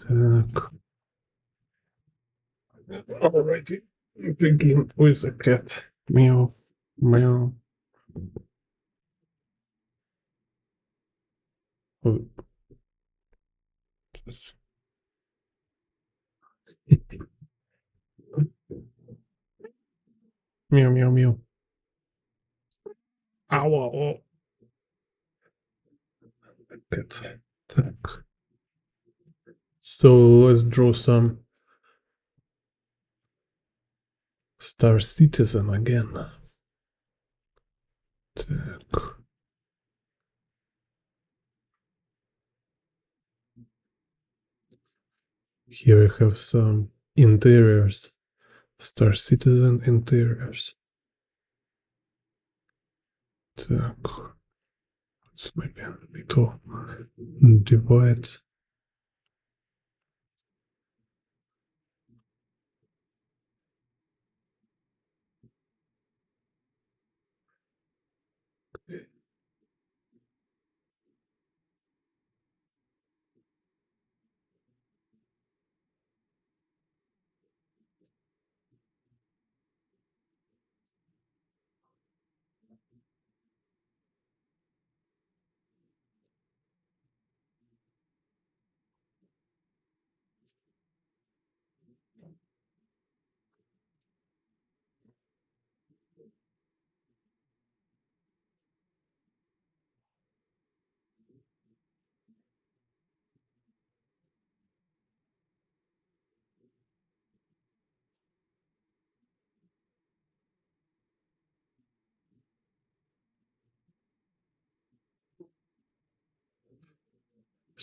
Так. Alrighty. Begin with a cat. Meow. Meow. Oh. Meow, meow, meow. Ow. Cat. Так. So let's draw some Star Citizen again. Так. Here I have some interiors. Star Citizen interiors. Так. Let's maybe a little divide.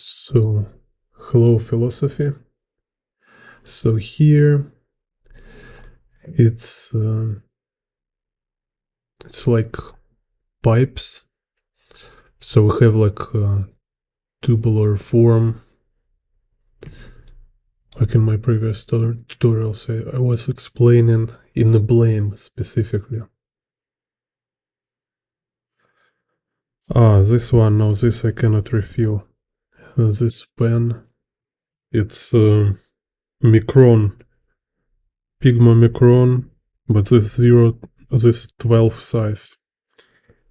So, hello philosophy. So here it's like pipes. So we have like a tubular form. Like in my previous tutorials, I was explaining in the blame specifically. This one, no, this I cannot refill. This pen, it's Micron, Pigma Micron, but this 12 size.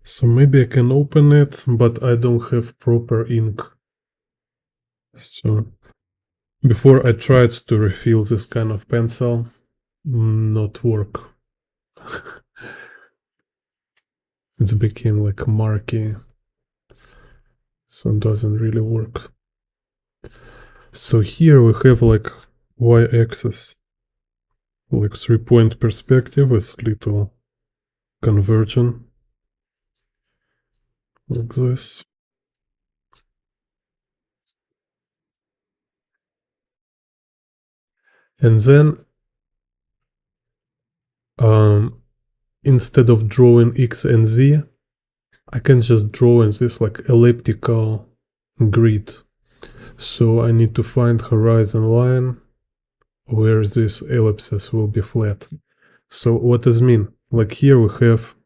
So maybe I can open it, but I don't have proper ink. So before I tried to refill this kind of pencil, not work. It became like murky, so it doesn't really work. So here we have like y-axis, like 3-point perspective with little conversion, like this. And then instead of drawing x and z, I can just draw in this like elliptical grid. So I need to find horizon line where these ellipses will be flat. So what does it mean? Like here we have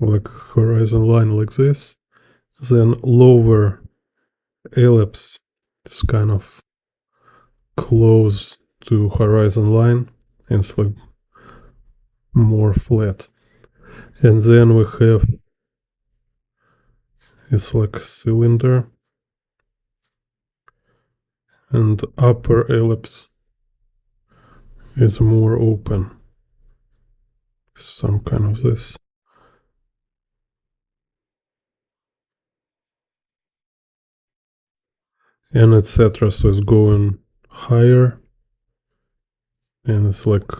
like horizon line like this, then lower ellipse is kind of close to horizon line and it's like more flat. And then we have it's like a cylinder and upper ellipse is more open, some kind of this. And etc. So it's going higher and it's like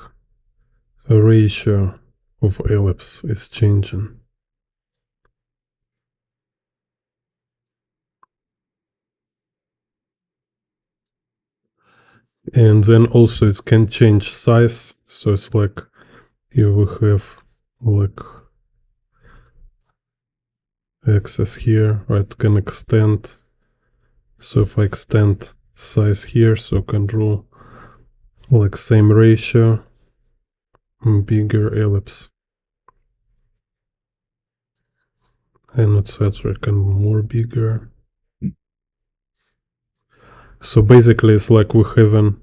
a ratio of ellipse is changing. And then also it can change size. So it's like here we have like axis here, right? Can extend. So if I extend size here, so I can draw like same ratio, bigger ellipse. And etc. It can be more bigger. So basically it's like we have an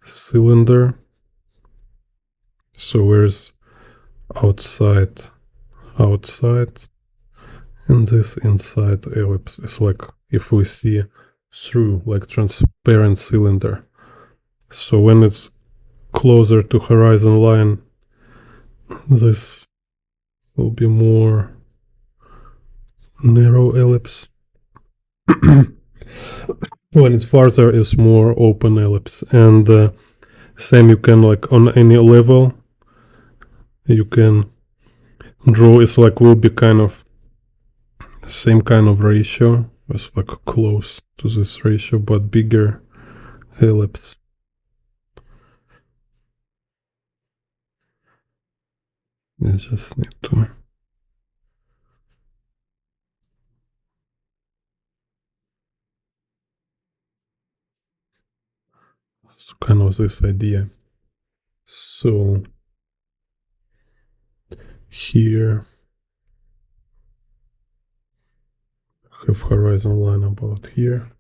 cylinder. So where's outside, and this inside ellipse is like if we see through like transparent cylinder. So when it's closer to horizon line, this will be more narrow ellipse. When it's farther, it's more open ellipse. And same, you can like on any level, you can draw. It's like will be kind of same kind of ratio. It's like close to this ratio, but bigger ellipse. You just need to. So kind of this idea. So here have horizon line about here.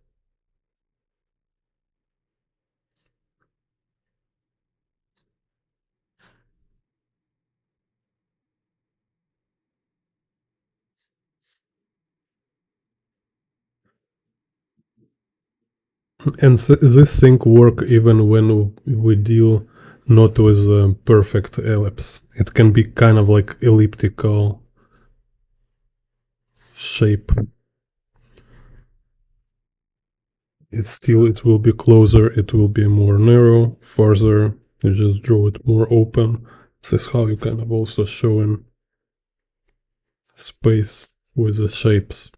And this thing work even when we deal not with a perfect ellipse. It can be kind of like elliptical shape. It will be closer, it will be more narrow, farther, you just draw it more open. This is how you kind of also show in space with the shapes.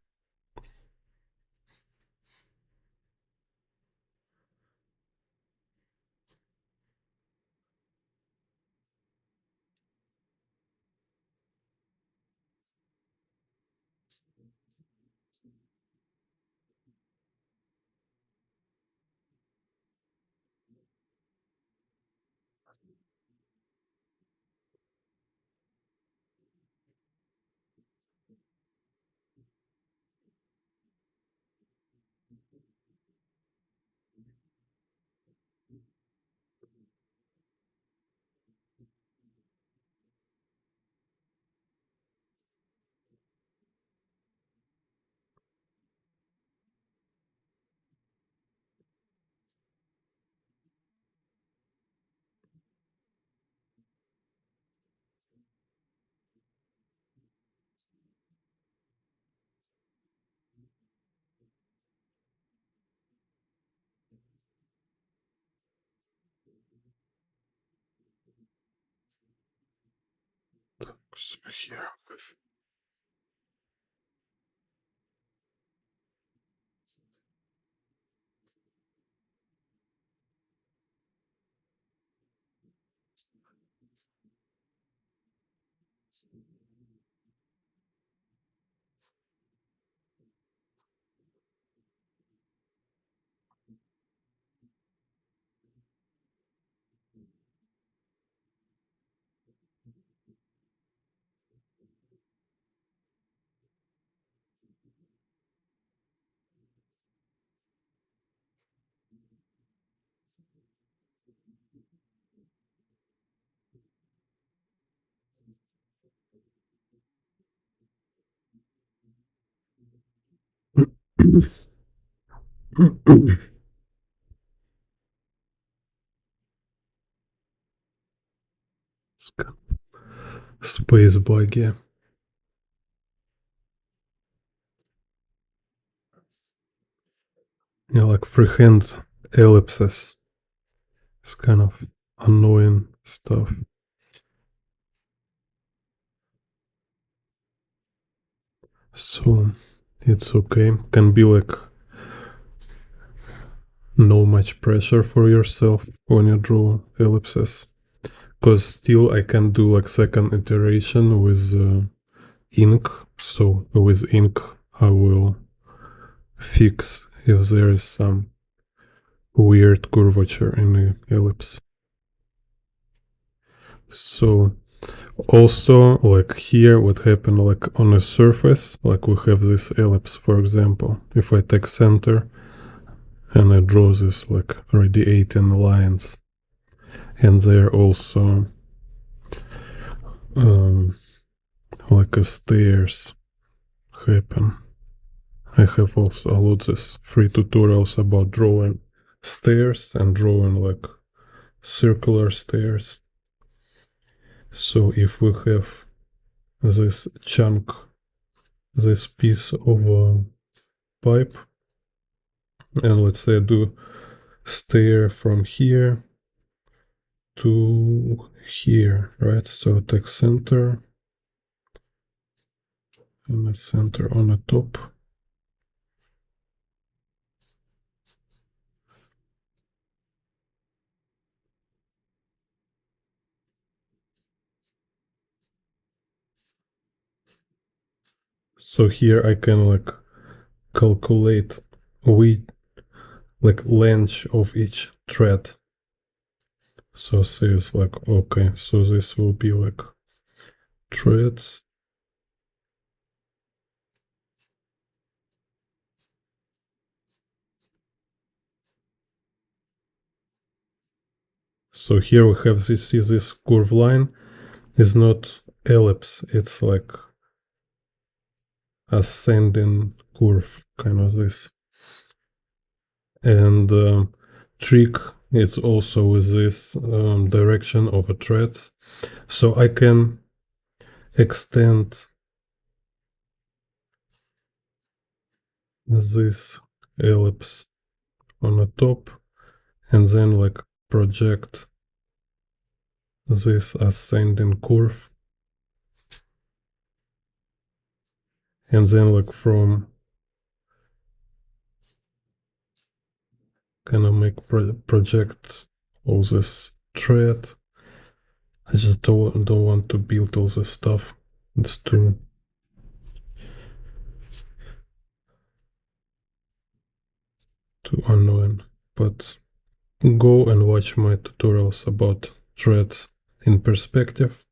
So here with space buggy. Yeah, like freehand ellipses. It's kind of annoying stuff. So it's okay. Can be like no much pressure for yourself when you draw ellipses. Because still I can do like second iteration with ink. So with ink I will fix if there is some weird curvature in the ellipse. So Also, like here, what happened, like on a surface, like we have this ellipse, for example. If I take center and I draw this like radiating lines, and there also like a stairs happen. I have also a lot of free tutorials about drawing stairs and drawing like circular stairs. So if we have this chunk, this piece of pipe, and let's say I do stair from here to here, right? So take center and a center on the top. So here I can like calculate we like length of each thread. So say it's like, okay, so this will be like threads. So here we have this, see this curve line is not ellipse, it's like ascending curve, kind of this. And trick is also with this direction of a thread. So I can extend this ellipse on the top and then like project this ascending curve, and then like from kind of make project all this thread. I just don't want to build all this stuff. It's too annoying. But go and watch my tutorials about threads in perspective.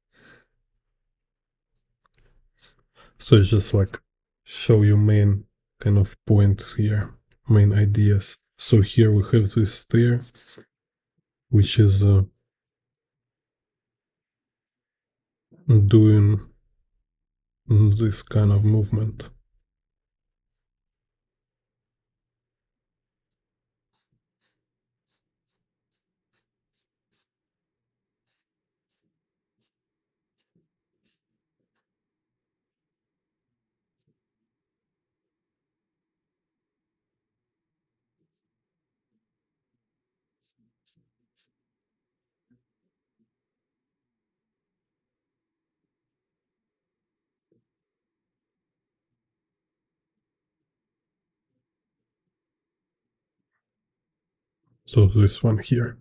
So it's just like show you main kind of points here, main ideas. So here we have this stair, which is doing this kind of movement. So this one here.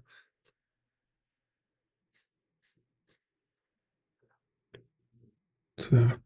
Так.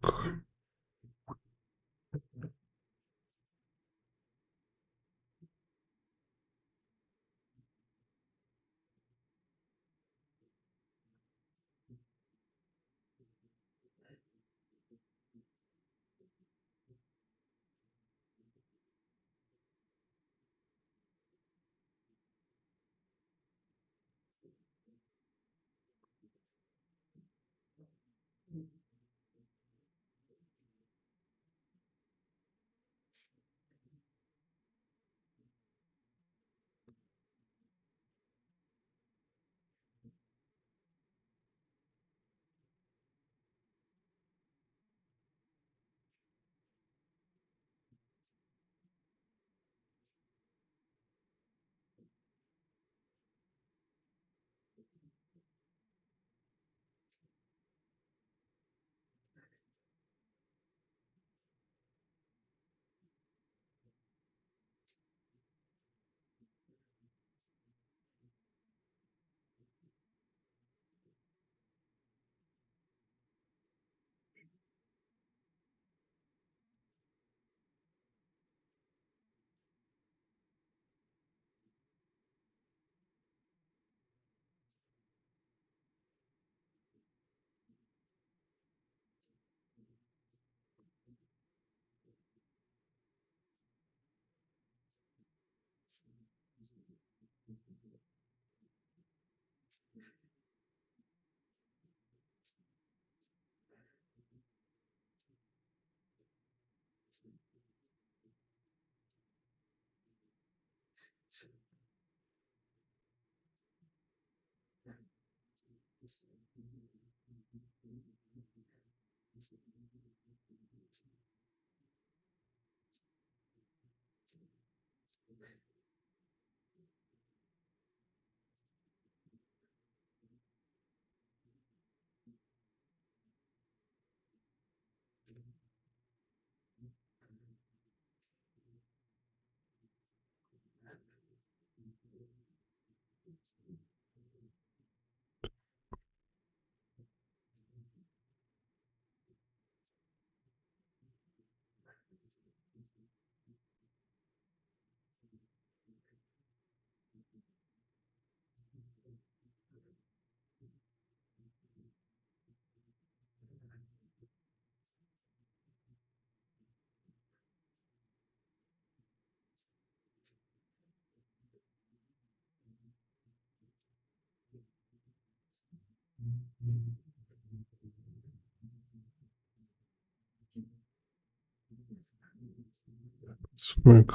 Let's make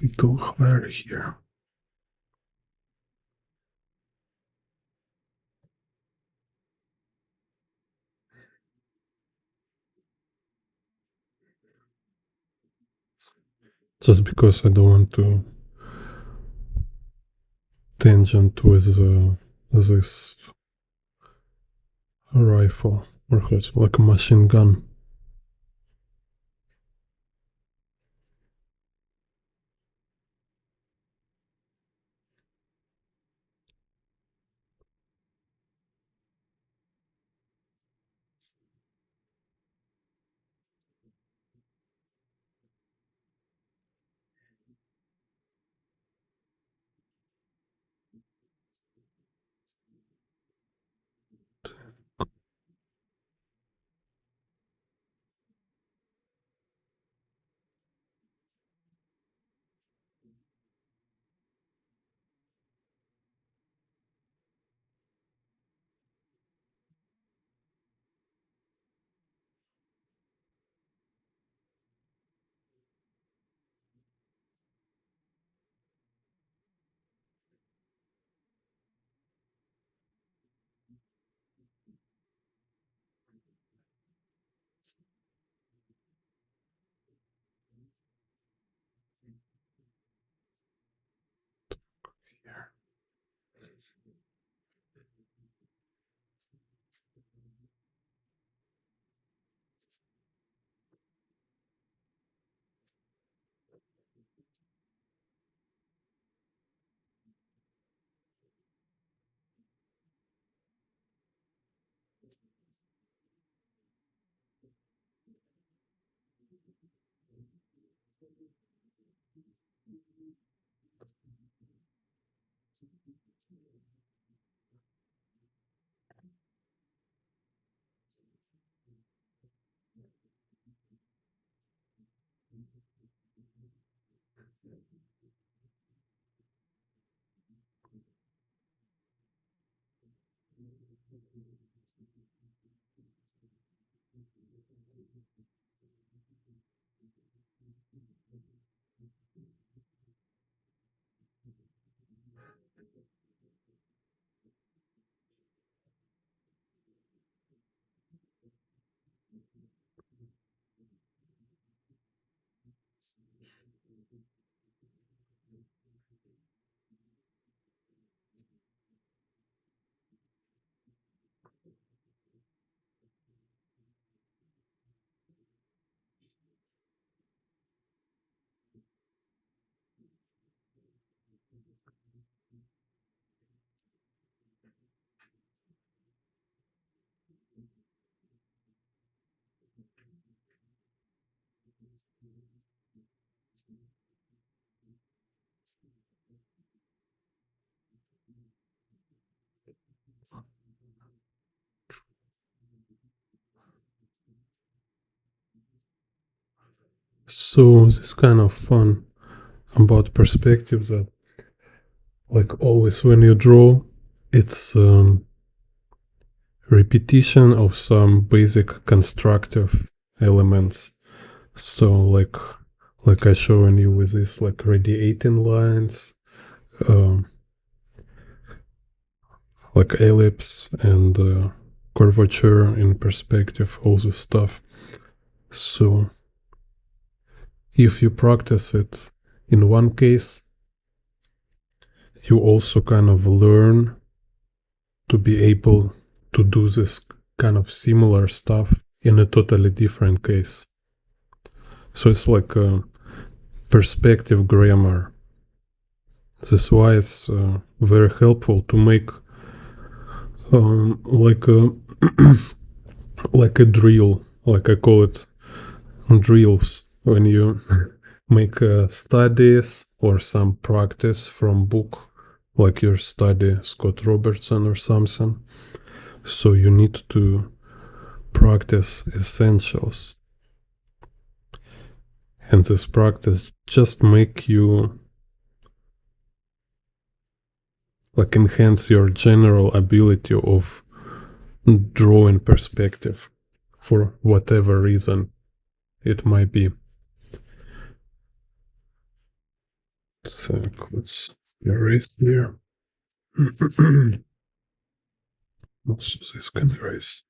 little hair here. Just because I don't want to tangent with this rifle, or it's like a machine gun. So this kind of fun about perspective that, like always when you draw, it's repetition of some basic constructive elements. So like I showing you with this like radiating lines, like ellipse and curvature in perspective, all this stuff. So if you practice it in one case, you also kind of learn to be able to do this kind of similar stuff in a totally different case. So it's like a perspective grammar. This is why it's very helpful to make like a like a drill, like I call it drills, when you make studies or some practice from book, like you study Scott Robertson or something. So you need to practice essentials, and this practice just make you like enhance your general ability of drawing perspective for whatever reason it might be. So let's erase here. Also this can erase.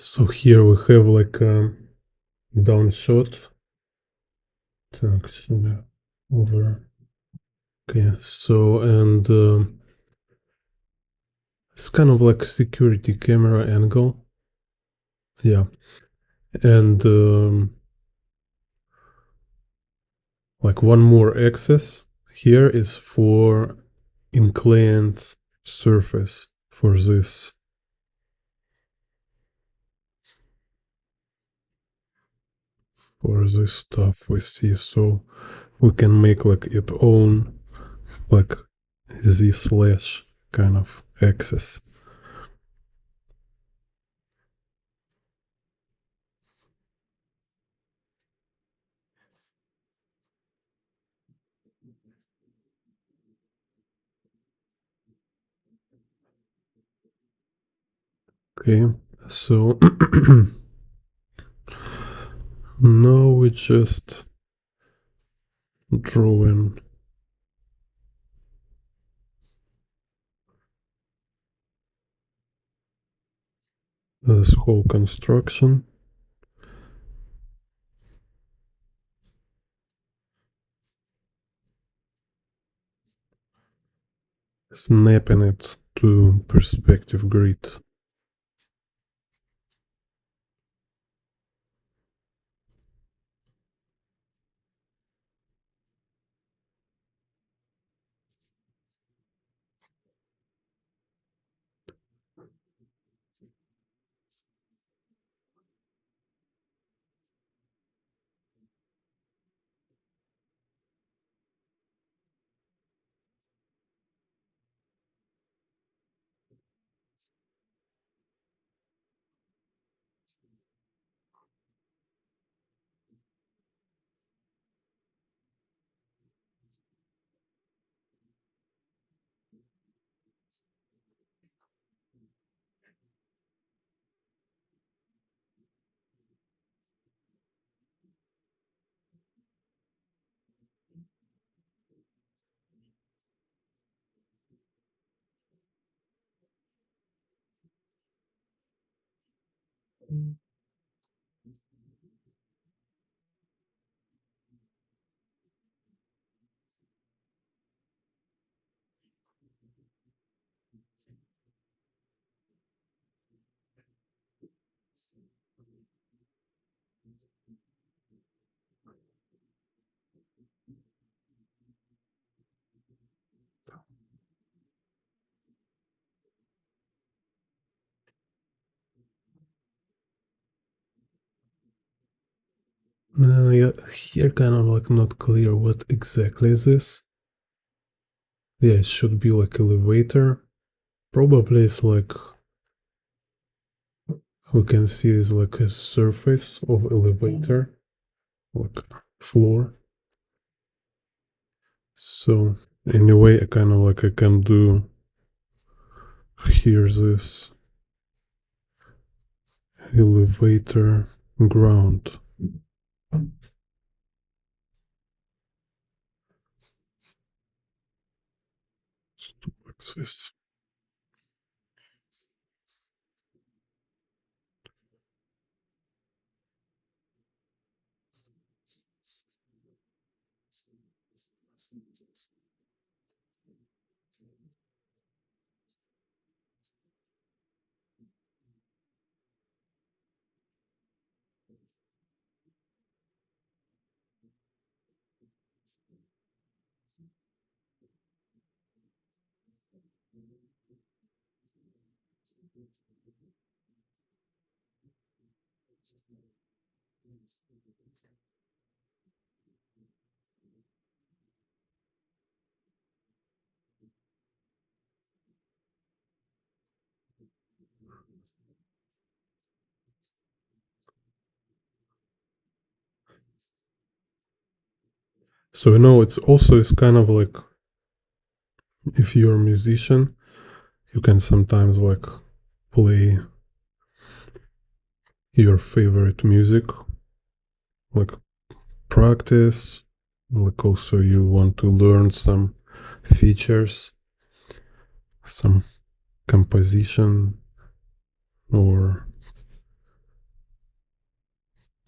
So here we have like a down shot. Actually over. Okay, so and it's kind of like a security camera angle. Yeah, and like one more axis here is for inclined surface for this. For this stuff we see, so we can make like its own like z slash kind of axis. Okay, so now we just draw in this whole construction. Snapping it to perspective grid. Yeah, here kind of like not clear what exactly is this. Yeah, it should be like elevator. Probably it's like we can see is like a surface of elevator, like floor. So anyway, I kind of like I can do here's this elevator ground. What's this? So you know, it's also is kind of like if you're a musician, you can sometimes like play your favorite music, like practice, like also you want to learn some features, some composition or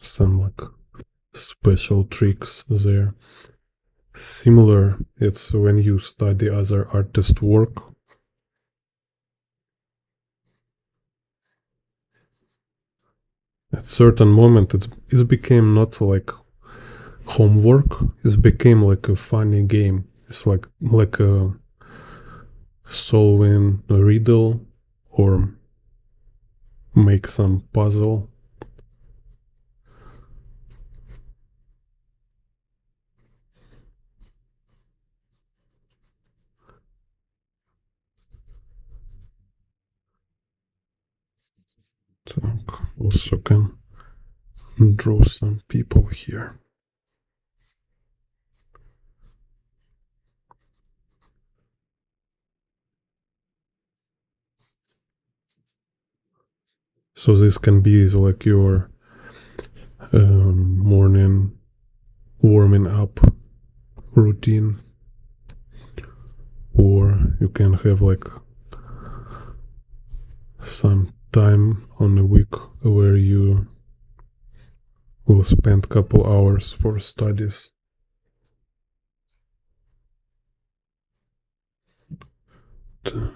some like special tricks there. Similar, it's when you study other artist work. At certain moment, it became not like homework. It became like a funny game. It's like a solving a riddle or make some puzzle. Also can draw some people here. So this can be like your morning warming up routine, or you can have like some time on a week where you will spend couple hours for studies. Так.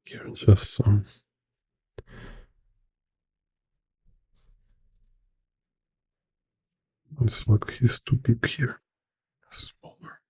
Here just some. It's like he's too big here. Smaller.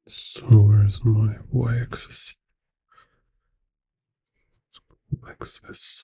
So where's my y-axis? Like this.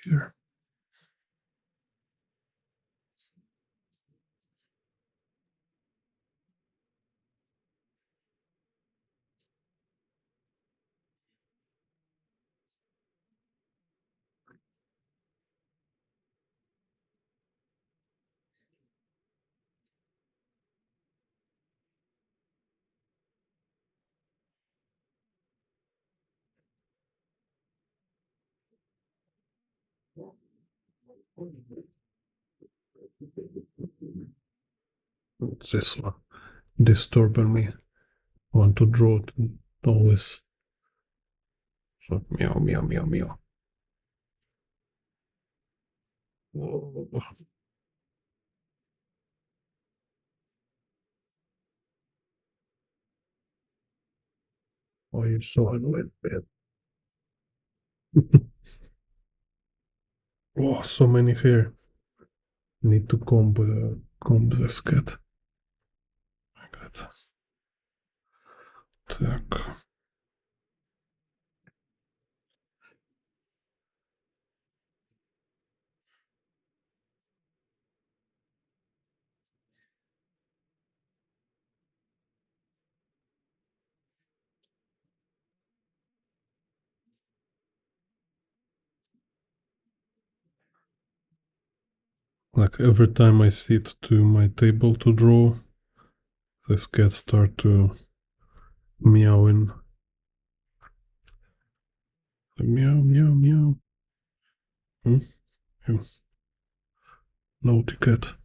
Here. This one disturbing me. Want to draw it always. So, meow, meow, meow, meow. Whoa. Oh, you so annoyed, man. Oh, so many hair. Need to comb this cat. My God. Так. Like every time I sit to my table to draw, this cat start to meowing. Meow, meow, meow. Hmm? You naughty cat.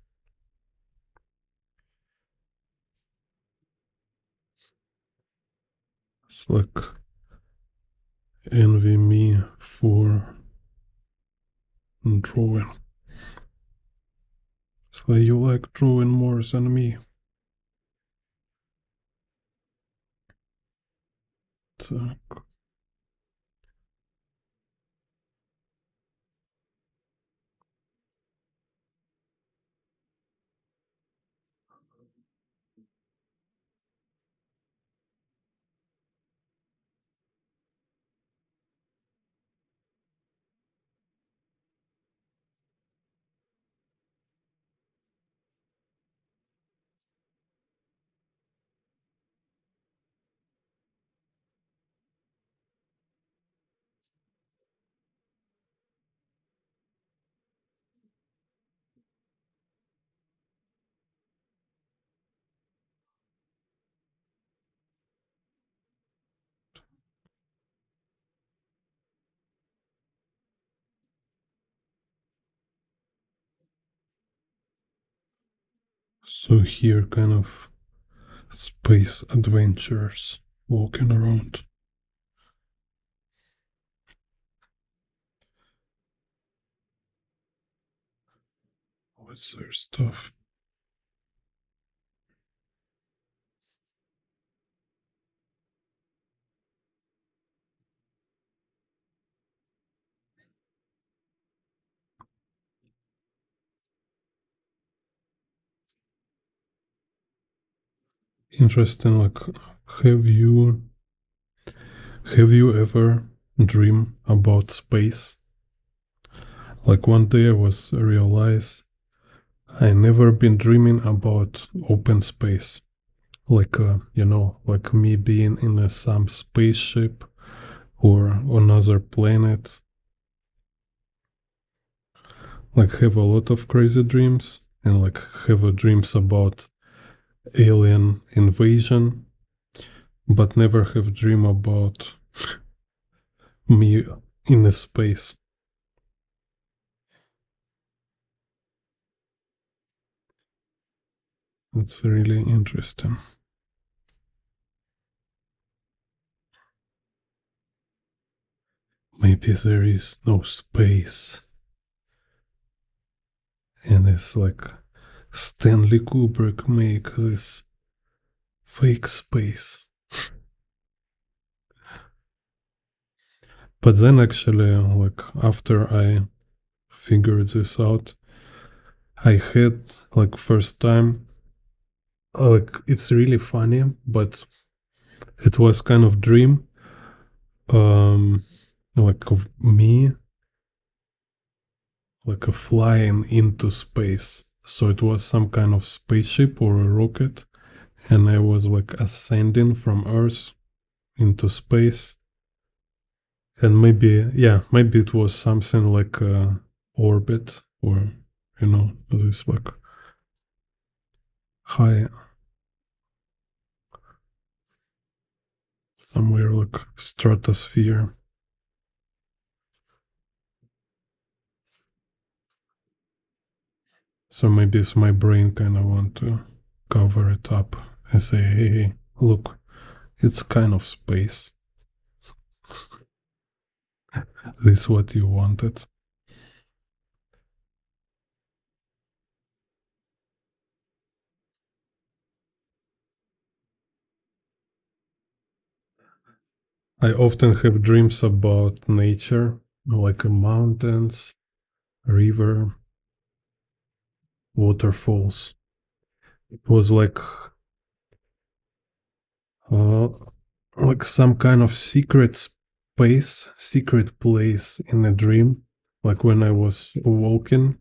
It's like envy me for drawing. So you like drawing more than me. Так. So here kind of space adventures walking around. What's their stuff? Interesting. Like, have you ever dream about space? Like one day I was realize I never been dreaming about open space. Like like me being in some spaceship or another planet. Like have a lot of crazy dreams and like have dreams about alien invasion, but never have dream about me in a space. It's really interesting. Maybe there is no space. And it's like Stanley Kubrick make this fake space. But then actually, like after I figured this out, I had like first time, like it's really funny, but it was kind of dream, um, like of me, like a flying into space. So it was some kind of spaceship or a rocket, and I was like ascending from Earth into space. And maybe it was something like orbit or this like high somewhere like stratosphere. So maybe it's my brain kind of want to cover it up and say, hey, look, it's kind of space. This is what you wanted. I often have dreams about nature, like mountains, river, waterfalls. It was uh, like some kind of secret space, secret place in a dream, like when I was walking.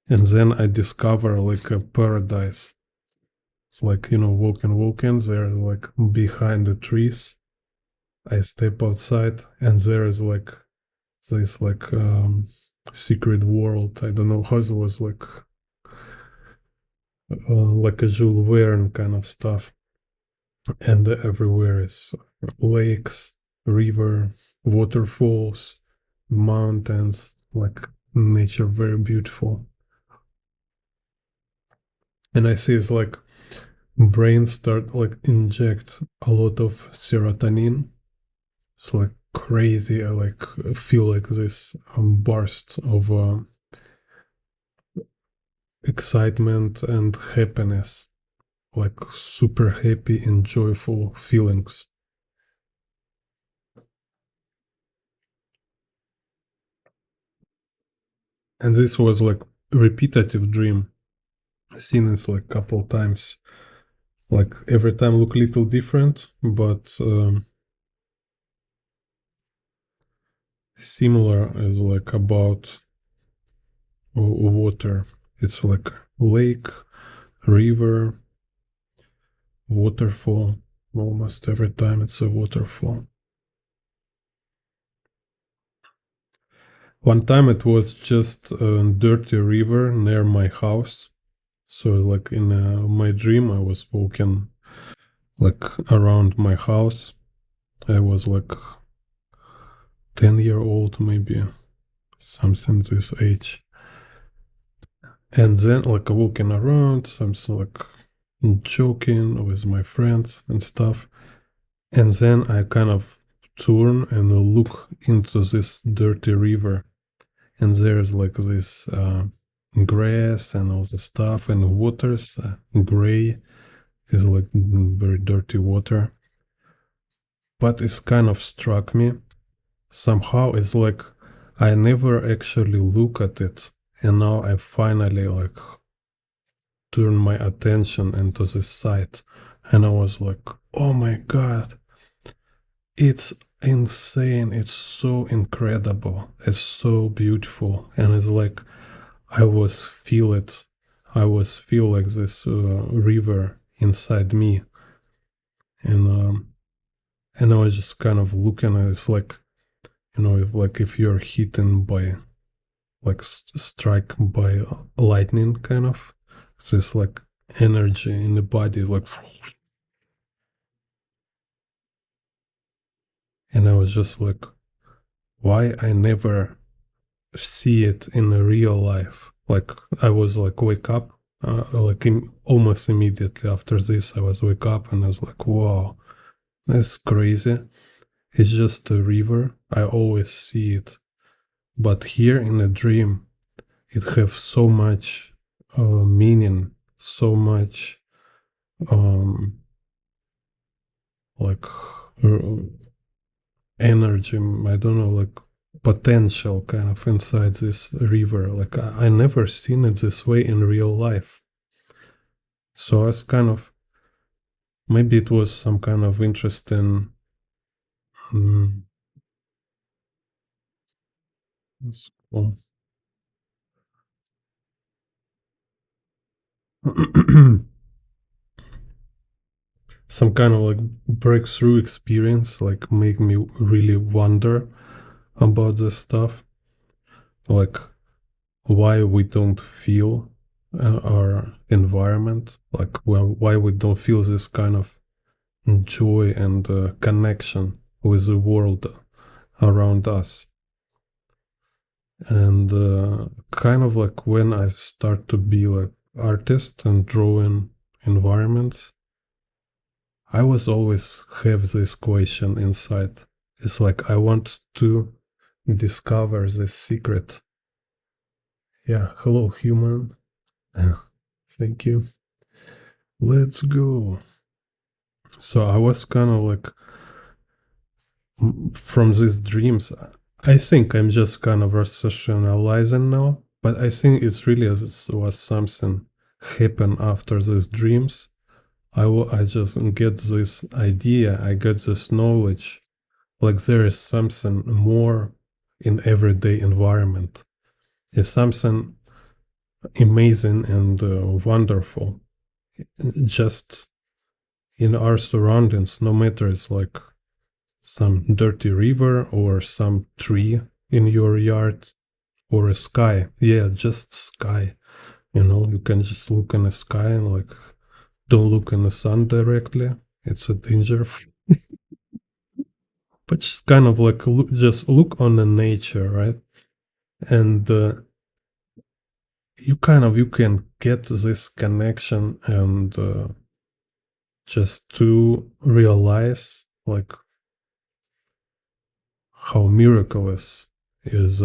And then I discover like a paradise. It's like, walking, there's like behind the trees. I step outside and there is like this secret world. I don't know how it was like a Jules Verne kind of stuff. And everywhere is lakes, river, waterfalls, mountains, like nature, very beautiful. And I see it's like brain start like inject a lot of serotonin. It's like crazy. I like feel like this burst of excitement and happiness, like super happy and joyful feelings. And this was like repetitive dream. I've seen this like couple times. Like every time look a little different, but similar is like about water. It's like lake, river, waterfall. Almost every time it's a waterfall. One time it was just a dirty river near my house. So like in my dream, I was walking like around my house. I was like 10-year old maybe, something this age. And then like walking around, something like joking with my friends and stuff. And then I kind of turn and look into this dirty river. And there's like this grass and all the stuff, and water's gray, is like very dirty water. But it's kind of struck me somehow. It's like I never actually look at it, and now I finally like turn my attention into this site, and I was like, oh my god, it's insane, it's so incredible, it's so beautiful. And it's like I was feel it, I was feel like this river inside me. And I was just kind of looking at it. It's like, if you're hit by like strike by lightning, kind of, it's this like energy in the body, like. And I was just like, why I never see it in a real life? Like I was like wake up, like almost immediately after this, I was wake up and I was like, wow, that's crazy. It's just a river. I always see it, but here in a dream, it have so much meaning, so much um, like energy. I don't know, like potential kind of inside this river. Like I never seen it this way in real life. So I was kind of, maybe it was some kind of interesting. Mm, well, some kind of like breakthrough experience, like make me really wonder about this stuff, like why we don't feel our environment, like why we don't feel this kind of joy and connection with the world around us. And kind of like when I start to be like artist and drawing environments, I was always have this question inside. It's like I want to discover the secret. Yeah, hello human. Thank you. Let's go. So I was kind of like from these dreams. I think I'm just kind of rationalizing now, but I think it's really was something happen after these dreams. I just get this idea, I get this knowledge, like there is something more in everyday environment. It's something amazing and wonderful, just in our surroundings. No matter it's like some dirty river or some tree in your yard or a sky. Yeah, just sky. You can just look in the sky and like don't look in the sun directly. It's a danger. But just kind of like just look on the nature, right? And you can get this connection and just to realize like how miraculous is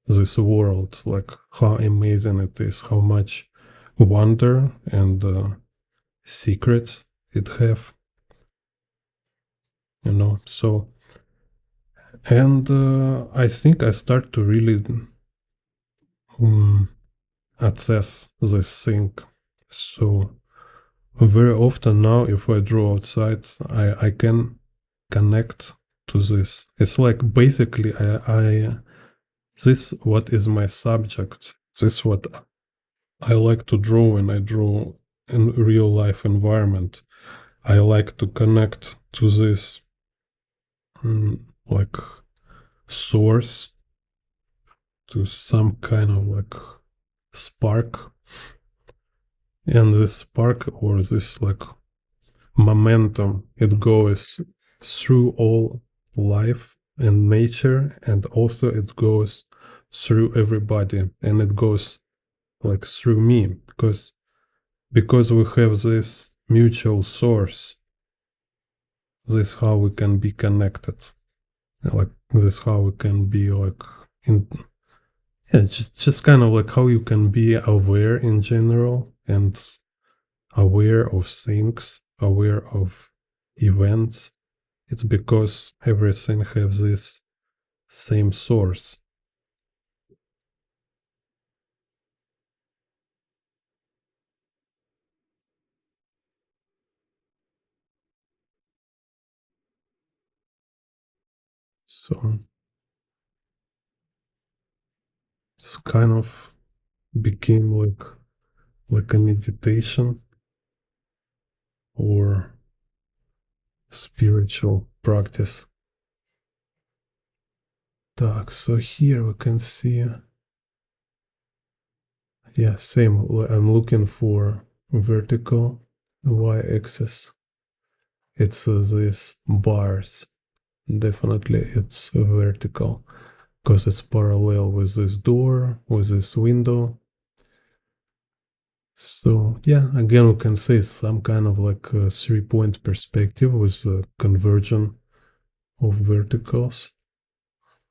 this world, like how amazing it is, how much wonder and secrets it have, so. And I think I start to really um, assess this thing. So very often now, if I draw outside, I can connect to this. It's like basically I this what is my subject. This what I like to draw when I draw in real life environment. I like to connect to this like source, to some kind of like spark, and this spark or this like momentum, it goes through all life and nature, and also it goes through everybody, and it goes like through me, because we have this mutual source. This how we can be connected, like this how we can be like in, yeah, just kind of like how you can be aware in general, and aware of things, aware of events. It's because everything has this same source. So it's kind of became like a meditation or spiritual practice. Так, so here we can see, yeah, same. I'm looking for vertical y-axis. It's these bars. Definitely it's vertical because it's parallel with this door, with this window. So yeah, again, we can say some kind of like a 3-point perspective with a conversion of verticals.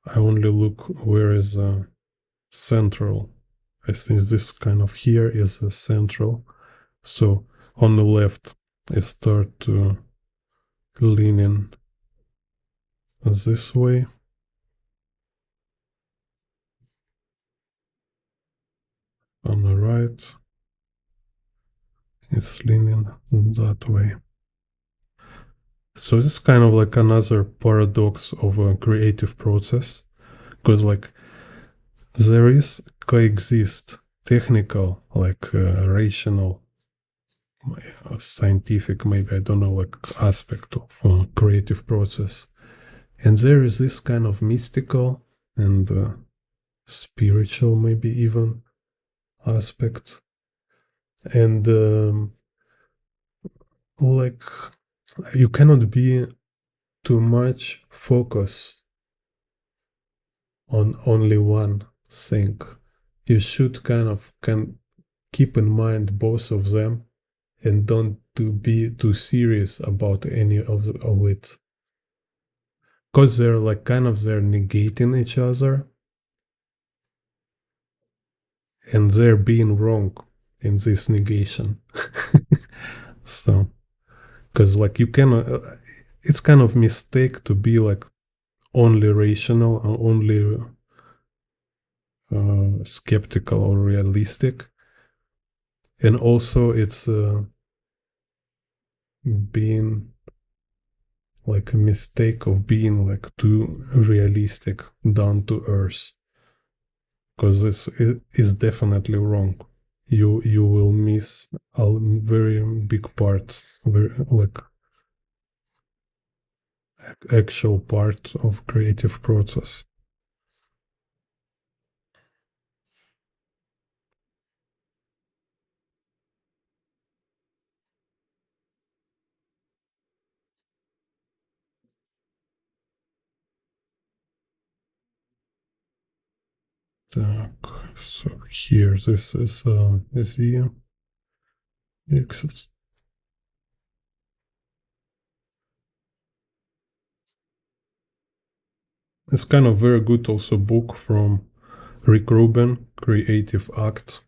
I only look where is central. I think this kind of here is a central. So on the left, I start to lean in this way. On the right, it's leaning that way. So this is kind of like another paradox of a creative process, because like there is coexist technical, like rational, scientific, maybe I don't know, like aspect of creative process, and there is this kind of mystical and spiritual, maybe even aspect, and like you cannot be too much focus on only one thing. You should kind of can keep in mind both of them, and don't to be too serious about any of it, because they're like kind of they're negating each other, and they're being wrong in this negation. So because like you cannot, it's kind of mistake to be like only rational or only skeptical or realistic, and also it's being like a mistake of being like too realistic, down to earth, because this is definitely wrong. You will miss a very big part, very like actual part of creative process. Так, so here this is the axis. It's kind of very good also book from Rick Rubin, Creative Act.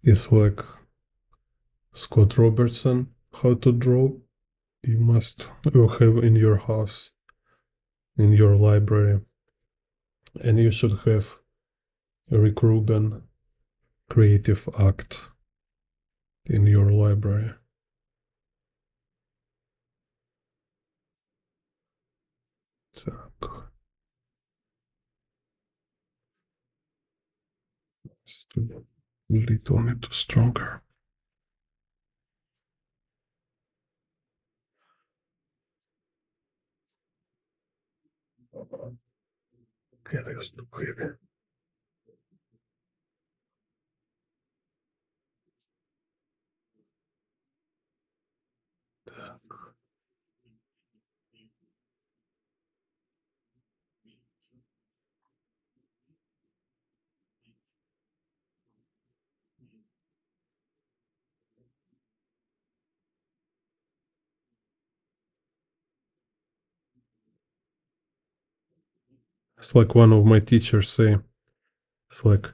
It's like Scott Robertson, How to Draw. You have in your house, in your library, and you should have Rick Rubin, Creative Act in your library. Так, just a little bit stronger. Okay, there's no clear. It's like one of my teachers say, it's like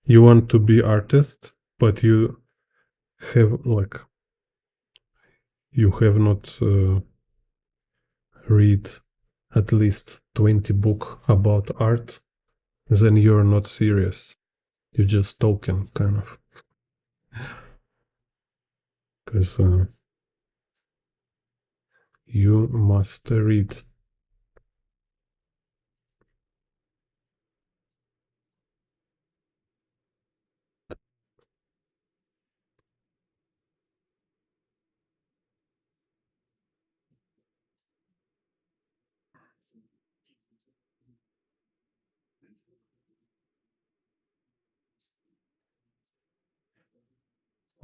you want to be artist, but have like you have not read at least 20 book about art, then you're not serious. You're just talking, kind of. Because you must read.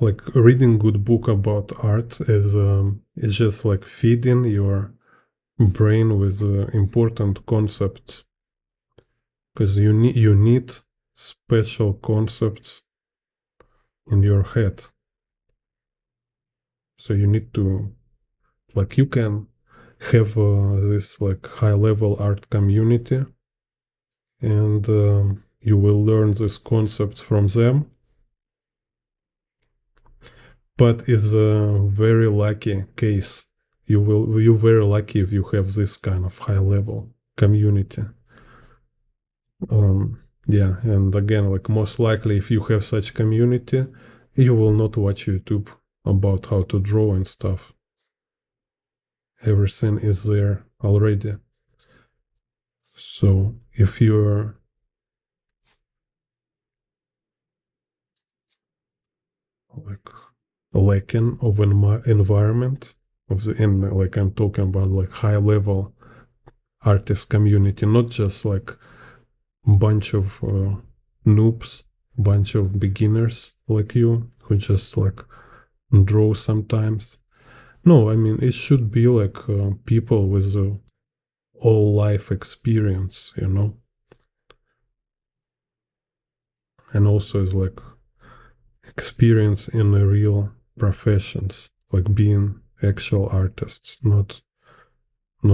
Like reading good book about art is just like feeding your brain with important concepts, because you need special concepts in your head. So you need to, like, you can have this like high level art community, and you will learn these concepts from them, but it's a very lucky case. You're very lucky if you have this kind of high level community. Yeah, and again, like most likely if you have such community, you will not watch YouTube about how to draw and stuff. Everything is there already. So if you're like lacking of an environment of the, and like I'm talking about like high level artist community, not just like bunch of noobs, bunch of beginners like you who just like draw sometimes. No, I mean it should be like people with all life experience, and also is like experience in the real professions, like being actual artists, not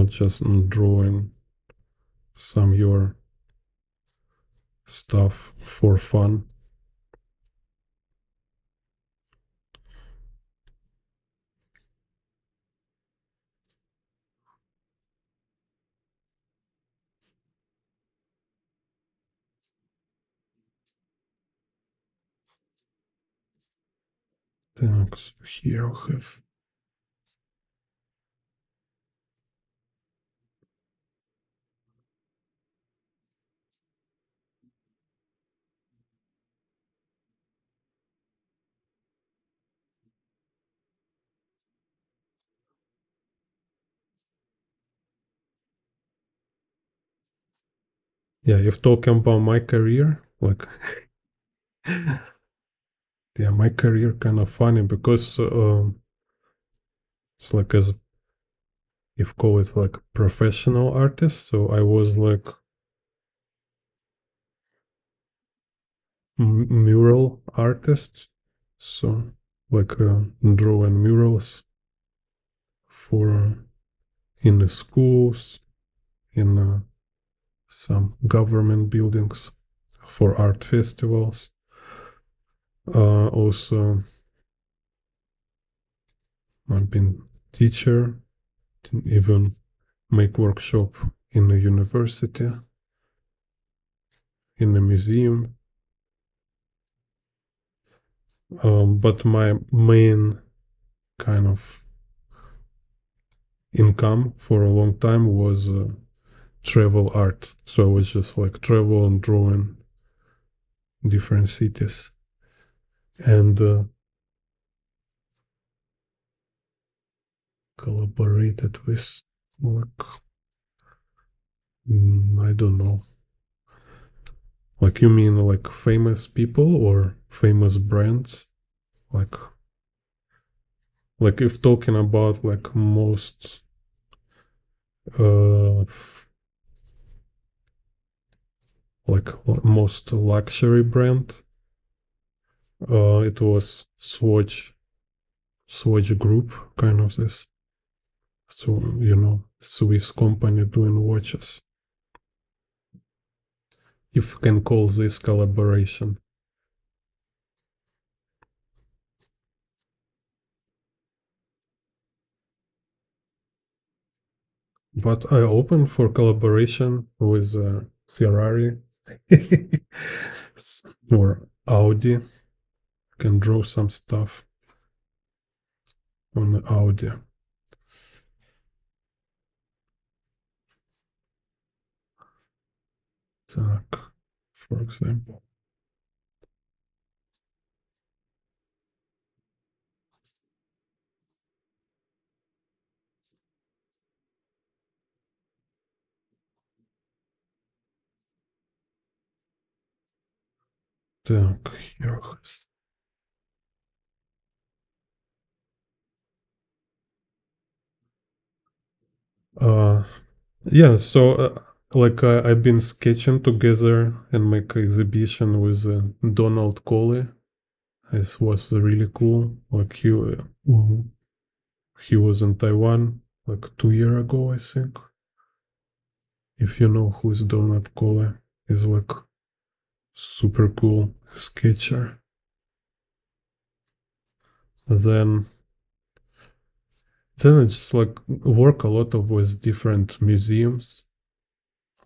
just drawing some your stuff for fun. Thanks. Here we have. Yeah, if talking about my career, like, yeah, my career kind of funny because it's like as if call it like professional artist. So I was like mural artist, so like drawing murals for in the schools in some government buildings for art festivals. Also, I've been teacher, even make workshop in a university, in a museum. But my main kind of income for a long time was travel art. So I was just like travel and drawing different cities. And collaborated with, like, I don't know. Like, you mean like famous people or famous brands? Like, if talking about like most uh like most luxury brand, it was Swatch Group, kind of this. So, Swiss company doing watches. If you can call this collaboration. But I open for collaboration with Ferrari or Audi. Can draw some stuff on the Audi. Так, for example. Так, Йохас. Yeah, so like I've been sketching together and make exhibition with Donald Colley. It was really cool. Like he was in Taiwan like 2 years ago, I think. If you know who is Donald Colley, he's like super cool sketcher. Then I just like work a lot of with different museums.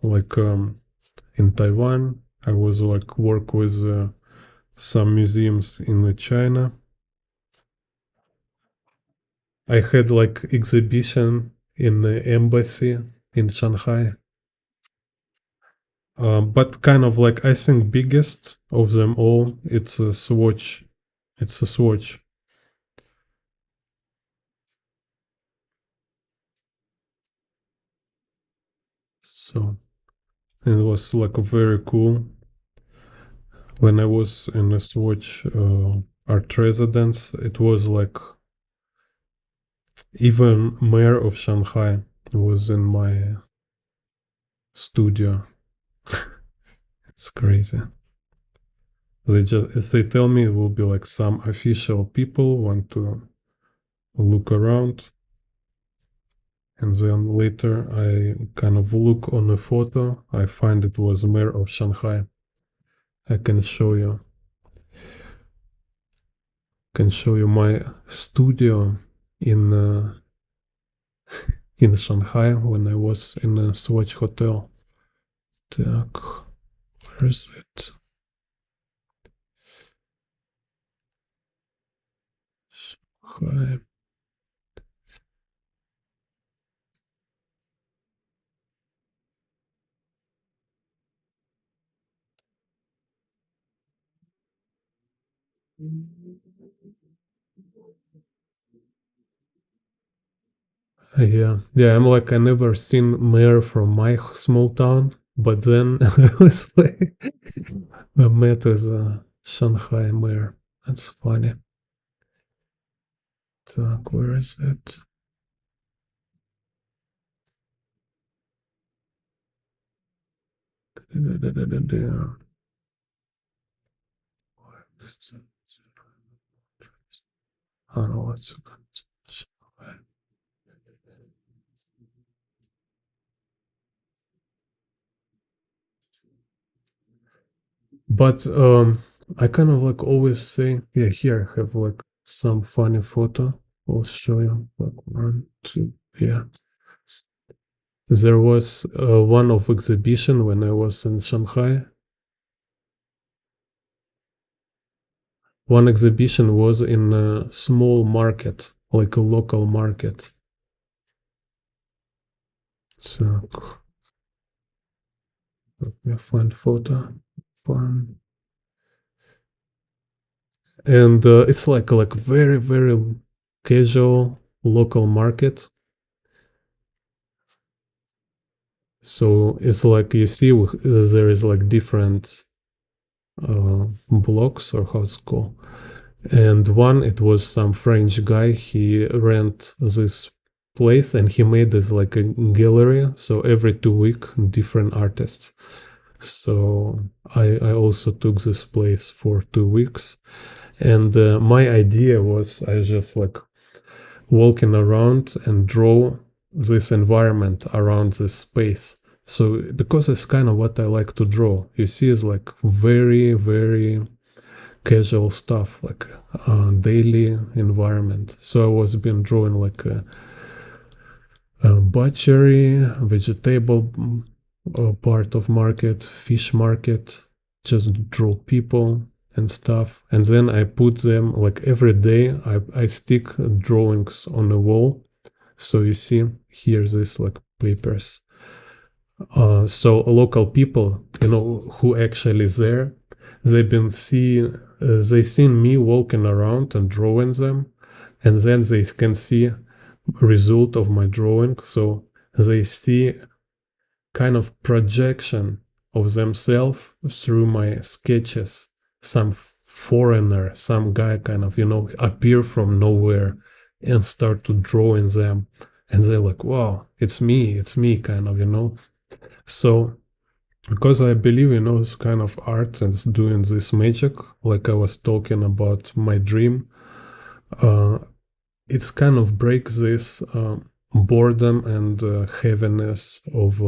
Like in Taiwan, I was like work with some museums in China. I had like exhibition in the embassy in Shanghai. But kind of like I think biggest of them all, it's a Swatch. It's a Swatch. So it was like very cool. When I was in a Swatch art residence, it was like even mayor of Shanghai was in my studio. It's crazy. They tell me it will be like some official people want to look around, and then later I kind of look on a photo. I find it was mayor of Shanghai. I can show you. Can show you my studio in in Shanghai when I was in a Swatch hotel. Так, where is it? Shanghai. Yeah. I'm like I never seen mayor from my small town, but then I was like, I met with a Shanghai mayor. That's funny. Так, where is it? I don't know what's But I kind of like always say, yeah, here I have like some funny photo. I'll show you. Like one, two, yeah. There was one of exhibition when I was in Shanghai. One exhibition was in a small market, like a local market. So let me find photo. Fun. And it's like very very casual local market. So it's like you see there is like different blocks or how's it called. And one, it was some French guy. He rent this place and he made this like a gallery. So every 2 week, different artists. So I also took this place for 2 weeks. And my idea was I just like walking around and draw this environment around this space. So because it's kind of what I like to draw. You see, it's like very, very casual stuff, like daily environment. So I was been drawing like a butchery, vegetable part of market, fish market, just draw people and stuff. And then I put them like every day. I stick drawings on the wall. So you see here this like papers. So local people, who actually there, they've been seeing, they seen me walking around and drawing them, and then they can see result of my drawing. So they see kind of projection of themselves through my sketches. Some foreigner, some guy kind of, appear from nowhere and start to draw in them. And they're like, wow, it's me, kind of. So, because I believe, it's kind of art and doing this magic, like I was talking about my dream, it's kind of breaks this boredom and heaviness of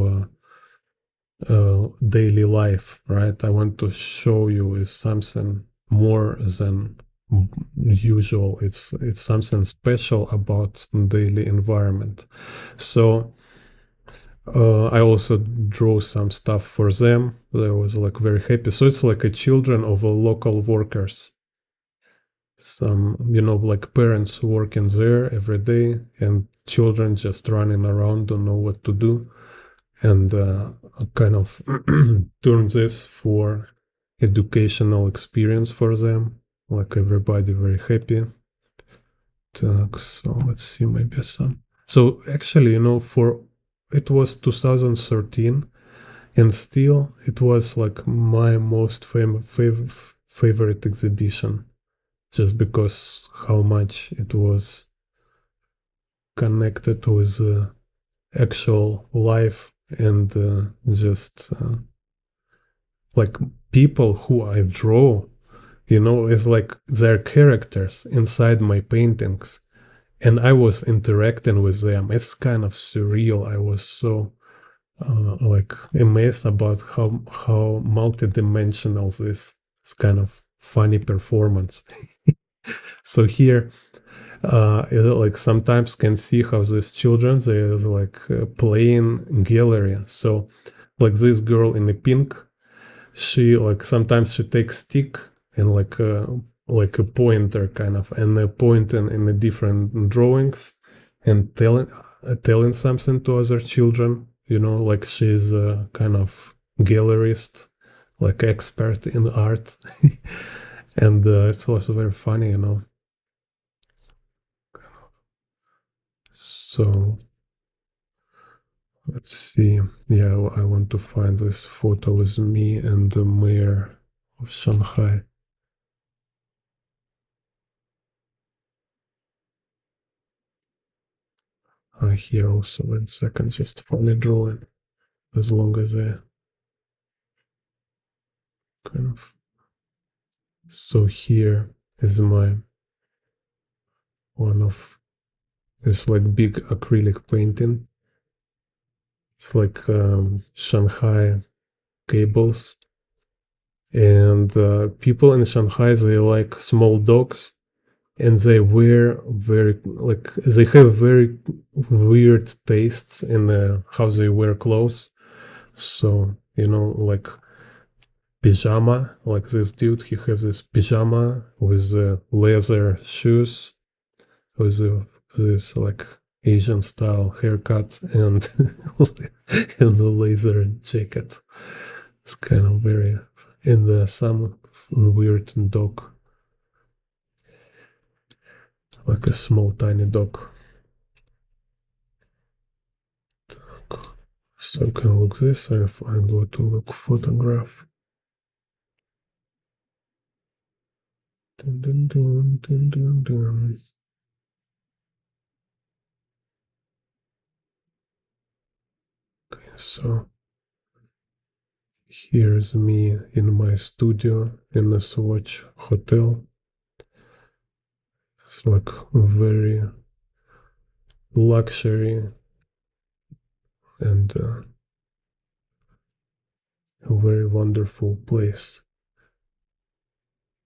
daily life, right? I want to show you is something more than usual. It's something special about daily environment. So I also drew some stuff for them. They was like very happy. So it's like a children of local workers. Some, like parents working there every day and children just running around, don't know what to do. And kind of turn this for educational experience for them. Like everybody very happy. So let's see, maybe some. So actually, it was 2013, and still it was like my most favorite exhibition, just because how much it was connected with actual life and just like people who I draw, is like their characters inside my paintings. And I was interacting with them. It's kind of surreal. I was so like amazed about how multidimensional this kind of funny performance. So here, like sometimes can see how these children they're like playing gallery. So like this girl in the pink, she like sometimes she takes stick and like a pointer kind of and pointing in the different drawings and telling something to other children, like she's a kind of gallerist, like expert in art. And it's also very funny. So let's see. Yeah, I want to find this photo with me and the mayor of Shanghai. Here also, 1 second, just funny drawing, as long as I kind of. So here is my one of this like big acrylic painting. It's like Shanghai cables, And people in Shanghai, they like small dogs, and they wear very like they have very weird tastes in how they wear clothes. So like pyjama, like this dude, he has this pyjama with leather shoes, with this like Asian style haircut and and the leather jacket. It's kind of very in the some weird dog, like a small tiny dog. So I can look this if I go to look photograph. Dun, dun, dun, dun, dun, dun. Okay, so here's me in my studio in a Swatch hotel. It's like very luxury and a very wonderful place.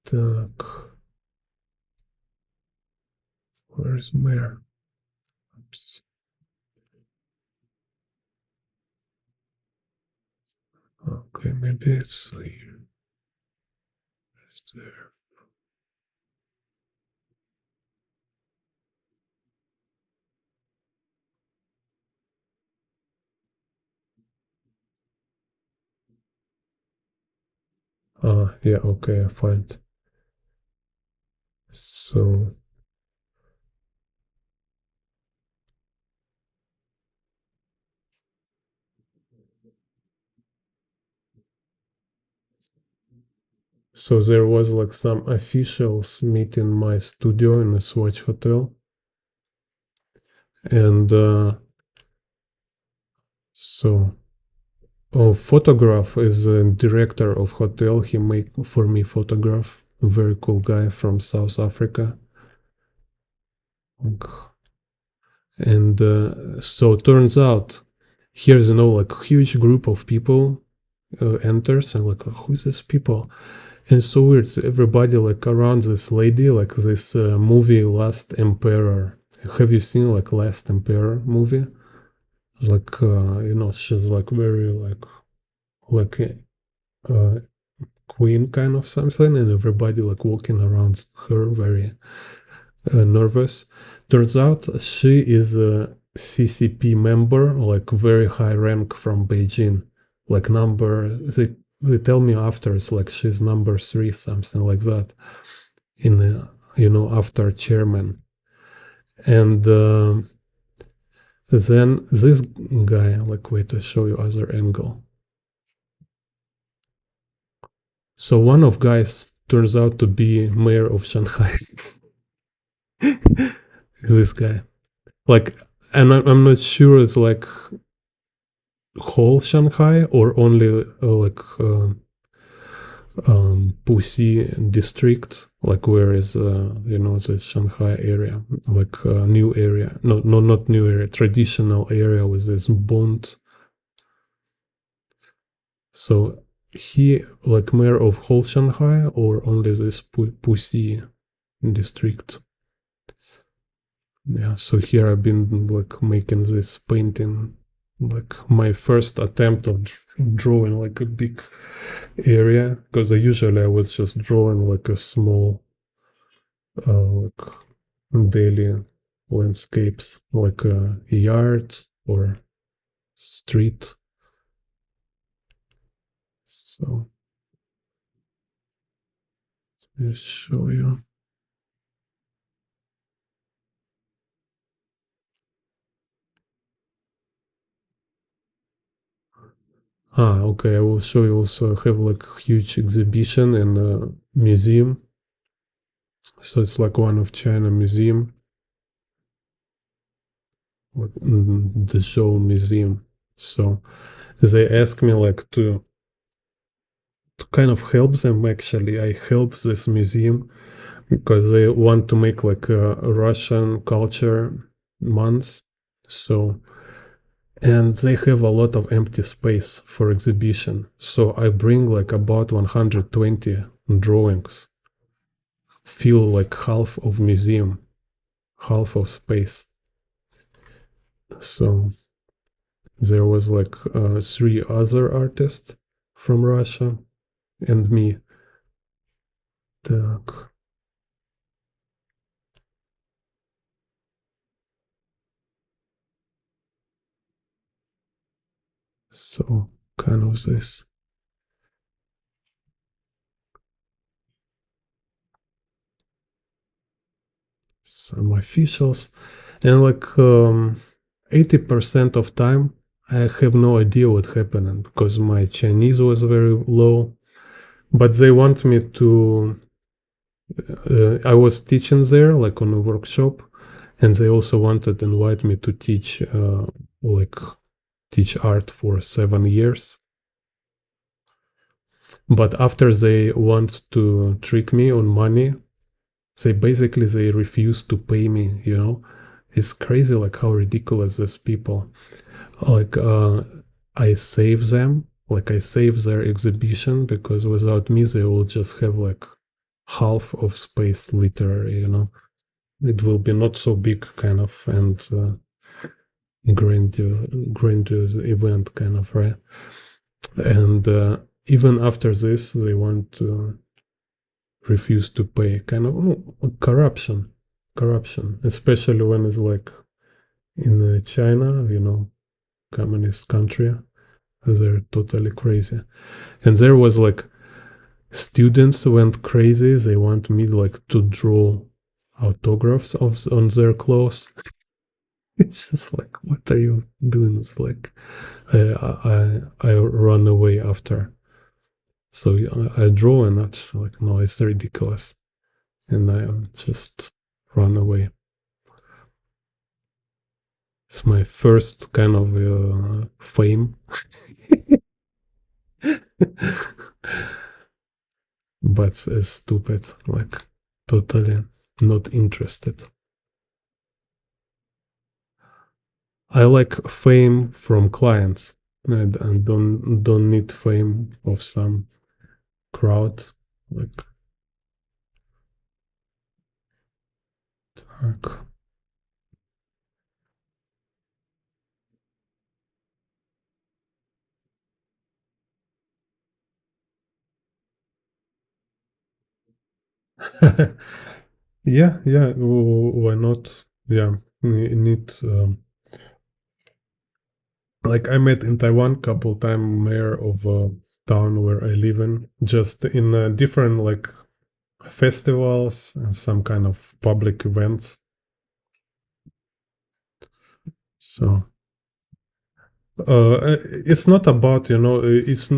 Так, where's Mare? Oops. Okay, maybe it's here. It's there. Yeah, okay, I find. So there was like some officials meet in my studio in the Swatch hotel, and so photograph is a director of hotel. He make for me photograph. A very cool guy from South Africa. And so turns out here's like huge group of people enters, and like who's this people? And it's so weird. Everybody like around this lady, like this movie Last Emperor. Have you seen like Last Emperor movie? Like she's like very like a queen kind of something, and everybody like walking around her very nervous. Turns out she is a CCP member, like very high rank from Beijing, like number. They tell me after it's like she's number 3, something like that, in the after chairman. And then this guy, like wait, to show you other angle. So one of guys turns out to be mayor of Shanghai. This guy, like, and I'm not sure it's like whole Shanghai or only Puxi district, like where is the Shanghai area, like new area, no, not new area, traditional area with this bond. So he like mayor of whole Shanghai or only this Puxi district. Yeah, so here I've been like making this painting, like my first attempt of drawing like a big area, because I was just drawing like a small like daily landscapes, like a yard or street. So let me show you. Okay, I will show you also. I have like huge exhibition in a museum. So it's like one of China museum, like the show museum. So they ask me like to kind of help them. Actually, I help this museum because they want to make like a Russian culture month. So and they have a lot of empty space for exhibition. So I bring like about 120 drawings, fill like half of museum, half of space. So there was like three other artists from Russia and me. Так. So kind of this. Some officials. And like 80% of time I have no idea what happened because my Chinese was very low. But they want me to I was teaching there like on a workshop, and they also wanted to invite me to teach like teach art for 7 years. But after they want to trick me on money, they refuse to pay me, you know. It's crazy like how ridiculous these people. Like I save them, like I save their exhibition because without me they will just have like half of space literally, you know. It will be not so big kind of and grandiose event kind of, right? And even after this they want to refuse to pay, kind of corruption, especially when it's like in China, you know, communist country. They're totally crazy. And there was like students went crazy. They want me like to draw autographs on their clothes. It's just like, what are you doing? It's like I run away after. So I draw and I just like, no, it's ridiculous, and I just run away. It's my first kind of fame, but it's stupid, like totally not interested. I like fame from clients. I don't need fame of some crowd. Like, так. Yeah, yeah. Why not? Yeah, need. Like I met in Taiwan couple time mayor of a town where I live in, just in different like festivals and some kind of public events. So it's not about, you know, it's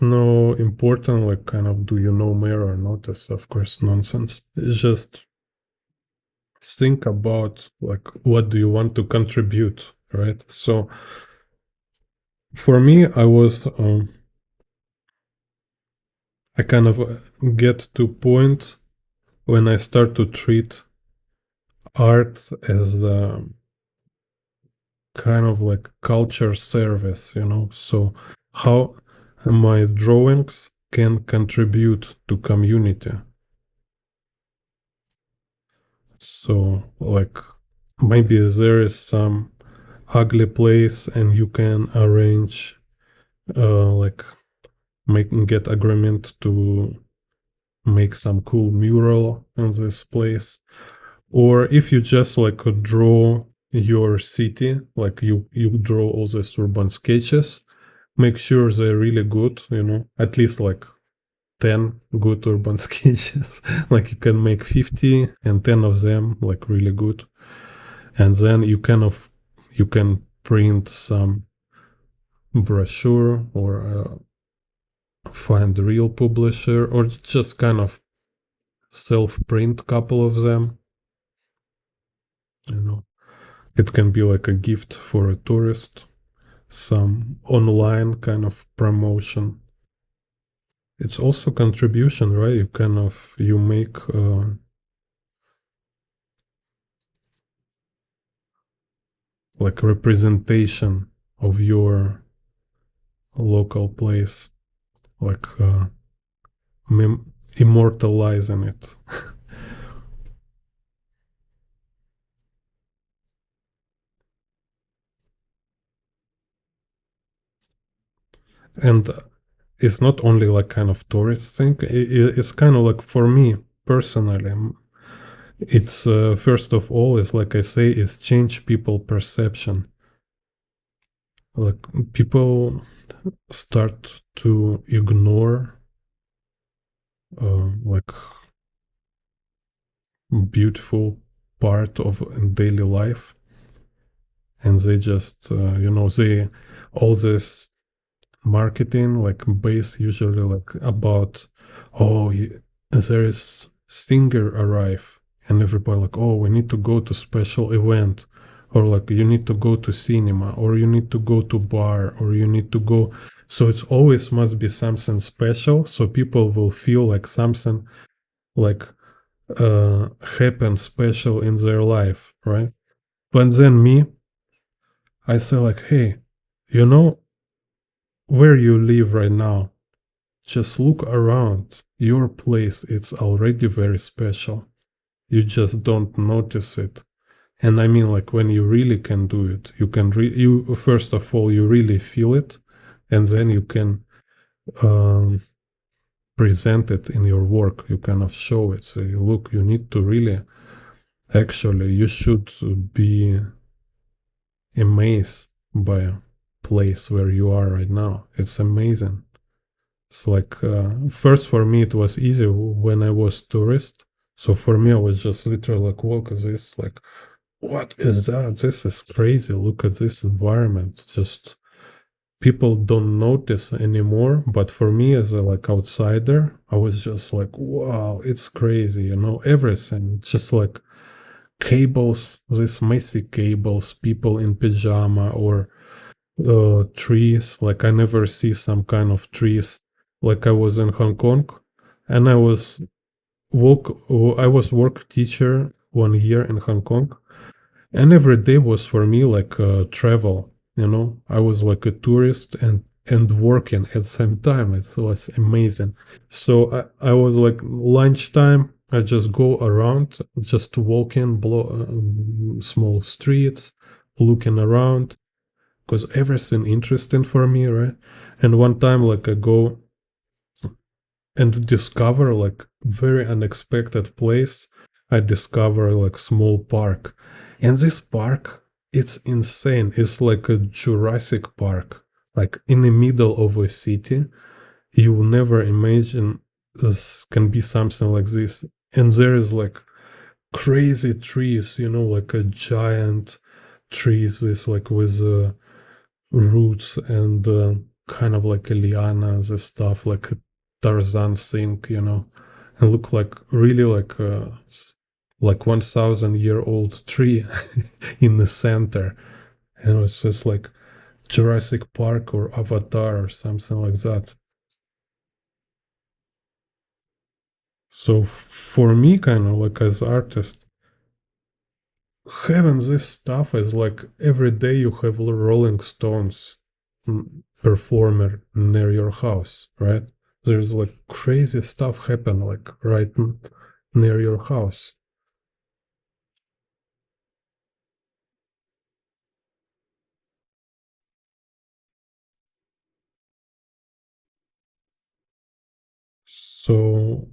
no important like kind of do you know mayor or not. It's of course nonsense. It's just think about like what do you want to contribute, right? So for me, I kind of get to point when I start to treat art as kind of like culture service, you know. So how my drawings can contribute to community. So like maybe there is some ugly place and you can arrange like get agreement to make some cool mural in this place. Or if you just like draw your city, like you draw all these urban sketches, make sure they're really good, you know, at least like 10 good urban sketches. Like you can make 50 and 10 of them like really good, and then you can print some brochure or find a real publisher or just kind of self print couple of them, you know. It can be like a gift for a tourist, some online kind of promotion. It's also contribution, right? You kind of you make like representation of your local place, like immortalizing it. And it's not only like kind of tourist thing, it's kind of like for me personally, it's first of all, is like I say, is change people perception. Like people start to ignore like beautiful part of daily life, and they just they all this marketing like base usually like about, oh there is singer arrive, and everybody like, oh, we need to go to special event, or like you need to go to cinema, or you need to go to bar, or you need to go. So it's always must be something special, so people will feel like something like happen special in their life, right? But then me, I say like, hey, you know where you live right now, just look around. Your place, it's already very special. You just don't notice it. And I mean, like when you really can do it, you can you first of all you really feel it, and then you can um, present it in your work. You kind of show it. So you look, you need to really, actually, you should be amazed by a place where you are right now. It's amazing. It's like first for me it was easy when I was tourist. So for me I was just literally like, walk this, like, what is that? This is crazy. Look at this environment. Just people don't notice anymore. But for me as a like outsider, I was just like, wow, it's crazy. Everything. Just like cables, these messy cables, people in pajama, or trees. Like I never see some kind of trees. Like I was in Hong Kong, and I was work teacher 1 year in Hong Kong, and every day was for me like travel. I was like a tourist and working at the same time. It was amazing. So I was like lunchtime. I just go around, just walking, small streets, looking around, because everything interesting for me, right? And one time, like I go and discover like very unexpected place. I discover like small park, and this park, it's insane. It's like a Jurassic Park, like in the middle of a city. You will never imagine this can be something like this. And there is like crazy trees, like a giant trees, this like with roots and kind of like a liana, the stuff like a Tarzan thing, and look like really like 1,000-year-old tree in the center. And it's just like Jurassic Park or Avatar or something like that. So for me, kind of like as artist, having this stuff is like every day you have Rolling Stones performer near your house, right? There's like crazy stuff happen like right near your house. So,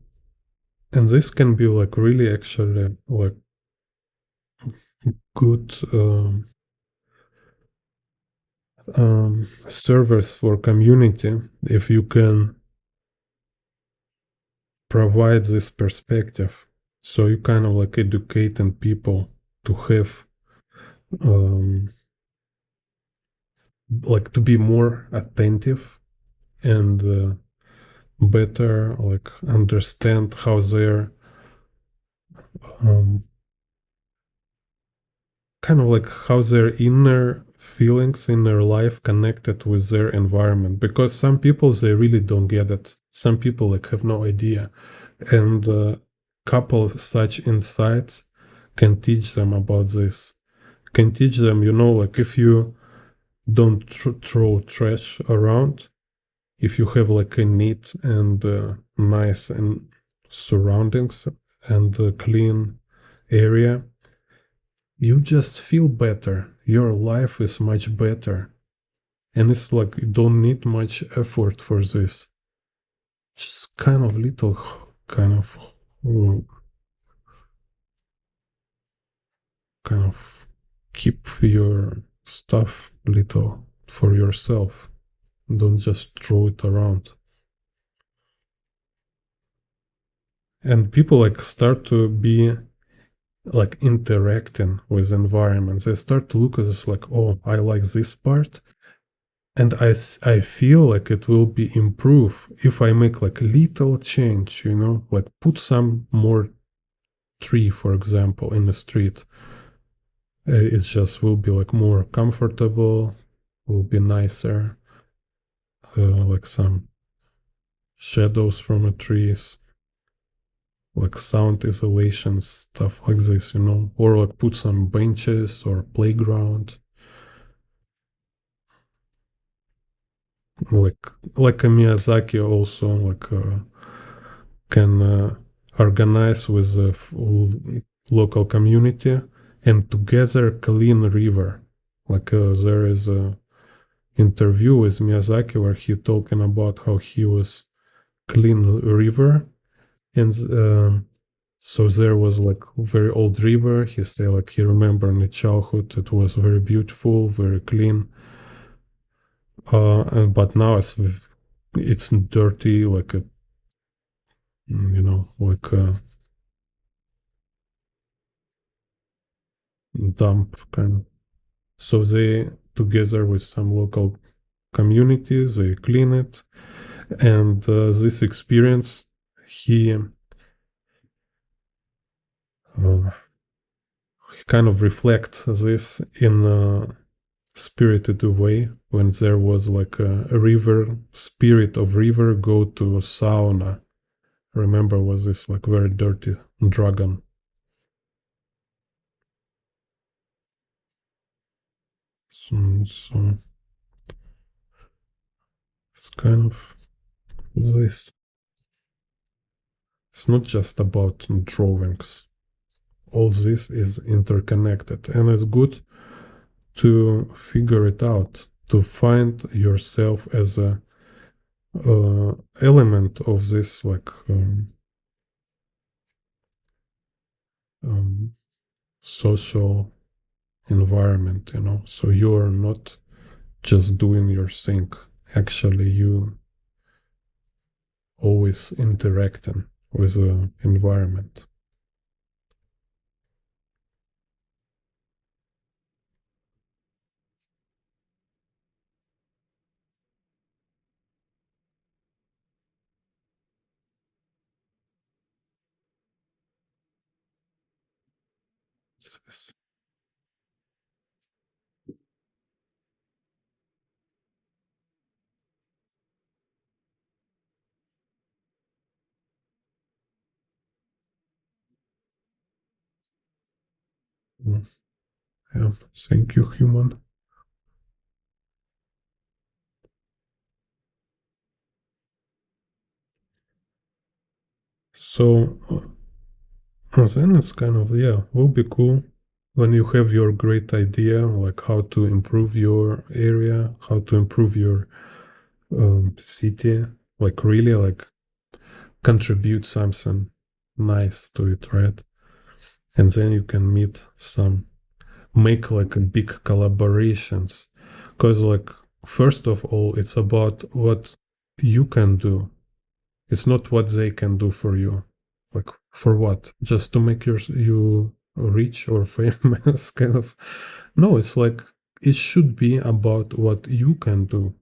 and this can be like really actually like good service for community if you can provide this perspective. So you kind of like educating people to have like to be more attentive and better like understand how their um, kind of like how their inner feelings in their life connected with their environment, because some people they really don't get it. Some people like have no idea, and couple such insights can teach them about this, can teach them, like if you don't throw trash around, if you have like a neat and nice and surroundings and a clean area, you just feel better. Your life is much better. And it's like you don't need much effort for this. Just kind of little, kind of, uh, kind of keep your stuff little for yourself. Don't just throw it around. And people like start to be like interacting with environments. They start to look at this like, oh, I like this part. And I feel like it will be improved if I make like a little change, like put some more tree, for example, in the street. It just will be like more comfortable, will be nicer, like some shadows from the trees, like sound isolation, stuff like this, or like put some benches or playground, like a Miyazaki also like can organize with the local community and together clean river. Like there is a interview with Miyazaki where he talking about how he was clean river and so there was like very old river. He said like he remember in the childhood it was very beautiful, very clean. But now it's dirty, like a like a dump kind of. So they together with some local communities they clean it, and this experience he kind of reflect this in spirited way when there was like a river spirit of river go to sauna. Remember was this like very dirty dragon. So it's kind of this. It's not just about drawings. All this is interconnected, and it's good to figure it out, to find yourself as a element of this like um, social environment, so you're not just doing your thing. Actually, you always interacting with the environment. Mm, yeah, thank you, human. So then it's kind of, yeah, will be cool when you have your great idea, like how to improve your area, how to improve your city, like really like contribute something nice to it, right? And then you can meet some, make like a big collaborations. Because like, first of all, it's about what you can do. It's not what they can do for you. Like for what? Just to make you rich or famous, kind of. No, it's like it should be about what you can do,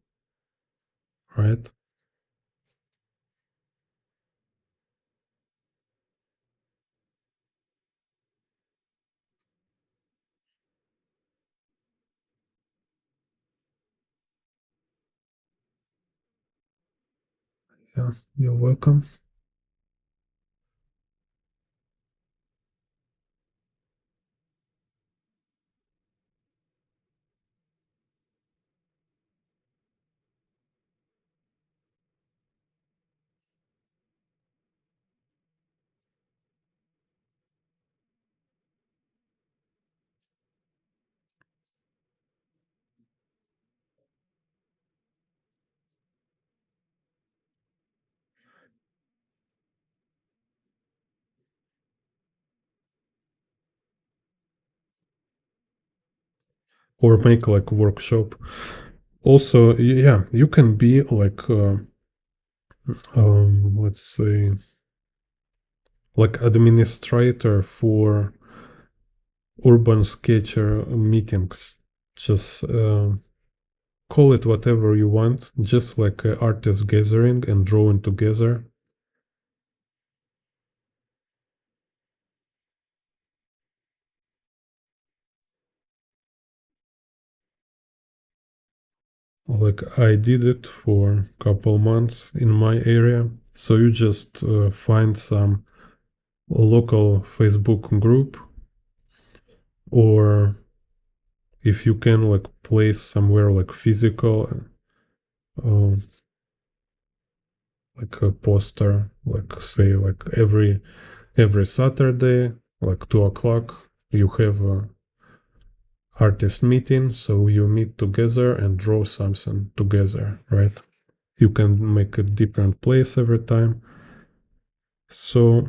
right? Yeah, you're welcome. or make like workshop. Also, yeah, you can be like let's say like administrator for urban sketcher meetings. Just call it whatever you want, just like artist gathering and drawing together. Like I did it for a couple months in my area. So you just find some local Facebook group, or if you can like place somewhere like physical, uh, like a poster, like say like every Saturday, like 2 o'clock, you have a artist meeting. So you meet together and draw something together, right? You can make a different place every time. So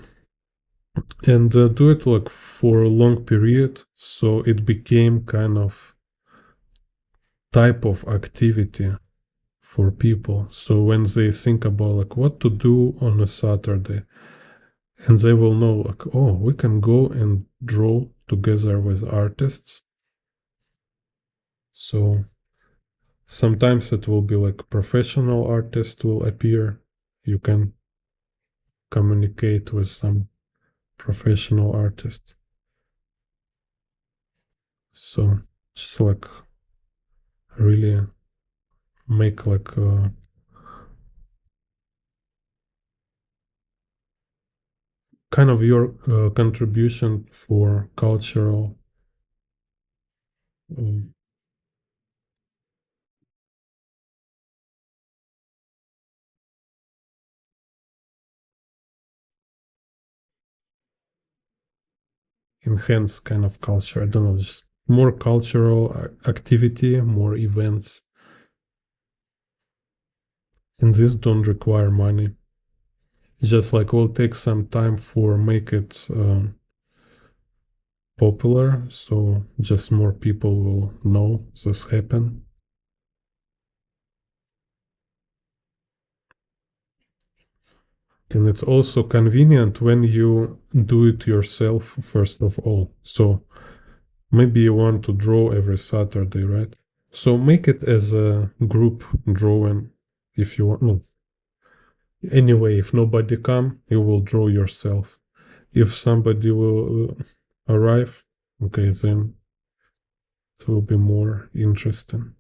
and do it like for a long period, so it became kind of type of activity for people. So when they think about like what to do on a Saturday, and they will know like, oh, we can go and draw together with artists. So sometimes it will be like professional artist will appear. You can communicate with some professional artist. So just like really make like kind of your contribution for cultural um, enhance kind of culture. I don't know, just more cultural activity, more events, and this don't require money. Just like will take some time for make it popular, so just more people will know this happen. And it's also convenient when you do it yourself first of all. So maybe you want to draw every Saturday, right? So make it as a group drawing if you want. No. Anyway, if nobody come, you will draw yourself. If somebody will arrive, okay, then it will be more interesting.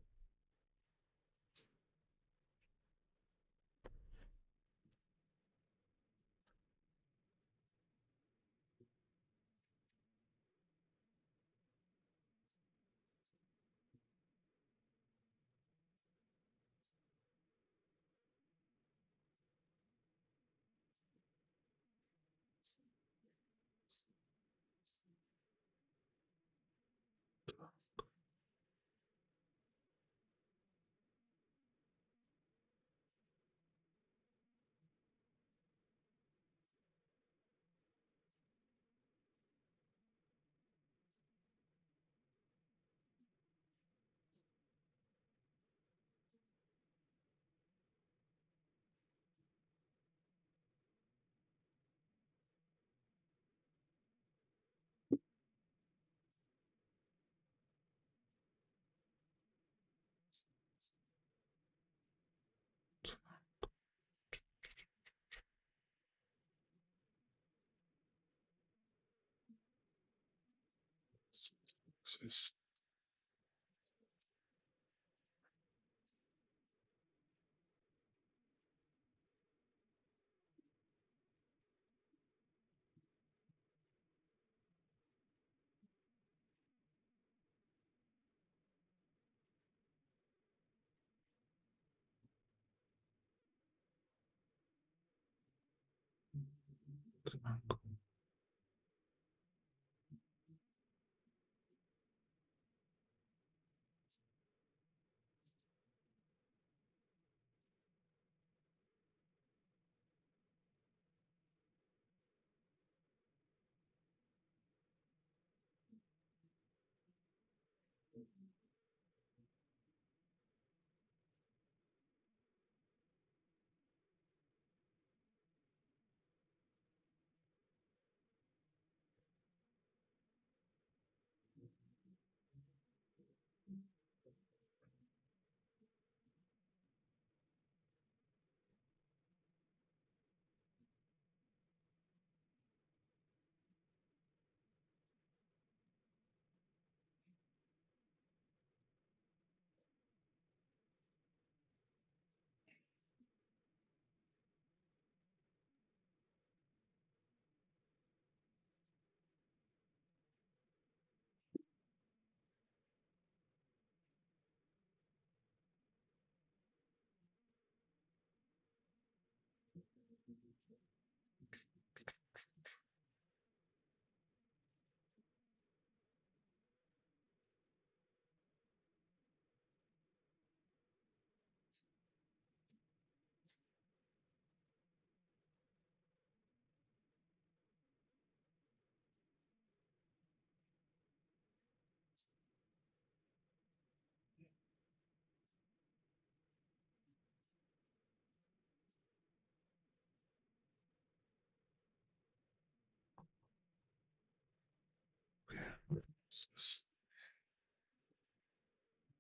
This-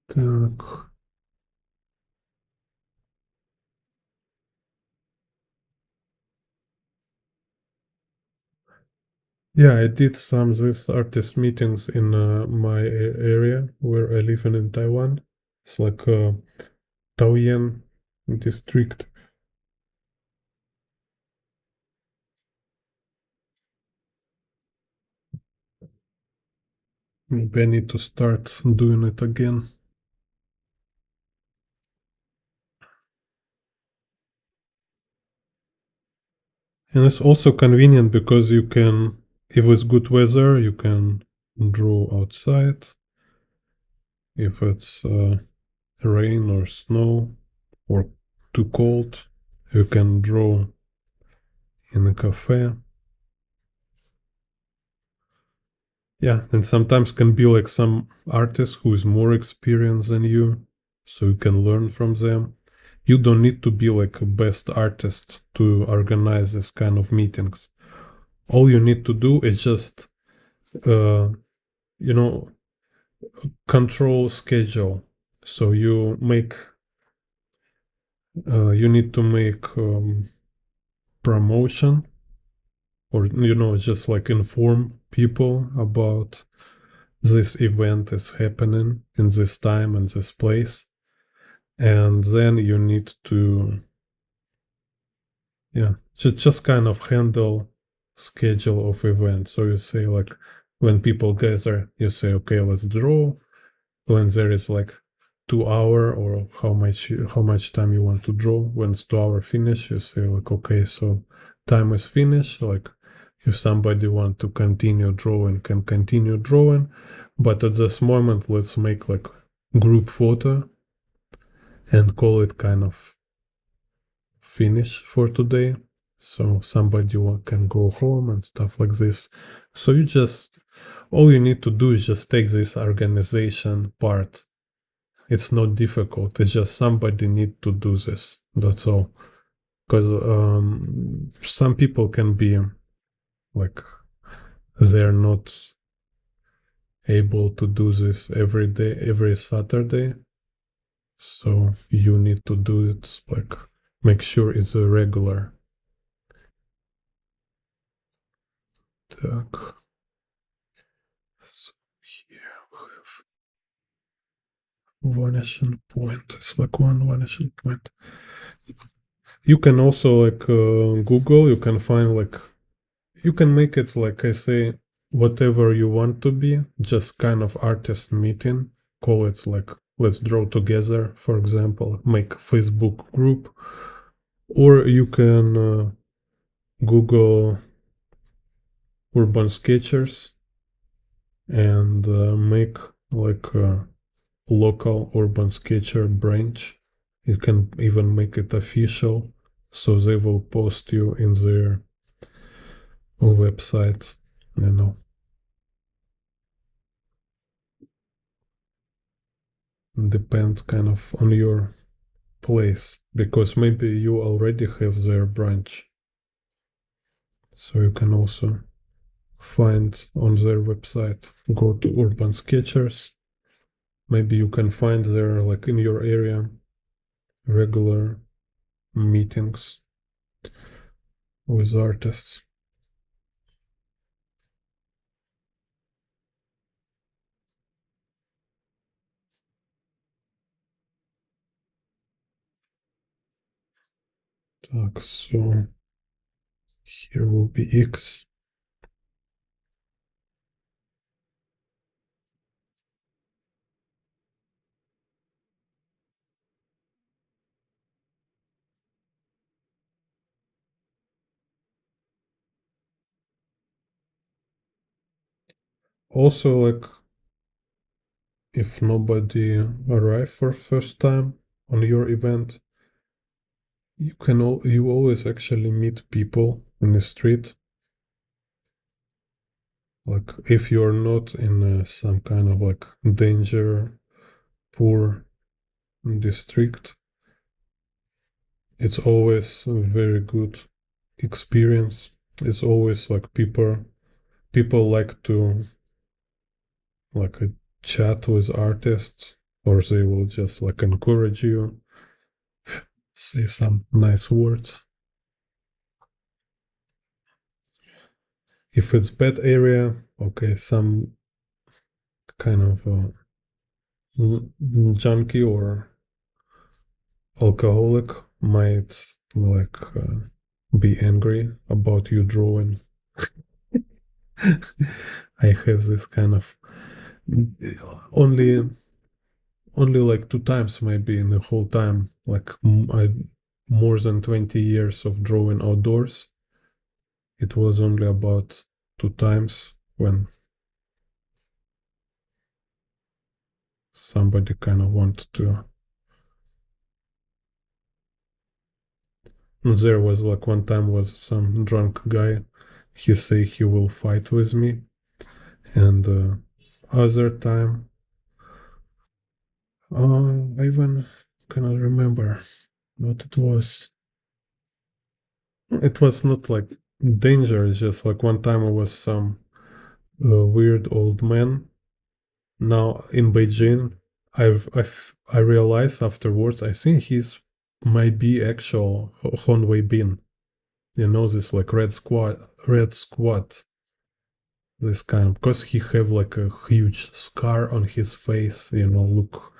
Так. Yeah, I did some this artist meetings in my area where I live in Taiwan. It's like Taoyuan district. Maybe I need to start doing it again. And it's also convenient because you can, if it's good weather, you can draw outside. If it's rain or snow or too cold, you can draw in a cafe. Yeah, and sometimes can be like some artist who is more experienced than you, so you can learn from them. You don't need to be like a best artist to organize this kind of meetings. All you need to do is just, uh, you know, control schedule. So you need to make promotion, or just like inform people about this event is happening in this time and this place. And then you need to, yeah, just kind of handle schedule of events. So you say like, when people gather, you say, okay, let's draw. When there is like 2 hour, or how much time you want to draw. When it's 2 hour finish, you say like, okay, so time is finished. Like, if somebody want to continue drawing, can continue drawing, but at this moment, let's make like group photo and call it kind of finish for today. So somebody can go home and stuff like this. So all you need to do is just take this organization part. It's not difficult. It's just somebody need to do this. That's all. Because some people can be like, they're not able to do this every day, every Saturday. So you need to do it, like, make sure it's a regular. Так. So here we have vanishing point. It's like one vanishing point. You can also like Google. You can find like, you can make it like I say, whatever you want to be. Just kind of artist meeting. Call it like, let's draw together. For example, make Facebook group, or you can Google urban sketchers and make like a local urban sketcher branch. You can even make it official, so they will post you in their website. Depend kind of on your place, because maybe you already have their branch, so you can also find on their website. Go to urban sketchers. Maybe you can find there, like in your area, regular meetings with artists. Так, so here will be X. Also, like, if nobody arrive for first time on your event, you always actually meet people in the street. Like, if you're not in some kind of like danger, poor district, it's always a very good experience. It's always like people like to like a chat with artists, or they will just like encourage you, say some nice words. If it's bad area, okay, some kind of junkie or alcoholic might like be angry about you drawing. I have this kind of only only like 2 times maybe in the whole time, like I more than 20 years of drawing outdoors. It was only about 2 times when somebody kind of wanted to. There was like one time was some drunk guy. He say he will fight with me, and other time, I even cannot remember what it was. It was not like danger. It's just like one time it was some weird old man. Now in Beijing, I realized afterwards. I think he's might be actual Hon Wei Bin. You know this like red squad. This kind of because he have like a huge scar on his face. You know, look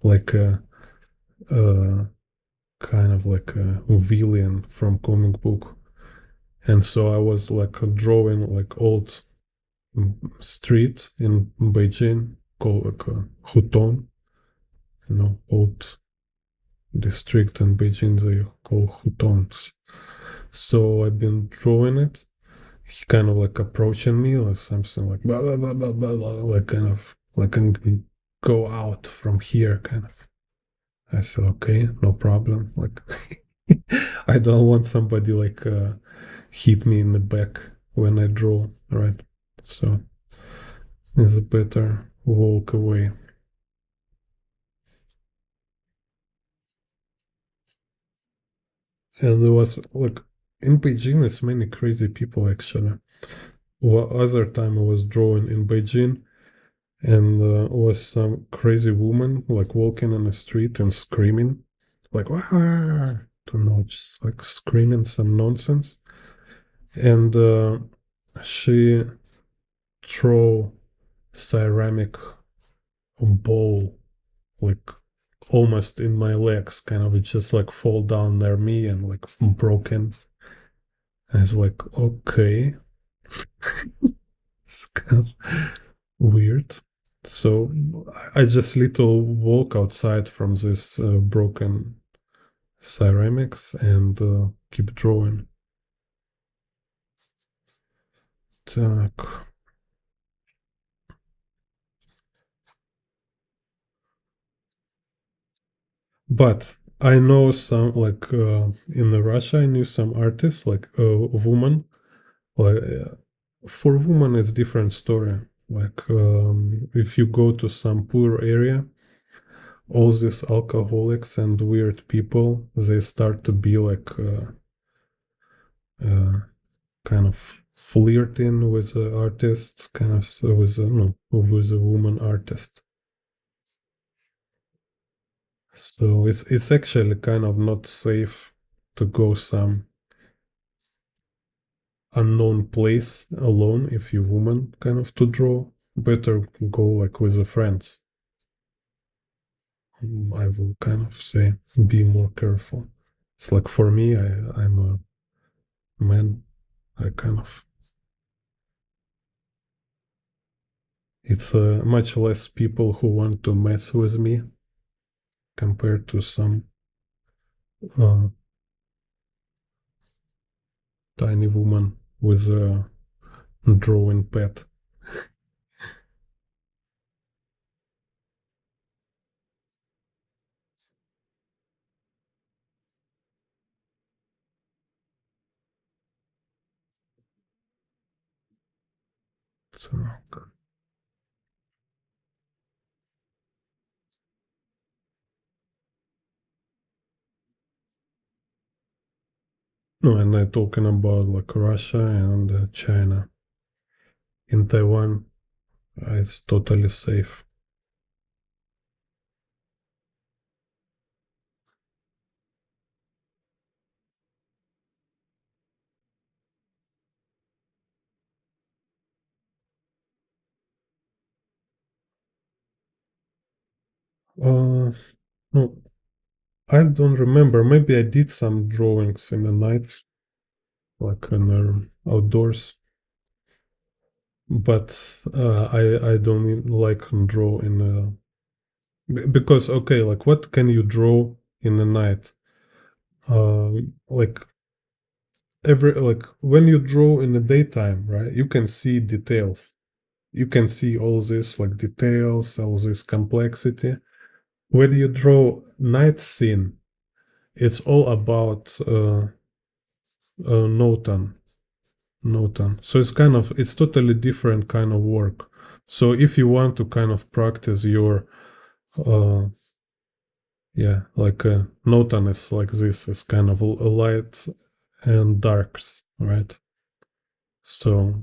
like a kind of like a villain from comic book. And so I was like drawing like old street in Beijing called like Hutong, you know, old district in Beijing they call Hutongs. So I've been drawing it. He kind of like approaching me or something like blah blah blah blah blah, blah like kind of like go out from here kind of. I said okay, no problem. Like I don't want somebody like hit me in the back when I draw, right? So it's better walk away. And there was like in Beijing, there's many crazy people actually. Other time I was drawing in Beijing, and was some crazy woman like walking on the street and screaming, like ah, don't know, just like screaming some nonsense, and she throw ceramic ball like almost in my legs, kind of it just like fall down near me and like broken. And it's like okay, it's kind of weird. So I just little walk outside from this broken ceramics and keep drawing. Так. But I know some like in Russia I knew some artists like a woman like for women it's different story. Like if you go to some poor area, all these alcoholics and weird people they start to be like uh, kind of flirting with the artist, kind of with no with a woman artist. So it's actually kind of not safe to go some unknown place alone if you're woman kind of to draw. Better go like with the friends. I will kind of say be more careful. It's like for me, I'm a man. I kind of it's much less people who want to mess with me compared to some uh, tiny woman with a drawing pad. So no, and I'm talking about like Russia and China. In Taiwan, It's totally safe. Uh, no, I don't remember. Maybe I did some drawings in the night, like in outdoors. But I don't like draw in because okay, like what can you draw in the night? Like every like when you draw in the daytime, right? You can see details. You can see all this like details, all this complexity. When you draw night scene, it's all about Notan. Notan. So it's totally different kind of work. So if you want to kind of practice your uh yeah, like Notan is like this, is kind of lights and darks, right? So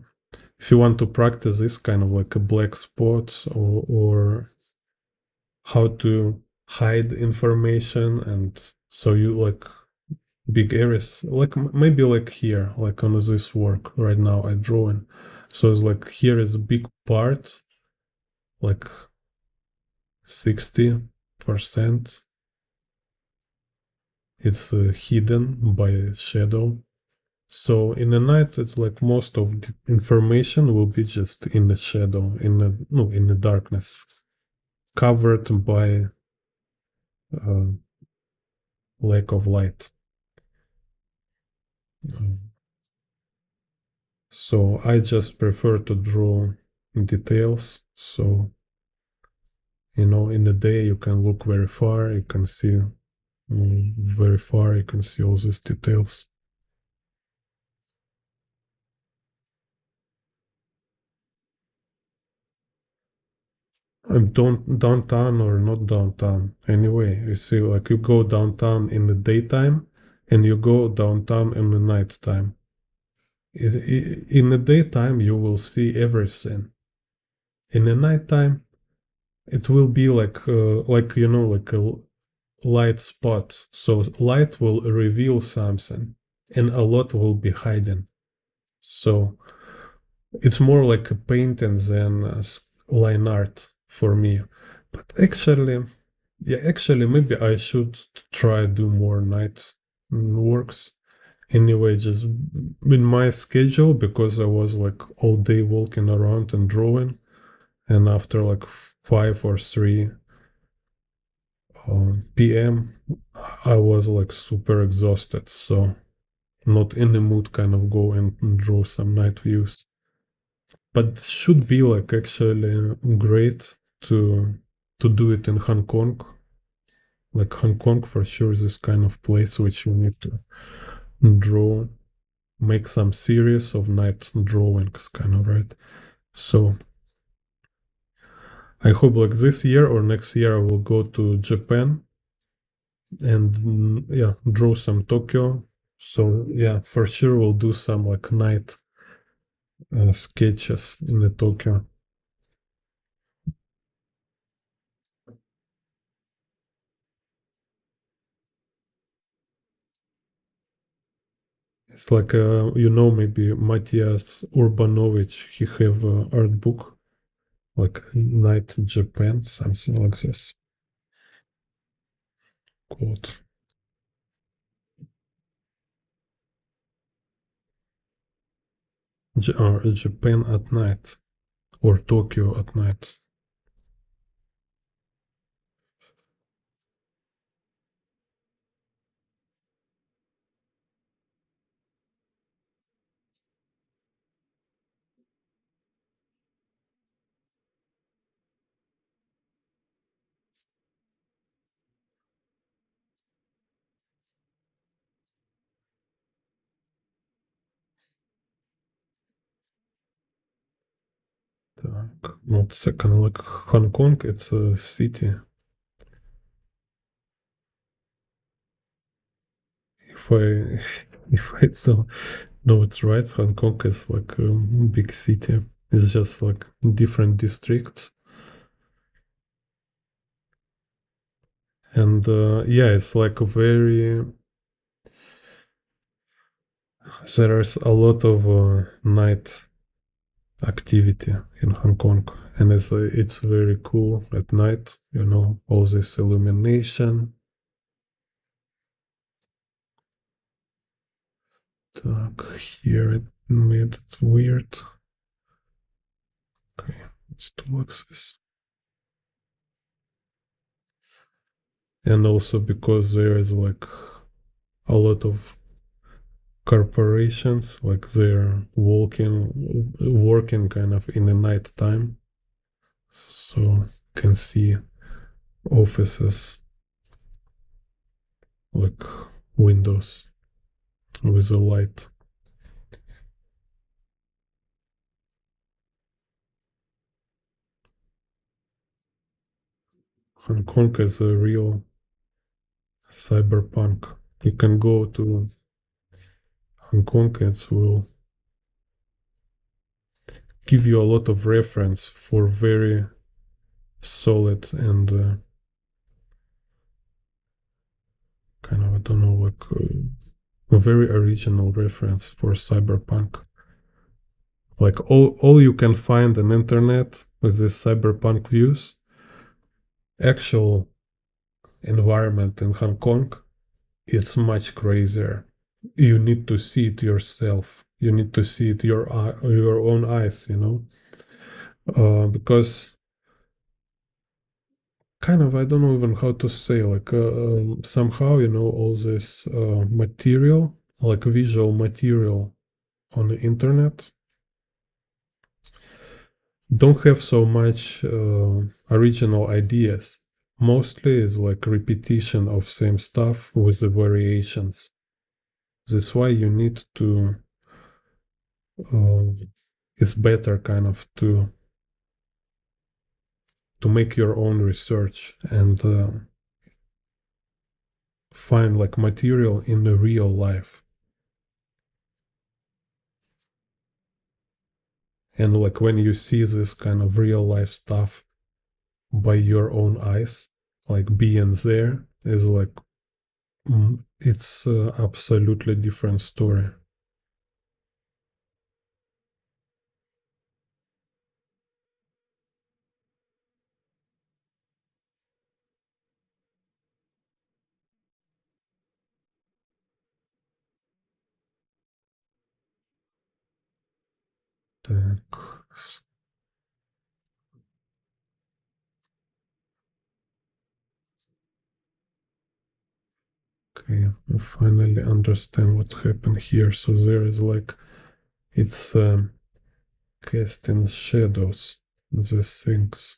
if you want to practice this kind of like a black spots or how to hide information, and so you like big areas like maybe like here, like on this work right now I drawing, so it's like here is a big part, like 60% it's hidden by shadow. So in the night it's like most of the information will be just in the shadow, in the no in the darkness, covered by uh, lack of light. So I just prefer to draw details. So, in the day you can look very far, you can see very far, you can see all these details. I'm downtown or not downtown. Anyway, you see, like you go downtown in the daytime and you go downtown in the nighttime. In the daytime, you will see everything. In the nighttime, it will be like like a light spot. So light will reveal something and a lot will be hidden. So it's more like a painting than line art for me. But actually, maybe I should try do more night works. Anyway, just in my schedule, because I was like all day walking around and drawing, and after like 5 or 3 p.m. I was like super exhausted, so not in the mood kind of go and draw some night views. But should be like actually great to do it in Hong Kong. Like Hong Kong for sure is this kind of place which you need to draw, make some series of night drawings, kind of, right? So I hope like this year or next year I will go to Japan and yeah, draw some Tokyo. So yeah, for sure we'll do some like night sketches in the Tokyo. It's like maybe Matthias Urbanovich. He have a art book like Night Japan, something like this. Quote: Japan at night or Tokyo at night. Not second, like Hong Kong, it's a city. If I if I know it's right, Hong Kong is like a big city. It's just like different districts. And yeah, it's like a very, there's a lot of night activity in Hong Kong, and it's very cool at night. All this illumination. Here it made it weird. Okay, let's do access. And also because there is like a lot of corporations, like they're working kind of in the night time, so can see offices like windows with a light. Hong Kong is a real cyberpunk. You can go to Hong Kong, it will give you a lot of reference for very solid and kind of, I don't know, like a very original reference for cyberpunk. Like all you can find on internet with these cyberpunk views, actual environment in Hong Kong, it's much crazier. You need to see it yourself. You need to see it your own eyes, because kind of, I don't know even how to say, like somehow, all this material, like visual material on the internet, don't have so much original ideas. Mostly is like repetition of same stuff with the variations. That's why you need to it's better kind of to make your own research and find like material in the real life. And like when you see this kind of real life stuff by your own eyes, like being there is like it's absolutely different story. Так, okay, I finally understand what happened here. So there is like it's casting shadows, these things.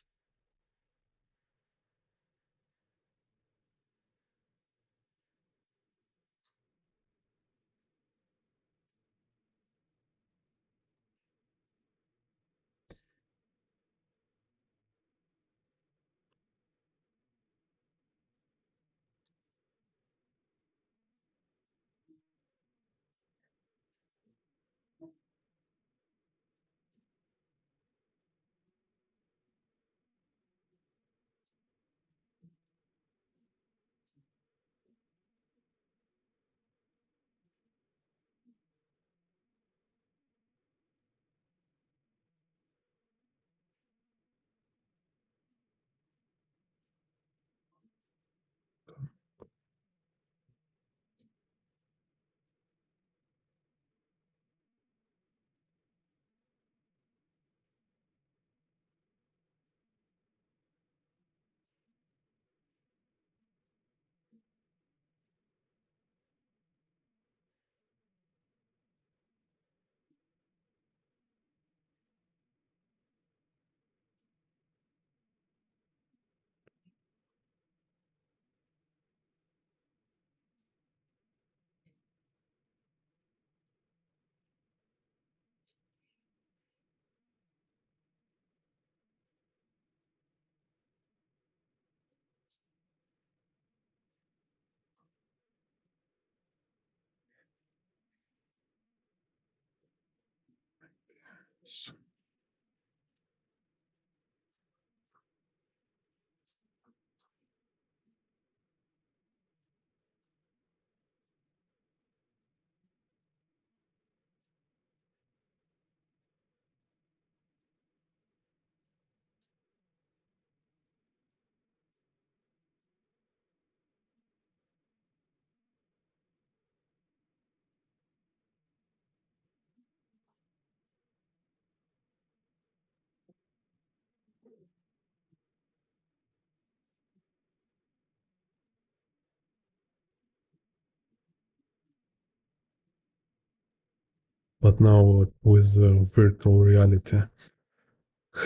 but now with virtual reality.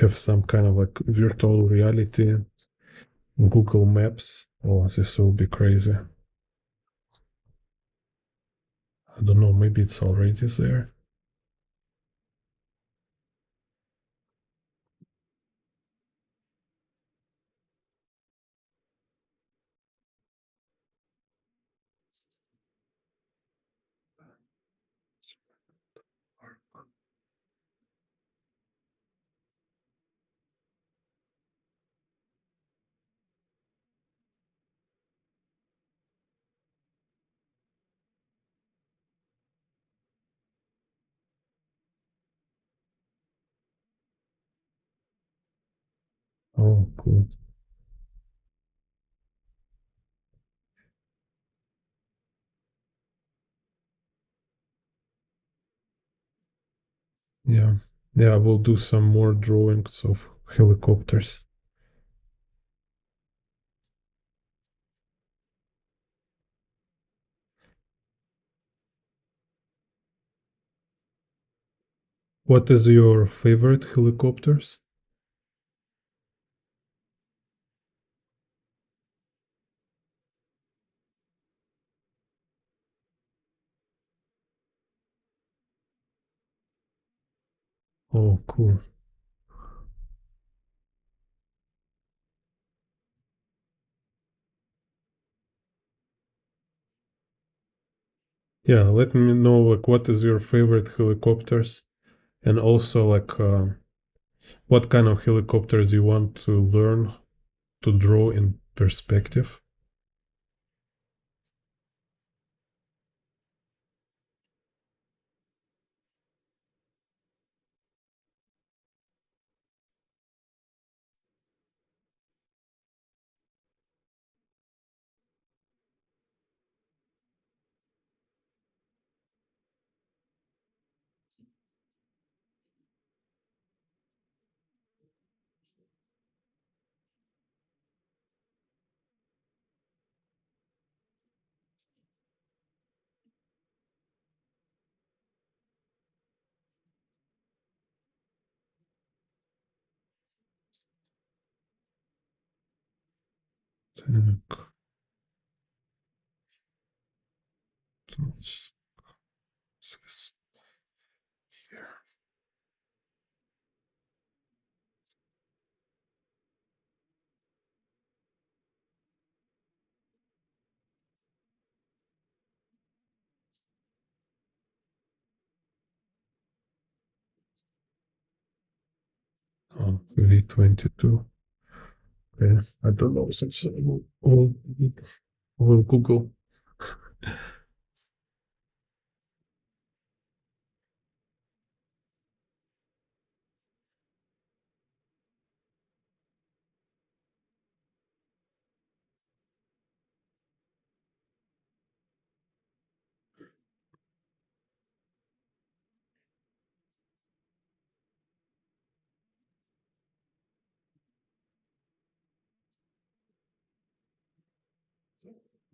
Have some kind of like virtual reality Google Maps. Oh, this will be crazy. I don't know, maybe it's already there. Oh, cool. Yeah. Yeah, I will do some more drawings of helicopters. What is your favorite helicopters? Oh, cool. Yeah, let me know like what is your favorite helicopters, and also like what kind of helicopters you want to learn to draw in perspective. Так, this here. Oh, V22. Okay, I don't know since will Google.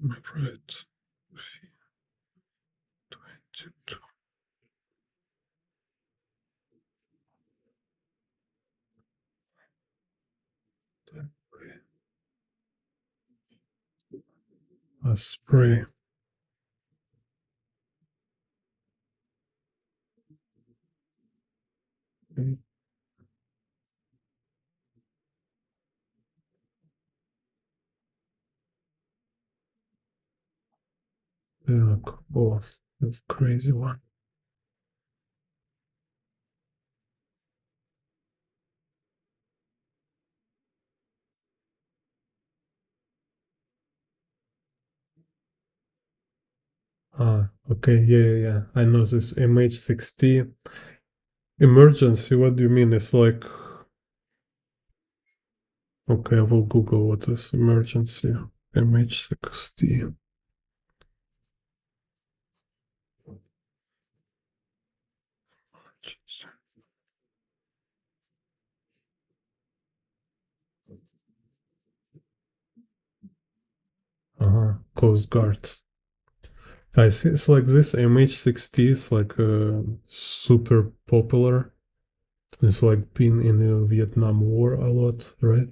Right. V22. A spray. Yeah, oh, that's crazy one. Ah, okay, yeah. I know this MH60 emergency. What do you mean? It's like, okay, I will Google what is emergency. MH60. Coast Guard. I see it's like this MH60 is like super popular. It's like been in the Vietnam War a lot, right?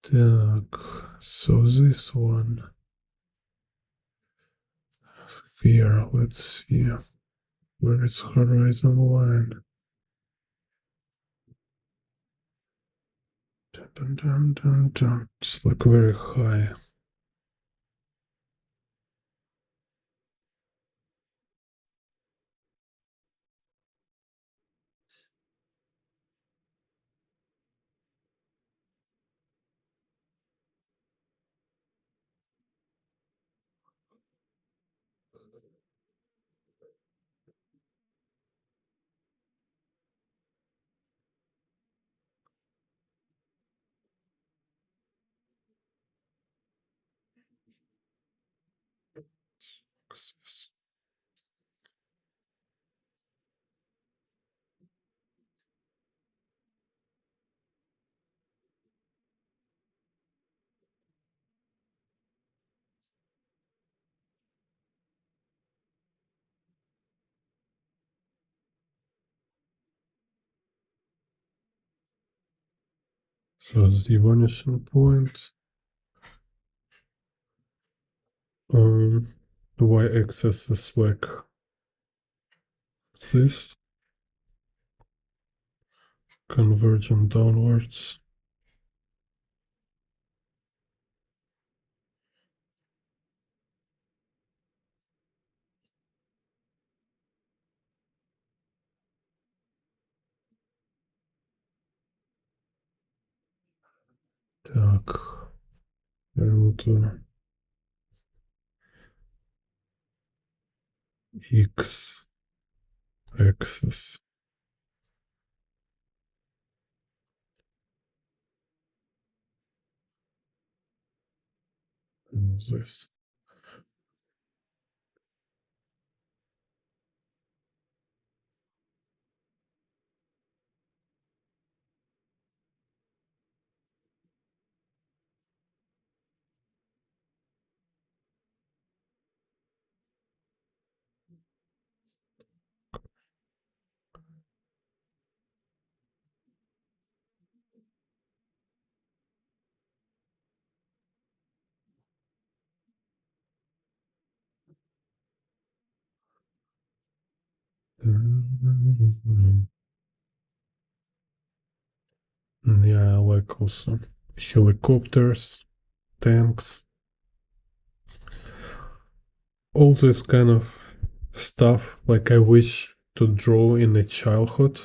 Так, so this one here, let's see, where is horizon line? Dun, dun, dun, dun, dun. It's like very high. So the vanishing point. The y-axis is like this, converging downwards. Так, and x axis. And this. Yeah, I like also helicopters, tanks, all this kind of stuff. Like I wish to draw in a childhood,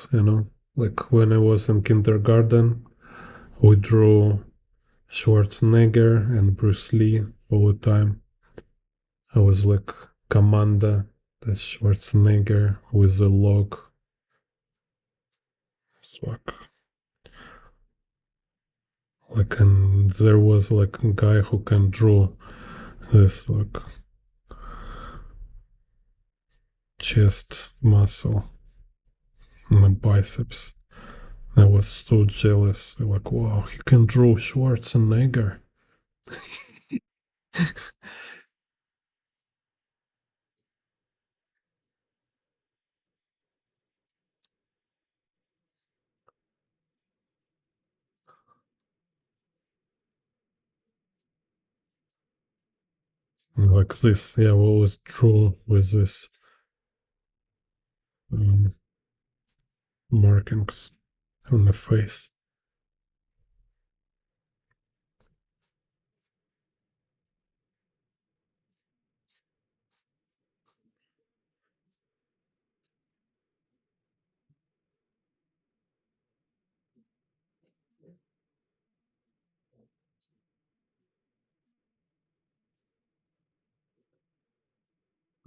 like when I was in kindergarten, we drew Schwarzenegger and Bruce Lee all the time. I was like Commander, that's Schwarzenegger with a log. It's and there was like a guy who can draw this like chest muscle and the biceps. I was so jealous. Like, wow, he can draw Schwarzenegger. Like this, yeah, we always draw with this um, markings on the face.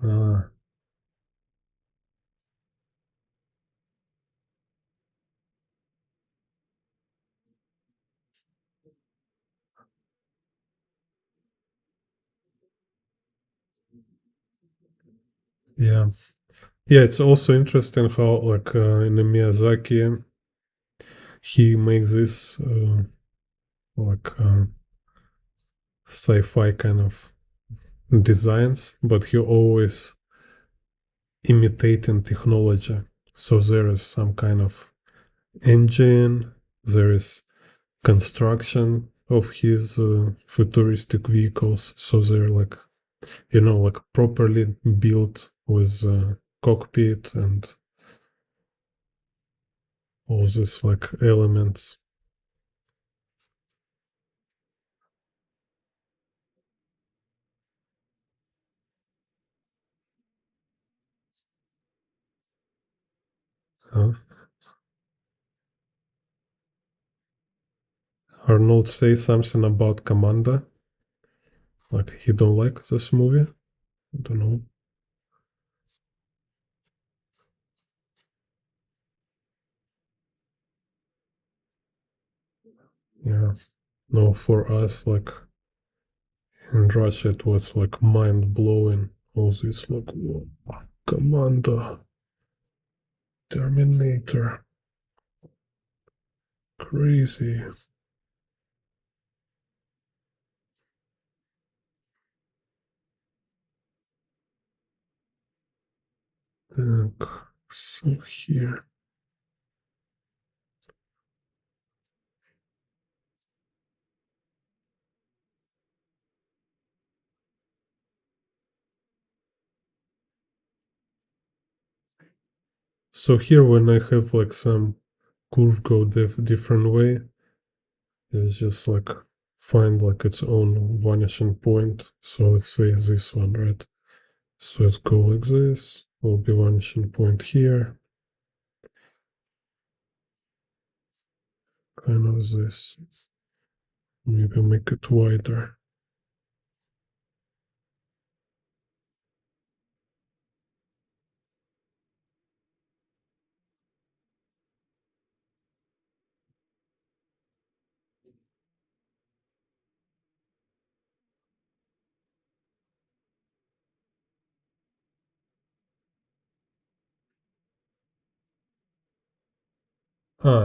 Uh, yeah, yeah. It's also interesting how, like, in the Miyazaki, he makes this like sci-fi kind of designs, but he always imitating technology. So there is some kind of engine, there is construction of his futuristic vehicles. So they're like, like properly built with cockpit and all these like elements. Uh, Arnold say something about Commander. Like he don't like this movie. I don't know. Yeah. No, for us, like in Russia, it was like mind blowing. All this like, whoa, Commander, Terminator, crazy. So here. So here when I have like some curve go different way, it's just like find like its own vanishing point. So let's say this one, right? So let's go like this. Will be vanishing point here. Kind of this. Maybe make it wider.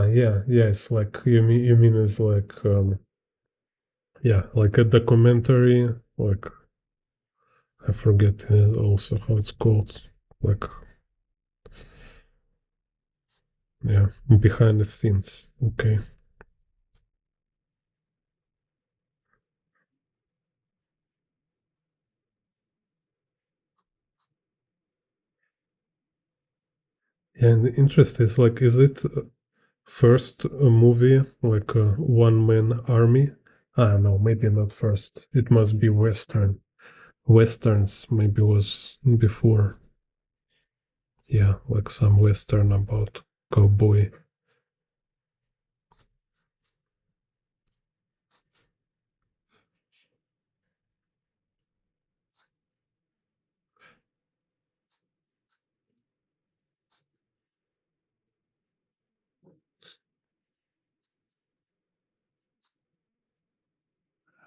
Yeah. It's like you mean it's like yeah, like a documentary. Like I forget also how it's called. Like yeah, behind the scenes. Okay. And interest is like, is it first movie like a one man army? Ah, no, maybe not first. It must be Western. Westerns maybe was before. Yeah, like some Western about cowboy.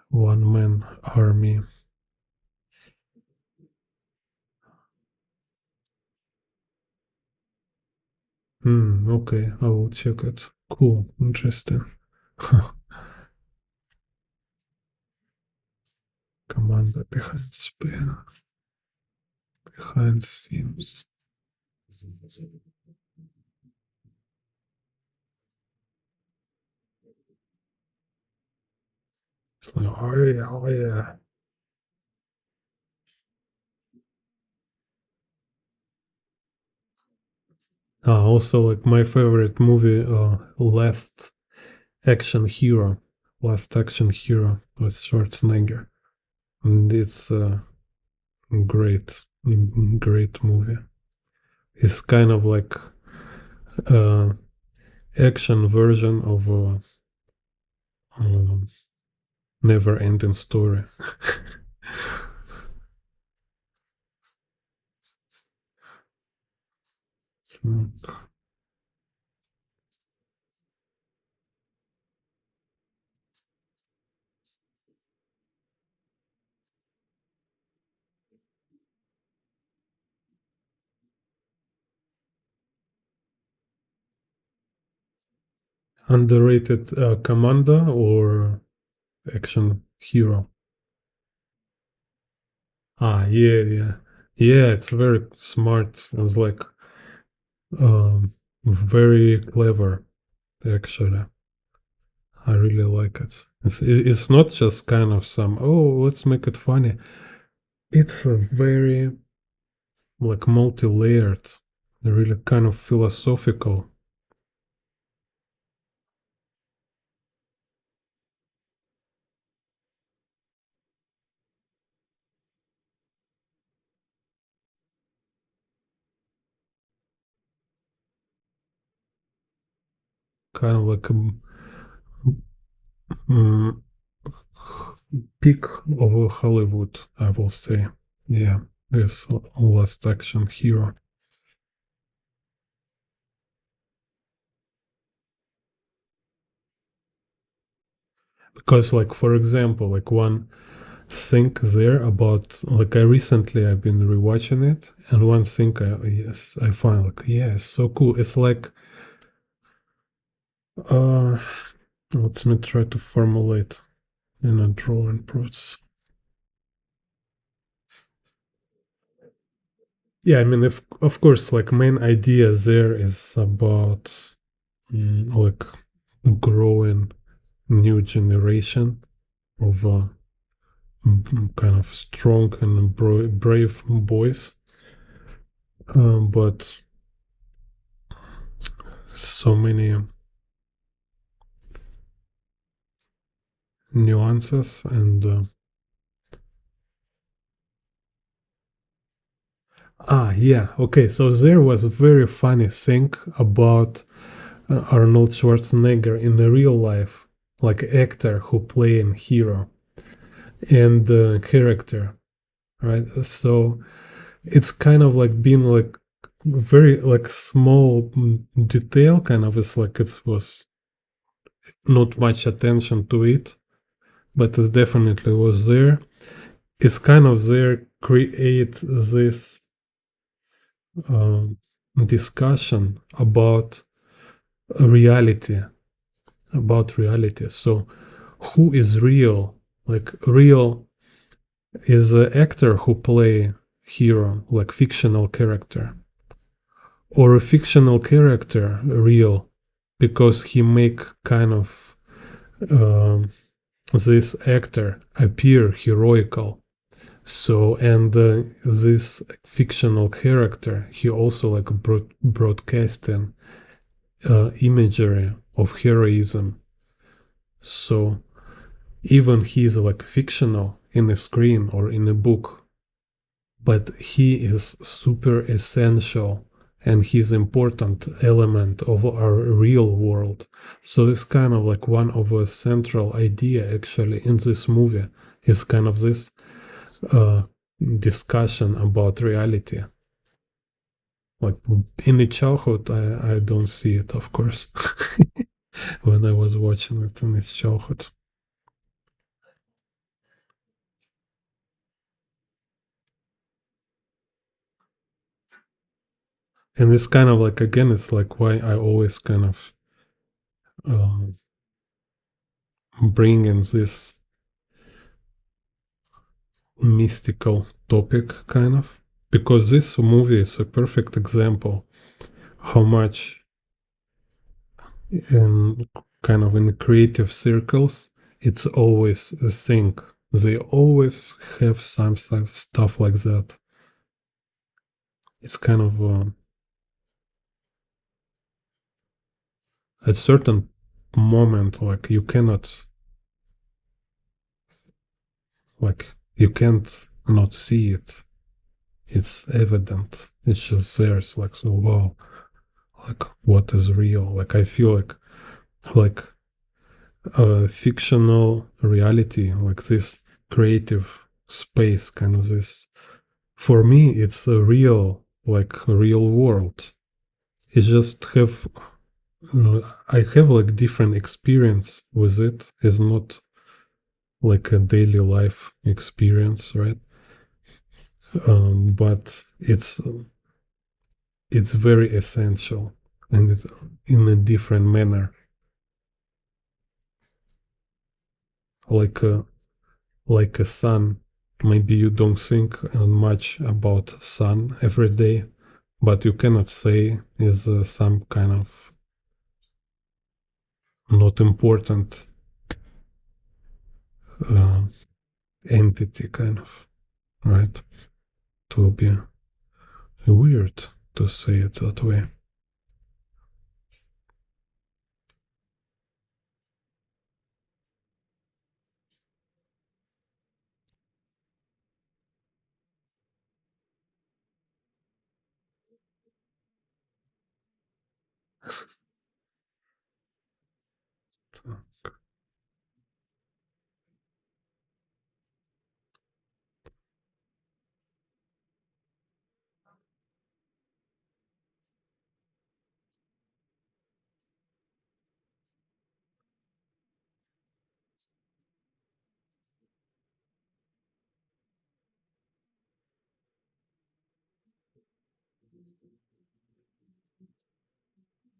One man army. Okay, I will check it. Cool, interesting. Commander behind spin, behind the scenes. It's like, oh yeah. Also, like my favorite movie, Action Hero, Last Action Hero with Schwarzenegger, and it's a great movie. It's kind of like uh, action version of a um, never-ending story. So, underrated Commando or action hero. Yeah, it's very smart. It's like um, very clever, actually. I really like it. It's not just kind of some, oh, let's make it funny. It's a very like multi-layered, really kind of philosophical. Kind of like a mm, peak of Hollywood, I will say. Yeah, this last action hero. Because, like, for example, like one thing there about, like, I've been rewatching it, and one thing I find like, yeah, so cool. It's like, uh, let me try to formulate in a drawing process. Yeah, I mean, if of course, like main idea there is about like growing new generation of kind of strong and brave boys, but so many nuances and yeah, okay, so there was a very funny thing about Arnold Schwarzenegger in the real life, like actor who playing hero and the character, right? So it's kind of like being like very like small detail, kind of. It's like it was not much attention to it, but it definitely was there. It's kind of there create this um, discussion reality about reality. So who is real? Like real is an actor who play hero, like fictional character, or a fictional character real because he make kind of this actor appear heroical. So and this fictional character he also like broadcasting imagery of heroism. So even he's like fictional in a screen or in a book, but he is super essential and he's important element of our real world. So it's kind of like one of a central idea actually in this movie is kind of this uh, discussion about reality. Like in the childhood, I don't see it, of course, when I was watching it in its childhood. And it's kind of like, again, it's like why I always kind of uh, bring in this mystical topic, kind of, because this movie is a perfect example how much in kind of in creative circles it's always a thing. They always have some stuff like that. It's kind of a certain moment, like you cannot, like you can't not see it. It's evident. It's just there. It's like, so wow, like what is real? Like I feel like a fictional reality, like this creative space, kind of this. For me, it's a real, like a real world. It just have, I have like different experience with it. It's not like a daily life experience, right? But it's very essential and it's in a different manner. like a sun. Maybe you don't think much about sun every day, but you cannot say is some kind of not important uh, entity, kind of, right? It will be weird to say it that way.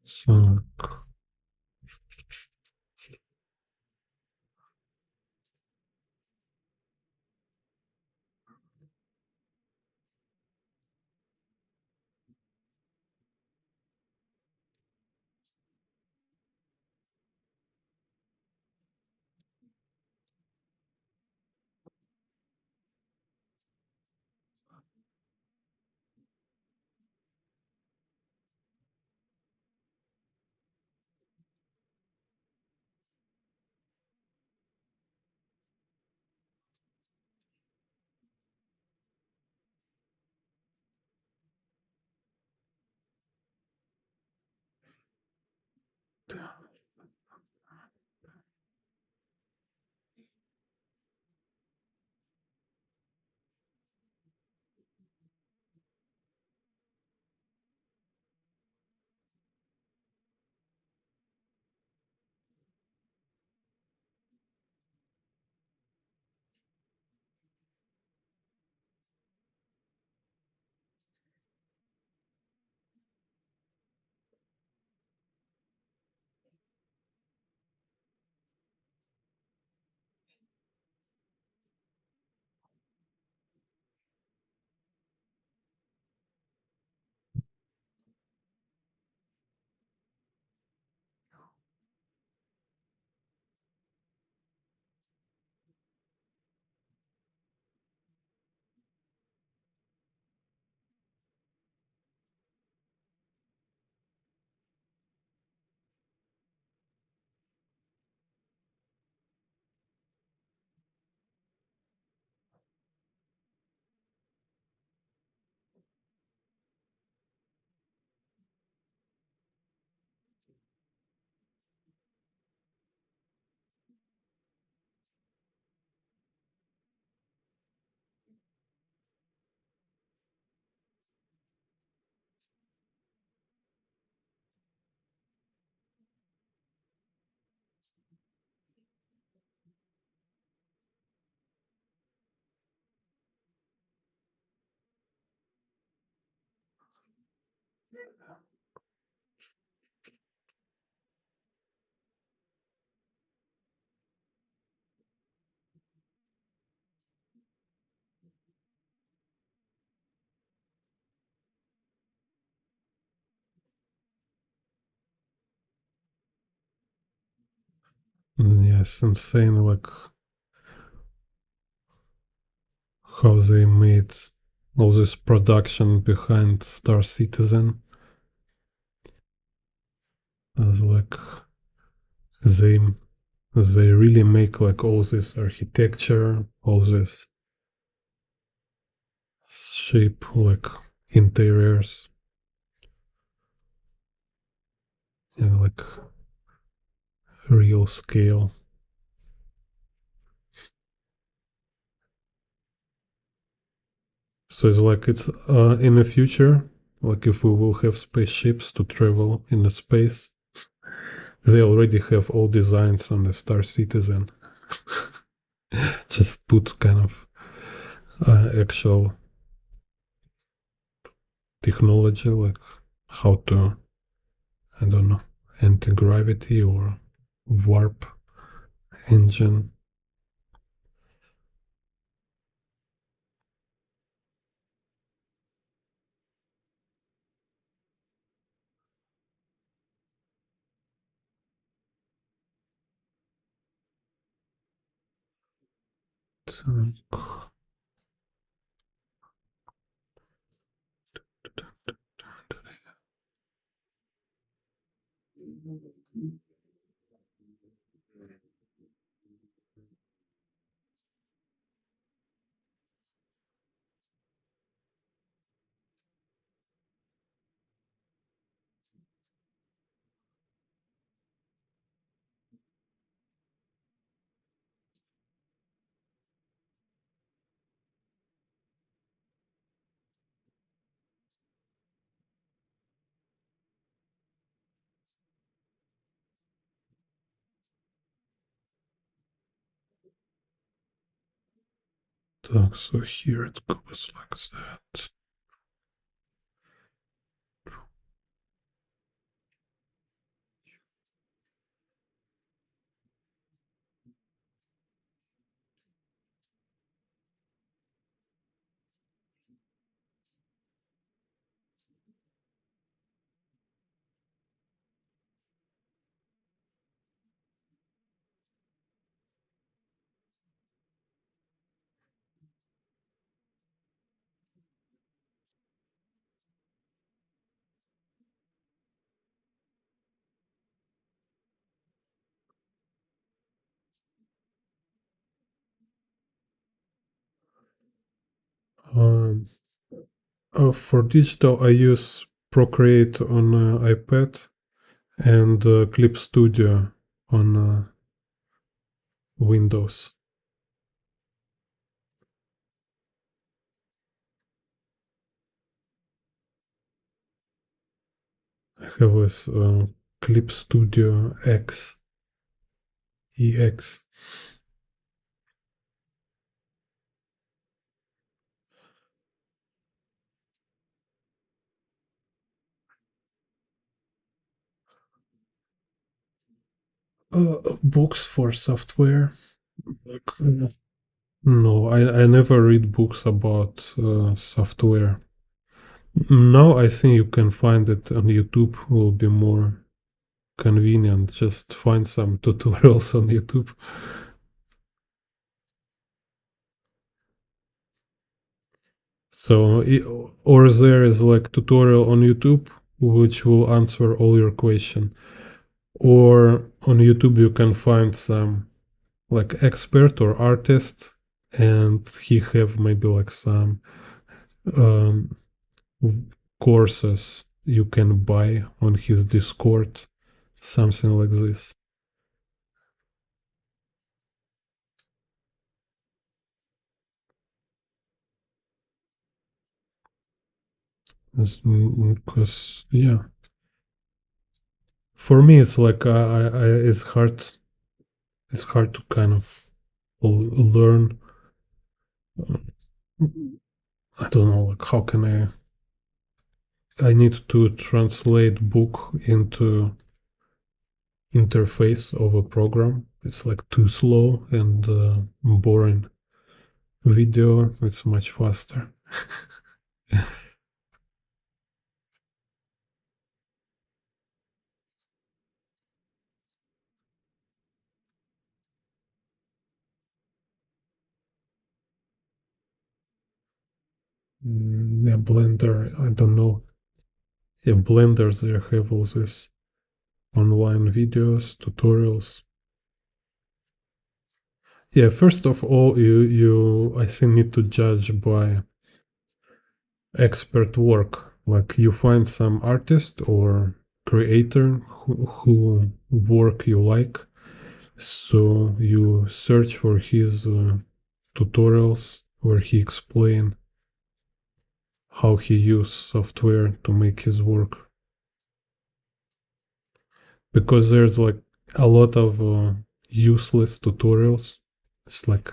So, yes, insane, like how they made all this production behind Star Citizen. As like they they really make like all this architecture, all this shape, like interiors, and like real scale. So it's like it's in the future, like if we will have spaceships to travel in the space, they already have all designs on the Star Citizen. Just put kind of actual technology, like how to, I don't know, anti-gravity or warp engine. Так. So here it goes like that. Um, for digital, I use Procreate on iPad and Clip Studio on Windows. I have this Clip Studio X, EX. Books for software. No, I never read books about software. Now I think you can find it on YouTube, will be more convenient. Just find some tutorials on YouTube. So, or there is like tutorial on YouTube which will answer all your question. Or on YouTube you can find some like expert or artist, and he have maybe like some um, courses you can buy on his Discord, something like this. Because yeah, for me it's like it's hard to kind of learn. I don't know, like how can I need to translate book into interface of a program. It's like too slow and boring. Video, it's much faster. Yeah, Blender, I don't know. Yeah, Blenders, they have all this online videos, tutorials. Yeah, first of all, you I think need to judge by expert work. Like you find some artist or creator who work you like, so you search for his tutorials where he explain how he use software to make his work. Because there's like a lot of useless tutorials. It's like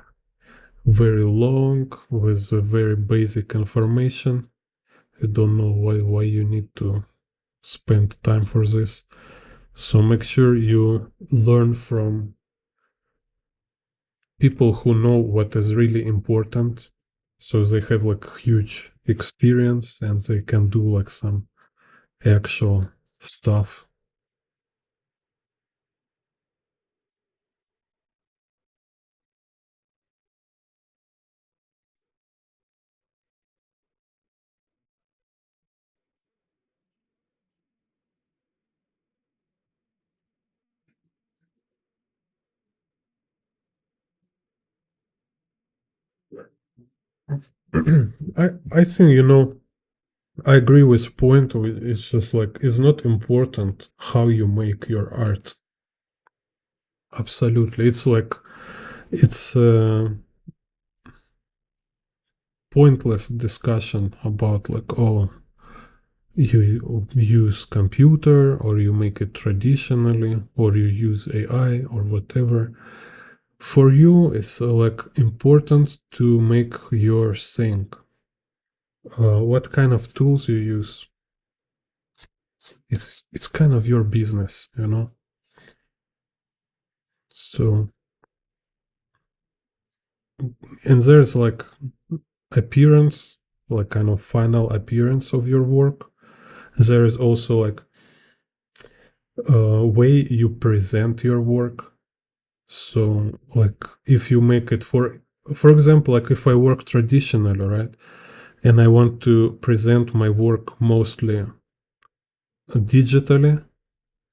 very long with very basic information. You don't know why you need to spend time for this. So make sure you learn from people who know what is really important. So they have like huge experience and they can do like some actual stuff. I think, I agree with point. It's just like it's not important how you make your art. Absolutely, it's like it's a pointless discussion about like, oh, you use computer or you make it traditionally or you use AI or whatever. For you, it's like important to make your thing. What kind of tools you use? It's kind of your business. So, and there's like appearance, like kind of final appearance of your work. There is also like a way you present your work. So, like if you make it for example, like if I work traditionally, right, and I want to present my work mostly digitally,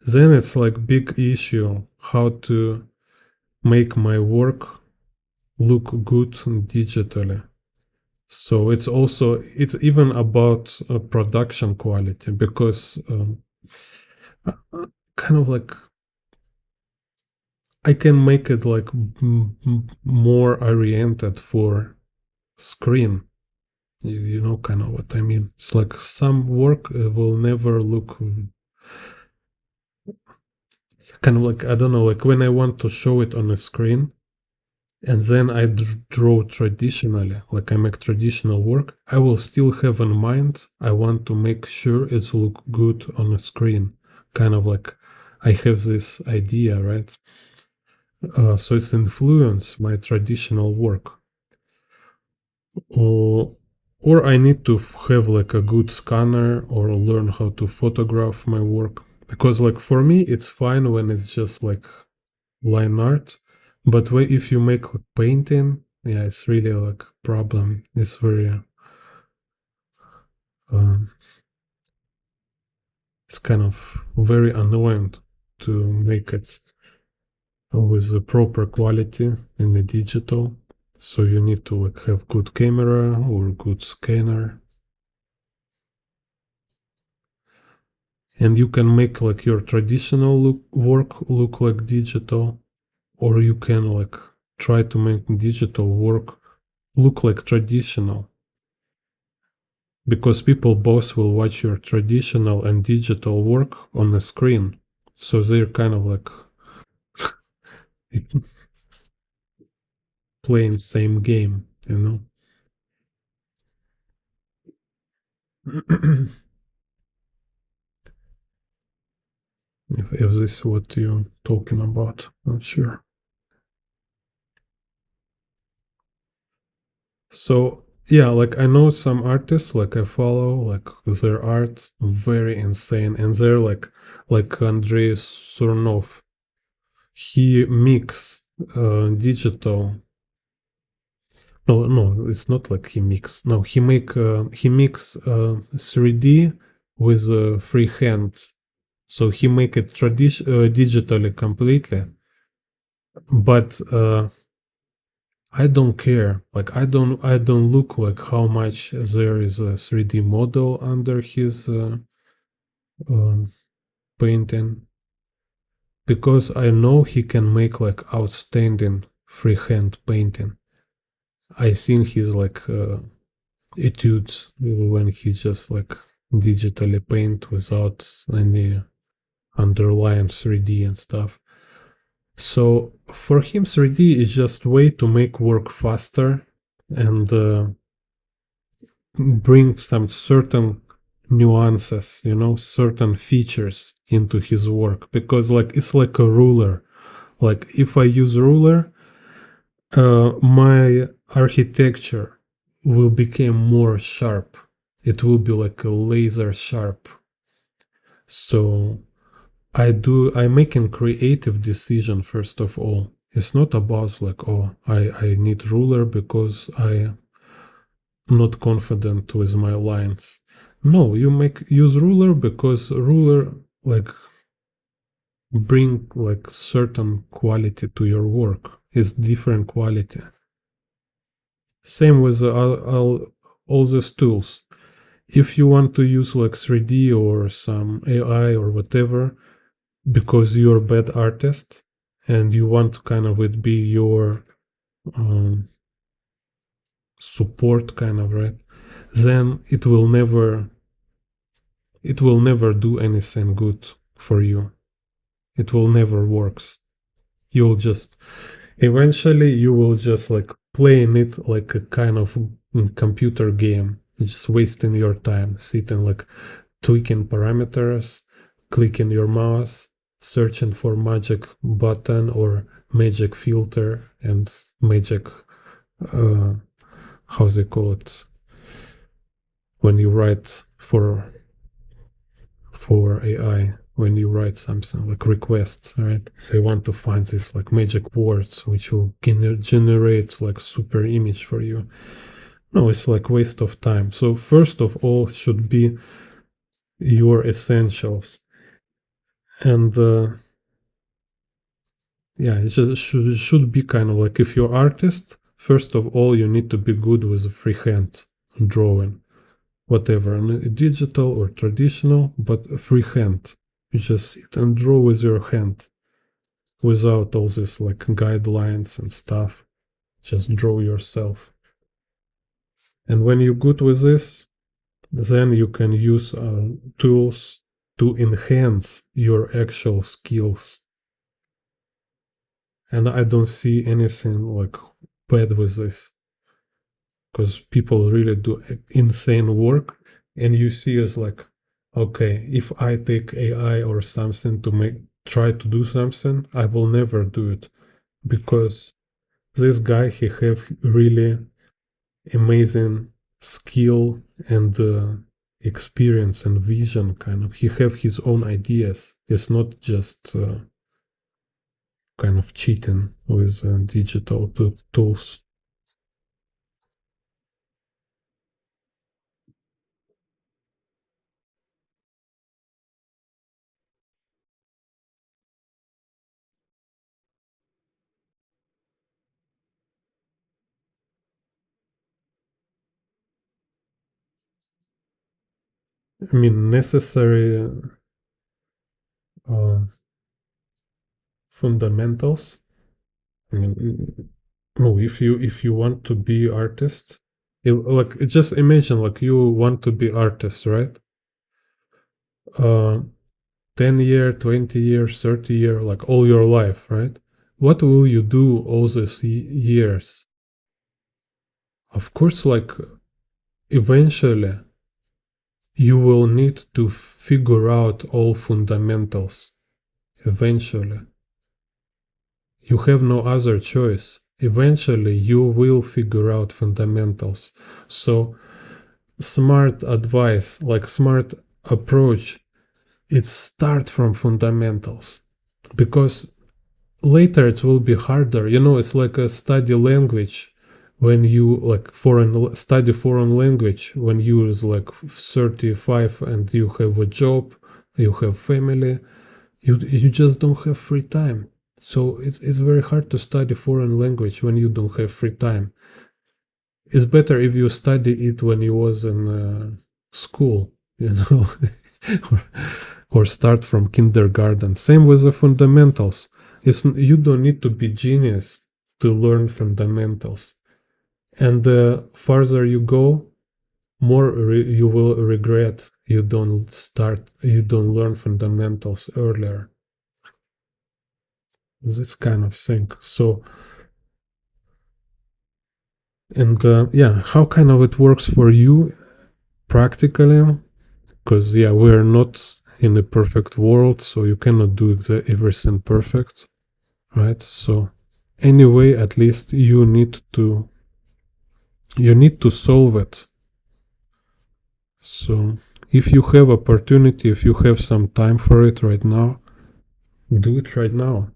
then it's like big issue how to make my work look good digitally. So it's even about production quality because kind of like I can make it like more oriented for screen. You know kind of what I mean. It's like some work will never look kind of like I don't know, like when I want to show it on a screen and then I draw traditionally, like I make traditional work, I will still have in mind I want to make sure it's look good on a screen. Kind of like I have this idea, right? So it's influence my traditional work. Or I need to have like a good scanner or learn how to photograph my work. Because like for me, it's fine when it's just like line art, but if you make like painting, yeah, it's really like problem. It's very, um, it's kind of very annoying to make it with the proper quality in the digital. So you need to like have good camera or good scanner, and you can make like your traditional work look like digital, or you can like try to make digital work look like traditional, because people both will watch your traditional and digital work on the screen, so they're kind of like playing same game. if this is what you're talking about, not sure. So yeah, like I know some artists, like I follow like their art very insane, and they're like Andrei Surnov. He mix digital. No, no, it's not like he mix. No, he mix 3D with freehand. So he make it digitally completely. But I don't care. Like I don't look like how much there is a 3D model under his um, painting, because I know he can make like outstanding freehand painting. I seen his like etudes when he just like digitally paint without any underlying 3D and stuff. So for him, 3D is just way to make work faster and bring some certain nuances, certain features into his work, because like it's like a ruler. Like if I use ruler, my architecture will become more sharp. It will be like a laser sharp. So I'm making creative decision first of all. It's not about like, oh, I need ruler because I not confident with my lines. No, you use ruler because ruler like bring like certain quality to your work. It's different quality. Same with all these tools. If you want to use like 3D or some AI or whatever, because you're a bad artist and you want to kind of it be your support kind of, right? Then it will never do anything good for you. It will never works. You'll just eventually you will just like playing it like a kind of computer game, just wasting your time sitting like tweaking parameters, clicking your mouse, searching for magic button or magic filter and magic how they call it when you write for AI, when you write something like request, right? They want to find these like magic words which will generate like super image for you. No, it's like waste of time. So first of all should be your essentials. And yeah, it just should be kind of like if you're artist, first of all you need to be good with freehand drawing. Whatever, digital or traditional, but freehand. You just sit and draw with your hand without all this like guidelines and stuff. Just draw yourself. And when you're good with this, then you can use tools to enhance your actual skills. And I don't see anything like bad with this, because people really do insane work, and you see as like, okay, if I take AI or something to try to do something, I will never do it, because this guy, he have really amazing skill and experience and vision, kind of. He have his own ideas. It's not just kind of cheating with digital tools. I mean, necessary uh, fundamentals. I mean, no, if you want to be artist, like just imagine like you want to be artist, right? Uh, 10 year, 20 years, 30 year, like all your life, right? What will you do all these years? Of course, like eventually you will need to figure out all fundamentals. Eventually, you have no other choice. Eventually, you will figure out fundamentals. So, smart advice, like smart approach, it's start from fundamentals, because later it will be harder. You know, it's like a study language. When you like study foreign language, when you is like 35 and you have a job, you have family, you just don't have free time. So it's very hard to study foreign language when you don't have free time. It's better if you study it when you was in school, you know, or, or start from kindergarten. Same with the fundamentals. You don't need to be genius to learn fundamentals. And the farther you go, more you will regret you don't learn fundamentals earlier. This kind of thing. So, and yeah, how kind of it works for you practically? Because yeah, we're not in a perfect world, so you cannot do everything perfect, right? So anyway, at least you need to solve it. So if you have opportunity, if you have some time for it right now, do it right now.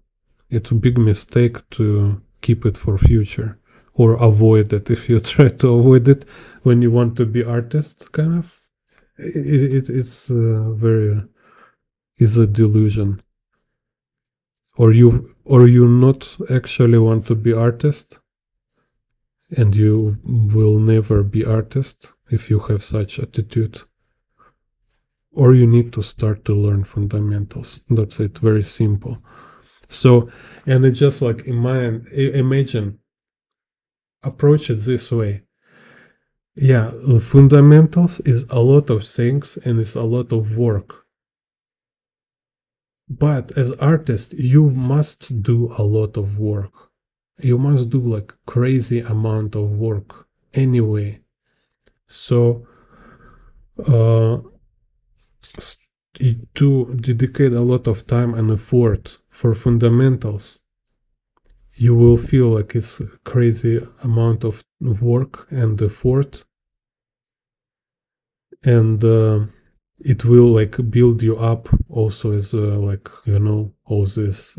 It's a big mistake to keep it for future or avoid it. If you try to avoid it when you want to be artist, kind of, it's very is a delusion. Or you not actually want to be artist. and you will never be artist if you have such attitude. Or you need to start to learn fundamentals. That's it, very simple. So, and it's just like imagine, approach it this way. Yeah, fundamentals is a lot of things and it's a lot of work. But as artist, you must do a lot of work. You must do like crazy amount of work anyway. So to dedicate a lot of time and effort for fundamentals, you will feel like it's a crazy amount of work and effort, and it will like build you up also as like, you know, all this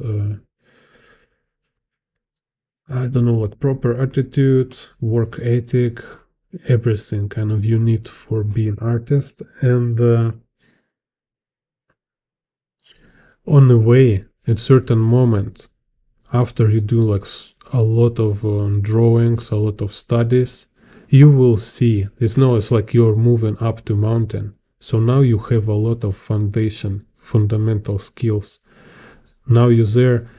I don't know, like proper attitude, work ethic, everything kind of you need for being artist. And on the way, at certain moment, after you do like a lot of drawings, a lot of studies, you will see it's not, it's like you're moving up to mountain. So now you have a lot of fundamental skills. Now you're there,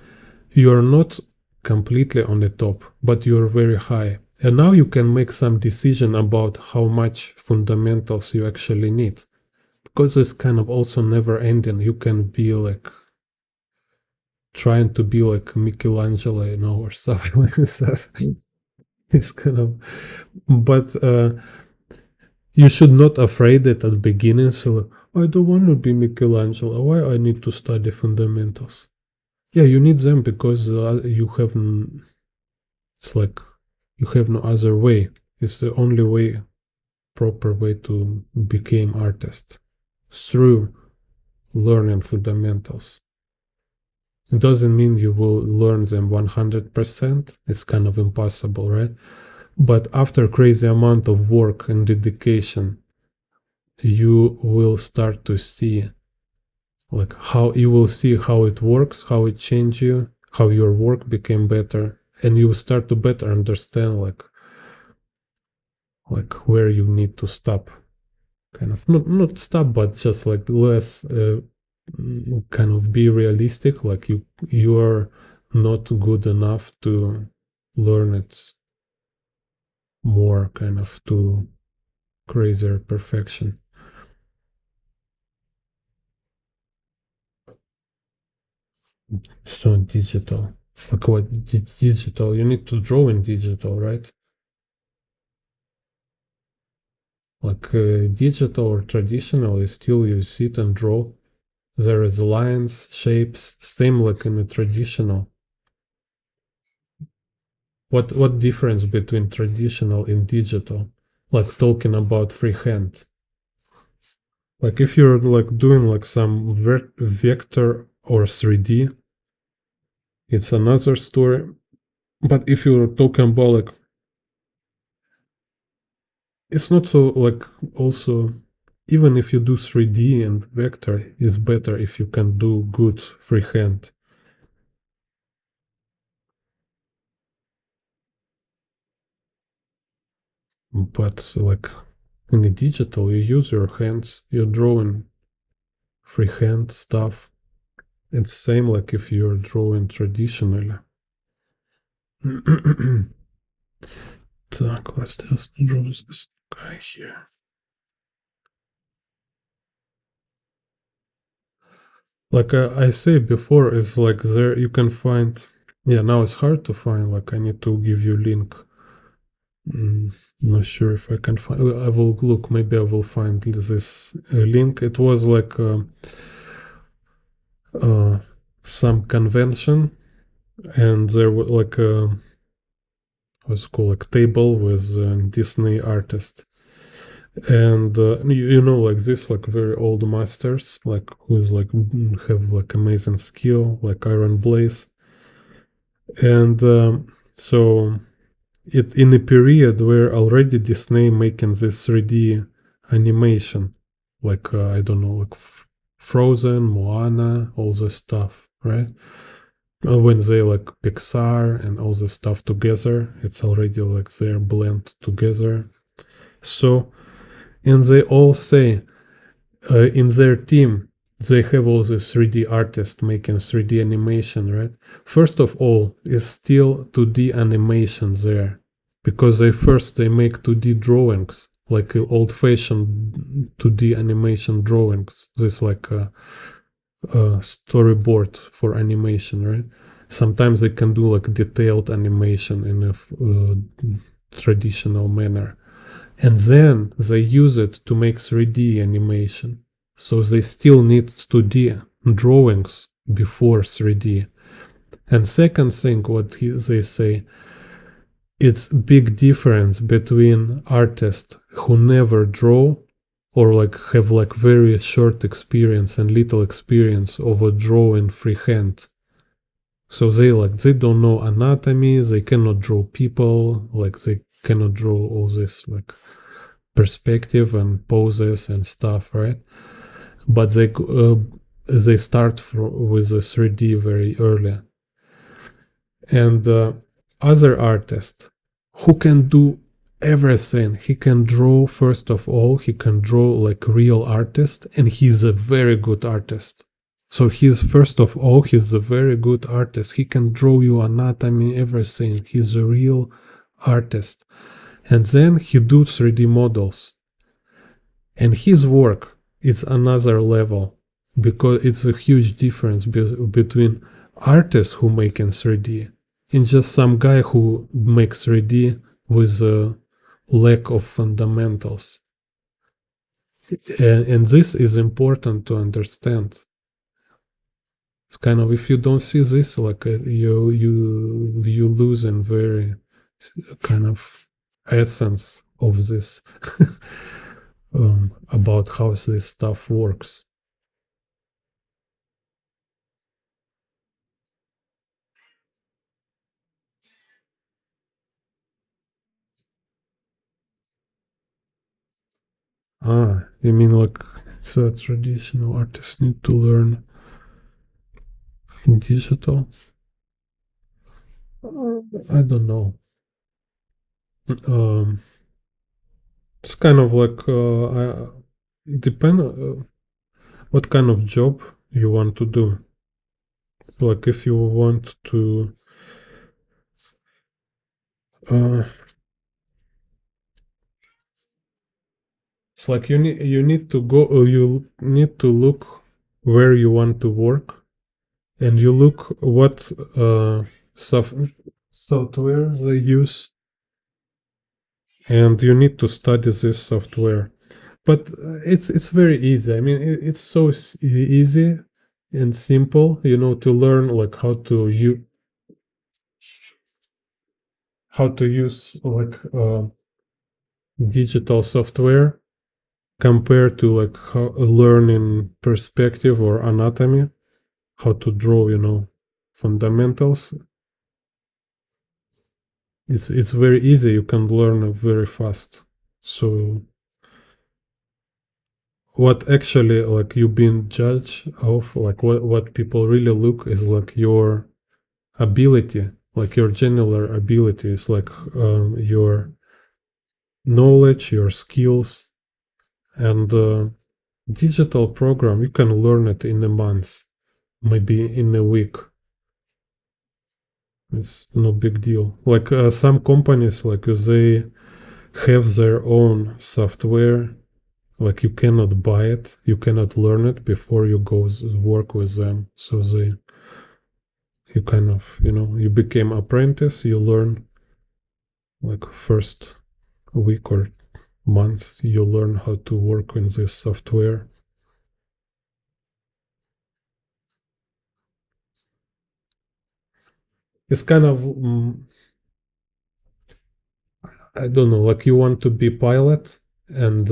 you're not completely on the top, but you're very high. And now you can make some decision about how much fundamentals you actually need. Because it's kind of also never ending. You can be like trying to be like Michelangelo, you know, or something like that. It's kind of, but you should not afraid it at the beginning. So I don't want to be Michelangelo. Why I need to study fundamentals? Yeah, you need them because you have. It's like you have no other way. It's the only way, proper way to become artist through learning fundamentals. It doesn't mean you will learn them 100%. It's kind of impossible, right? But after crazy amount of work and dedication, you will start to see like how you will see how it works, how it changed you, how your work became better, and you will start to better understand like where you need to stop, kind of not stop, but just like less kind of be realistic, like you are not good enough to learn it more, kind of to crazier perfection. So digital, like what digital, you need to draw in digital, right? Like digital or traditional is still you sit and draw. There is lines, shapes, same like in the traditional. What difference between traditional and digital? Like talking about freehand. Like if you're like doing like some vector or 3D, it's another story. But if you're talking about like, it's not so like also, even if you do 3D and vector, it's better if you can do good freehand. But like in the digital, you use your hands, you're drawing freehand stuff. It's same like if you're drawing traditionally. Так, let's just draw this guy here. Like I say before, it's like there you can find. Yeah, now it's hard to find. Like I need to give you link. Not sure if I can find. I will look. Maybe I will find this link. It was like some convention, and there was like what's it called, like table with Disney artist. And you know, like this like very old masters, like who's like have like amazing skill, like Iron Blaze. And so it in a period where already Disney making this 3D animation, like I don't know, like Frozen, Moana, all this stuff, right? when they like Pixar and all the stuff together, it's already like they're blend together. So, and they all say in their team, they have all these 3D artists making 3D animation, right? First of all, is still 2D animation there, because they make 2D drawings, like old-fashioned 2D animation drawings. This like a storyboard for animation, right? Sometimes they can do like detailed animation in a traditional manner, and then they use it to make 3D animation. So they still need 2D drawings before 3D. And second thing, they say, it's big difference between artists who never draw or like have like very short experience and little experience of a drawing freehand. So they don't know anatomy, they cannot draw people, like they cannot draw all this like perspective and poses and stuff, right? But they start with the 3D very early. And other artist who can do everything, he can draw. First of all, he can draw like real artist, and he's a very good artist. So he's a very good artist. He can draw you anatomy, everything. He's a real artist. And then he do 3D models. And his work is another level, because it's a huge difference between artists who make in 3D and just some guy who makes 3D with a lack of fundamentals. And this is important to understand. It's kind of, if you don't see this, like you lose in very kind of essence of this about how this stuff works. You mean like so traditional artists need to learn digital? I don't know. It's kind of like depend what kind of job you want to do. Like if you want to uh, it's like you need to go, you need to look where you want to work, and you look what software they use, and you need to study this software. But it's very easy. I mean, it's so easy and simple, to learn like how to use like digital software compared to like how learning perspective or anatomy, how to draw, fundamentals. It's very easy. You can learn very fast. So what actually like you being judged of, like what people really look is like your ability, like your general ability is like your knowledge, your skills, and digital program you can learn it in a month, maybe in a week. It's no big deal. Like some companies, like they have their own software. Like you cannot buy it, you cannot learn it before you go work with them. So you kind of, you became apprentice, you learn like first week or month, you learn how to work in this software. It's kind of, I don't know, like you want to be pilot, and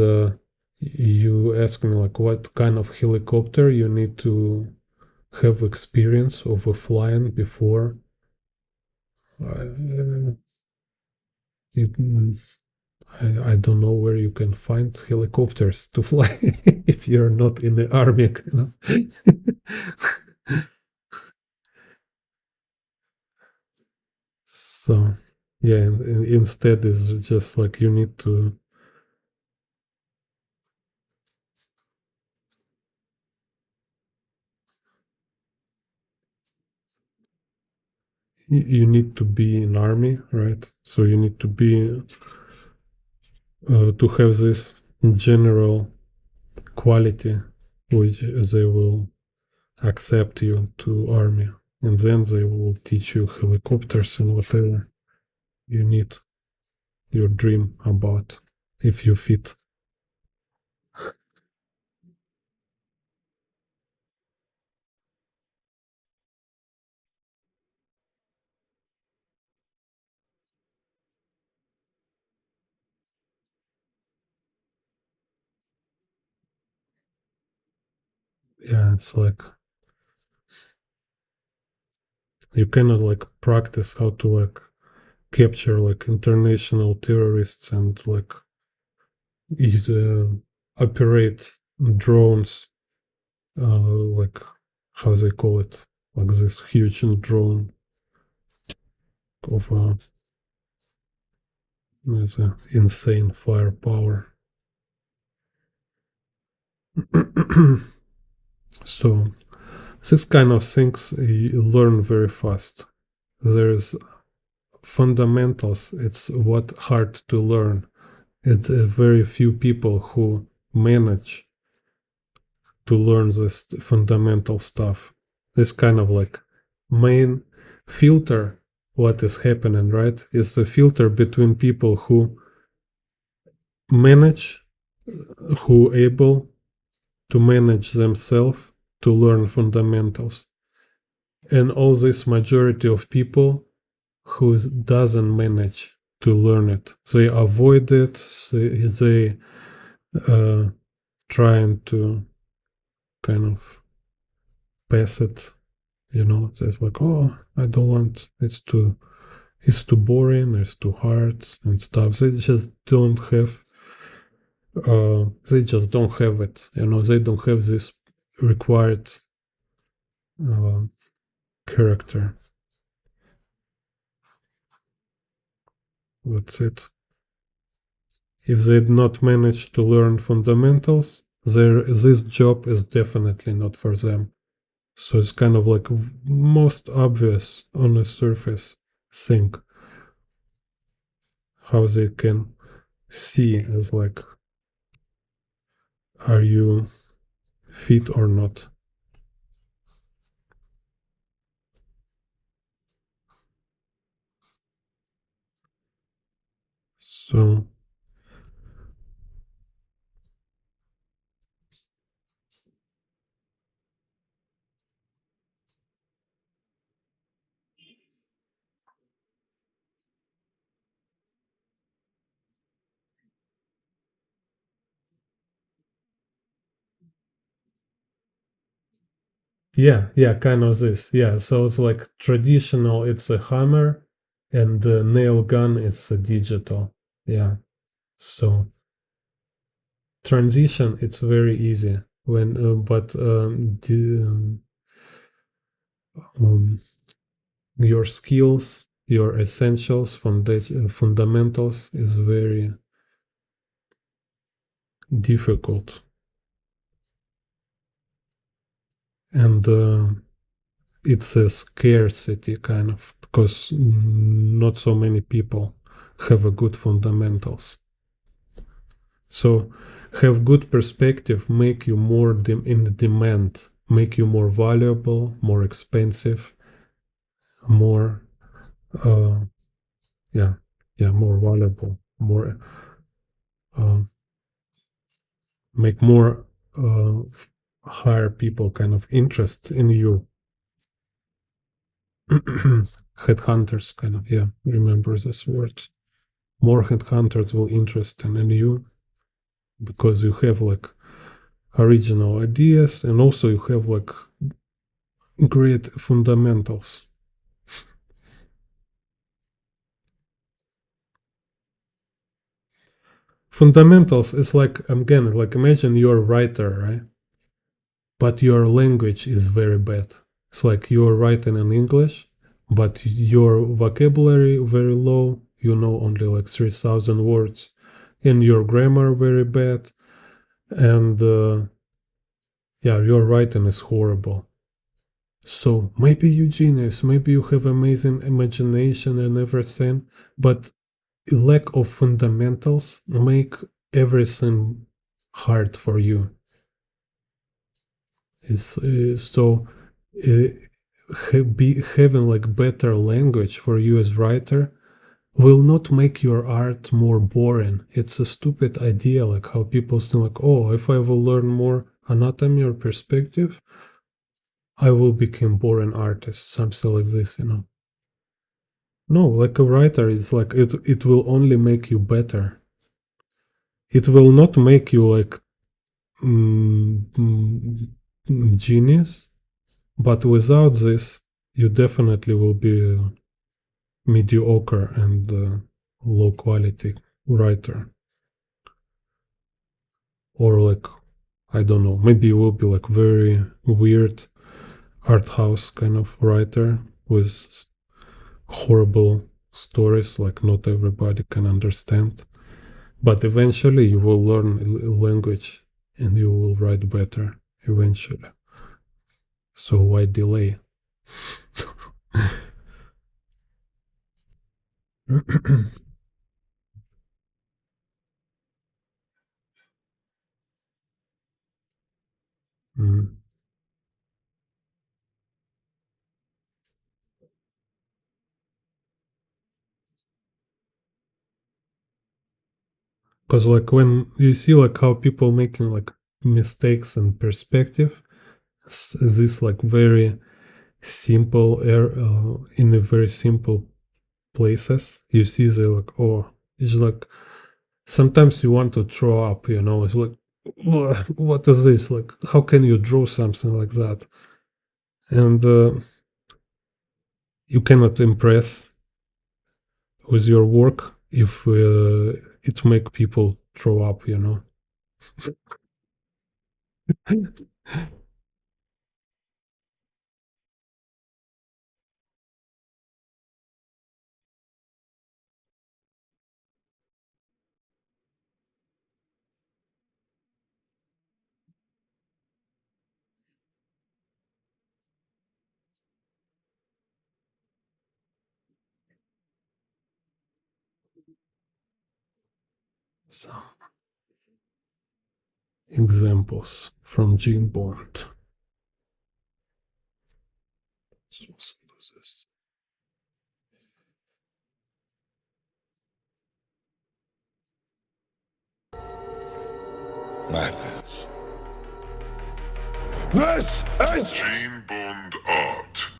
you ask me like what kind of helicopter you need to have experience of flying before. Uh, I don't know where you can find helicopters to fly if you're not in the army. So yeah, instead it's just like you need to you need to be in army, right? So you need to be to have this general quality which they will accept you to army, and then they will teach you helicopters and whatever you need your dream about if you fit. Yeah, it's like you cannot like practice how to like capture like international terrorists and like operate drones, like how they call it, like this huge drone of with insane firepower. So this kind of things you learn very fast. There's fundamentals. It's what hard to learn. It's very few people who manage to learn this fundamental stuff. This kind of like main filter what is happening, right? Is a filter between people who manage, who able to manage themselves to learn fundamentals, and all this majority of people who doesn't manage to learn it. They avoid it. They trying to kind of pass it. It's like, oh, I don't want. It's too boring. It's too hard and stuff. They just don't have. They just don't have it. They don't have this required uh, character. That's it. If they not manage to learn fundamentals, this job is definitely not for them. So it's kind of like most obvious on the surface thing how they can see as like, are you fit or not? So yeah, kind of this. Yeah, so it's like traditional, it's a hammer, and the nail gun, it's a digital. Yeah. So transition, it's very easy when, but um, your skills, your essentials, fundamentals is very difficult, and it's a scarcity kind of because not so many people have a good fundamentals. So have good perspective, make you more in the demand, make you more valuable, more expensive, more uh, yeah, more valuable, more uh, make more higher people kind of interest in you. Headhunters kind of, yeah, remember this word. More headhunters will interest in you because you have like original ideas, and also you have like great fundamentals. Fundamentals is like, again, like imagine you're a writer, right? But your language is very bad. It's like you're writing in English, but your vocabulary very low, you know only like 3,000 words, and your grammar very bad, and yeah, your writing is horrible. So maybe you genius, maybe you have amazing imagination and everything, but lack of fundamentals make everything hard for you. Is so having like better language for you as writer will not make your art more boring. It's a stupid idea, like how people think like, oh, if I will learn more anatomy or perspective, I will become boring artist, something like this, you know. No, like a writer is like it will only make you better. It will not make you like mm, mm, genius, but without this, you definitely will be a mediocre and low quality writer. Or like, I don't know, maybe you will be like very weird art house kind of writer with horrible stories like not everybody can understand. But eventually you will learn language and you will write better eventually. So why delay? Mm. Because like when you see like how people making like mistakes in perspective, this like very simple in a very simple places, you see they like, oh, it's like sometimes you want to throw up, you know, it's like, what is this, like how can you draw something like that, and you cannot impress with your work if it make people throw up, you know. Some examples from Gene Bond. Madness. This is Gene Bond art.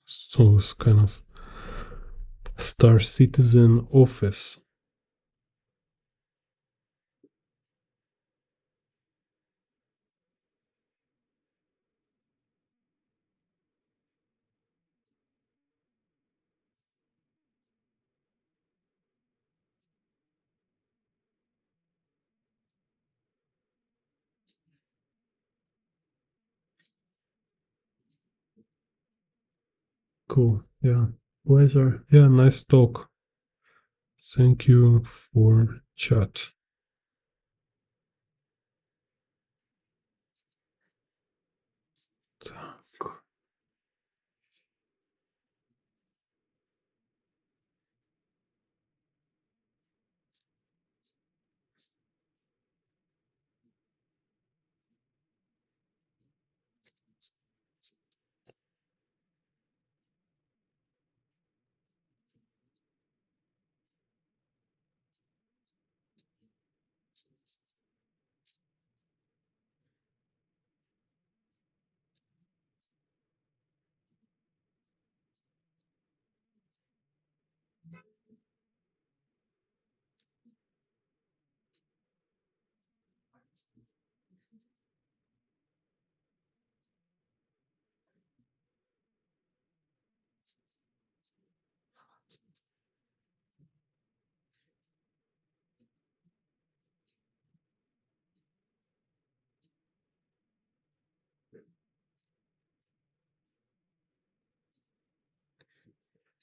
So it's kind of Star Citizen office. Cool. Yeah. Pleasure. Yeah, nice talk. Thank you for chat.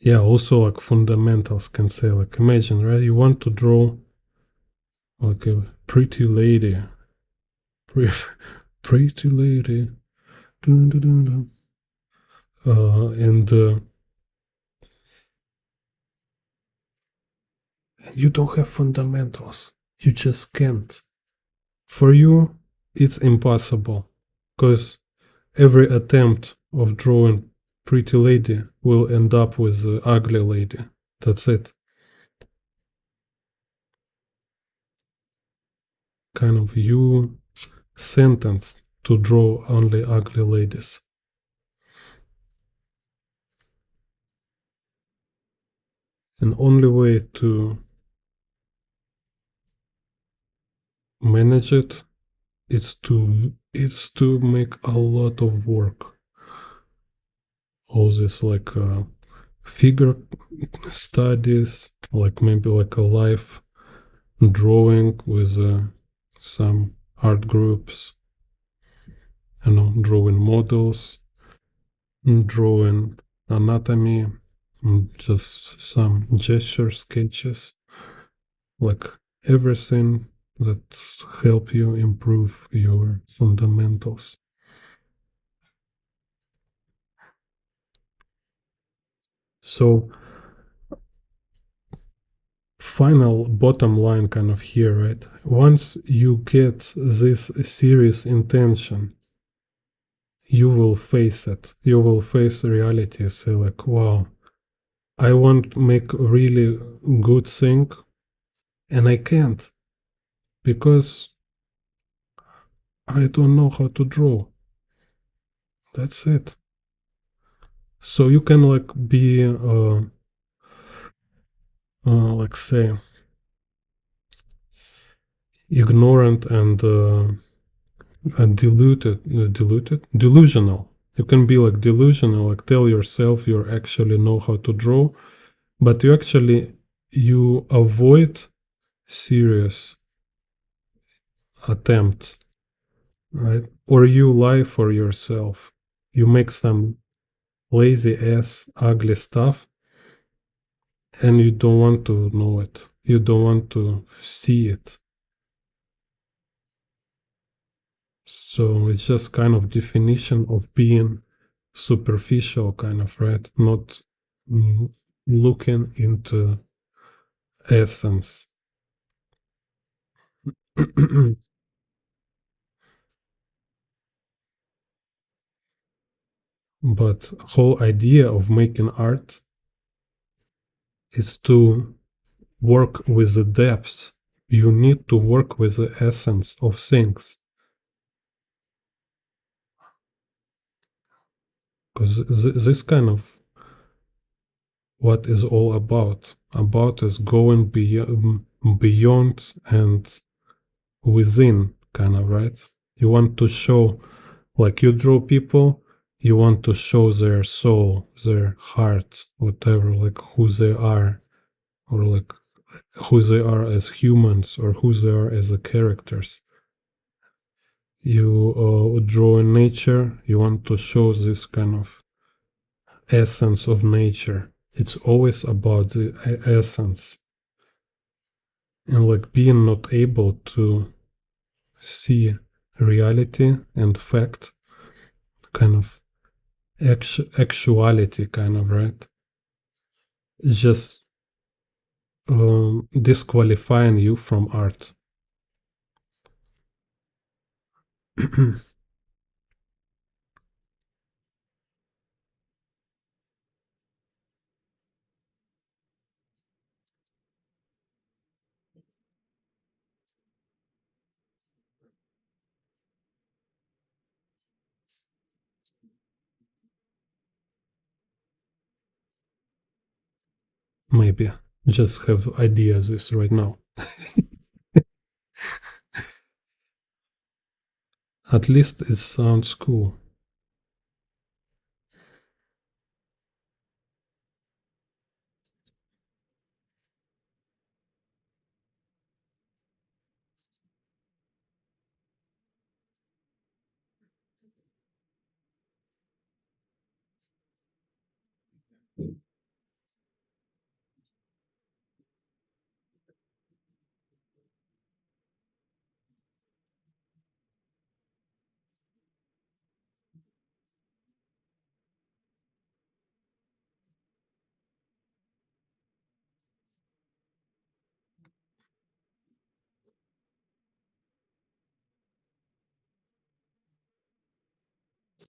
Yeah, also like fundamentals can say, like, imagine, right? You want to draw like a pretty lady. Pretty lady. Dun, dun, dun, dun. And you don't have fundamentals. You just can't. For you, it's impossible. Because every attempt of drawing pretty lady will end up with ugly lady. That's it. Kind of you sentenced to draw only ugly ladies. And only way to manage it is to make a lot of work. All this like figure studies, like maybe like a live drawing with some art groups, drawing models, drawing anatomy, just some gesture sketches, like everything that help you improve your fundamentals. So final bottom line kind of here, right? Once you get this serious intention, you will face it. You will face reality. Say like, wow, I want to make a really good thing and I can't because I don't know how to draw. That's it. So you can like be like say ignorant and delusional. You can be like delusional, like tell yourself you actually know how to draw, but you avoid serious attempts, right? Or you lie for yourself. You make some lazy ass ugly stuff and you don't want to know it. You don't want to see it. So it's just kind of definition of being superficial, kind of, right? Not looking into essence. But whole idea of making art is to work with the depths. You need to work with the essence of things. Because this kind of what is all about is going beyond and within, kind of, right? You want to show, like you draw people, you want to show their soul, their heart, whatever, like who they are, or like who they are as humans, or who they are as the characters. You draw in nature, you want to show this kind of essence of nature. It's always about the essence. And like being not able to see reality and fact, kind of actuality, kind of, right? It's just disqualifying you from art. Maybe just have ideas this right now. At least it sounds cool.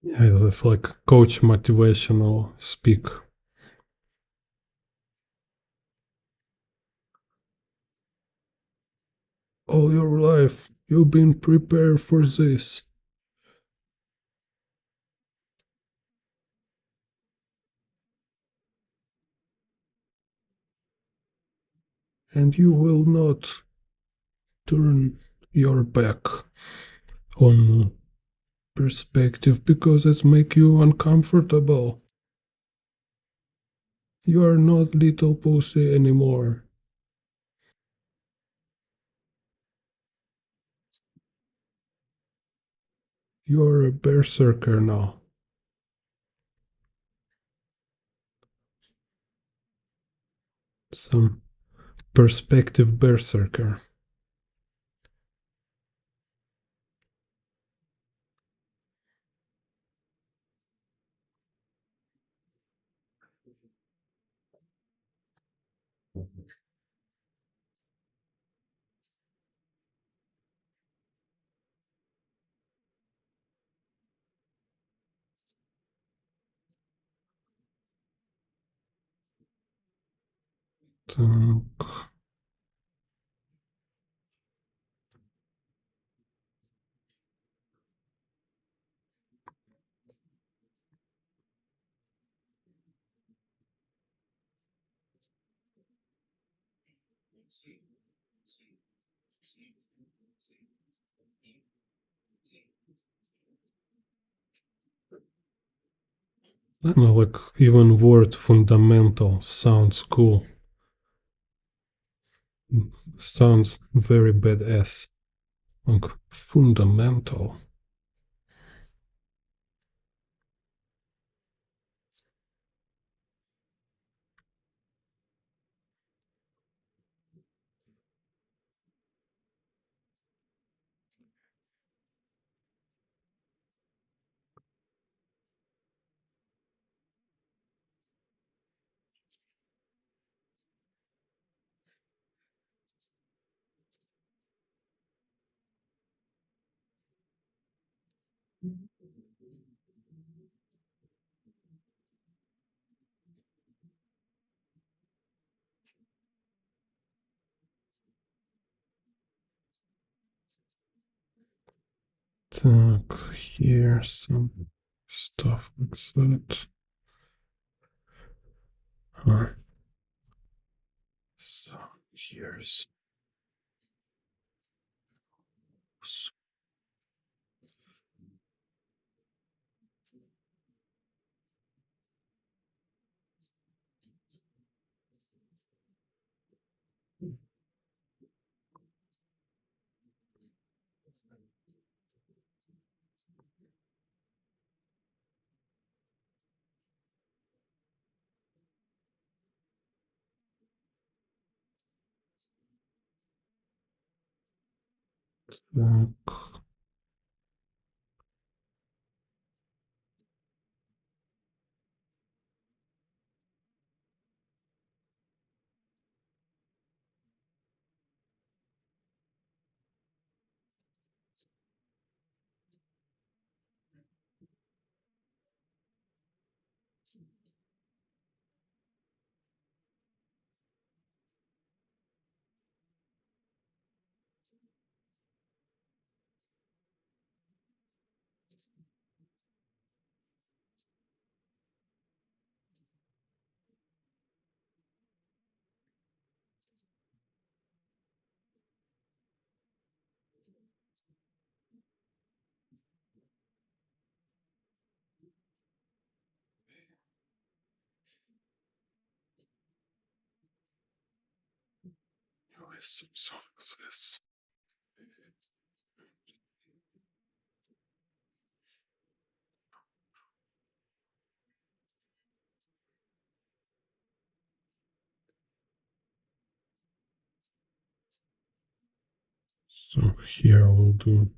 Yeah, it's like coach motivational speak. All your life, you've been prepared for this. And you will not turn your back on perspective because it make you uncomfortable. You are not little pussy anymore. You are a berserker now. Some perspective berserker. Так, I know, like even word fundamental sounds cool. Sounds very badass. Like fundamental. Так, here some stuff like that. So here's Так. So this. So here I will do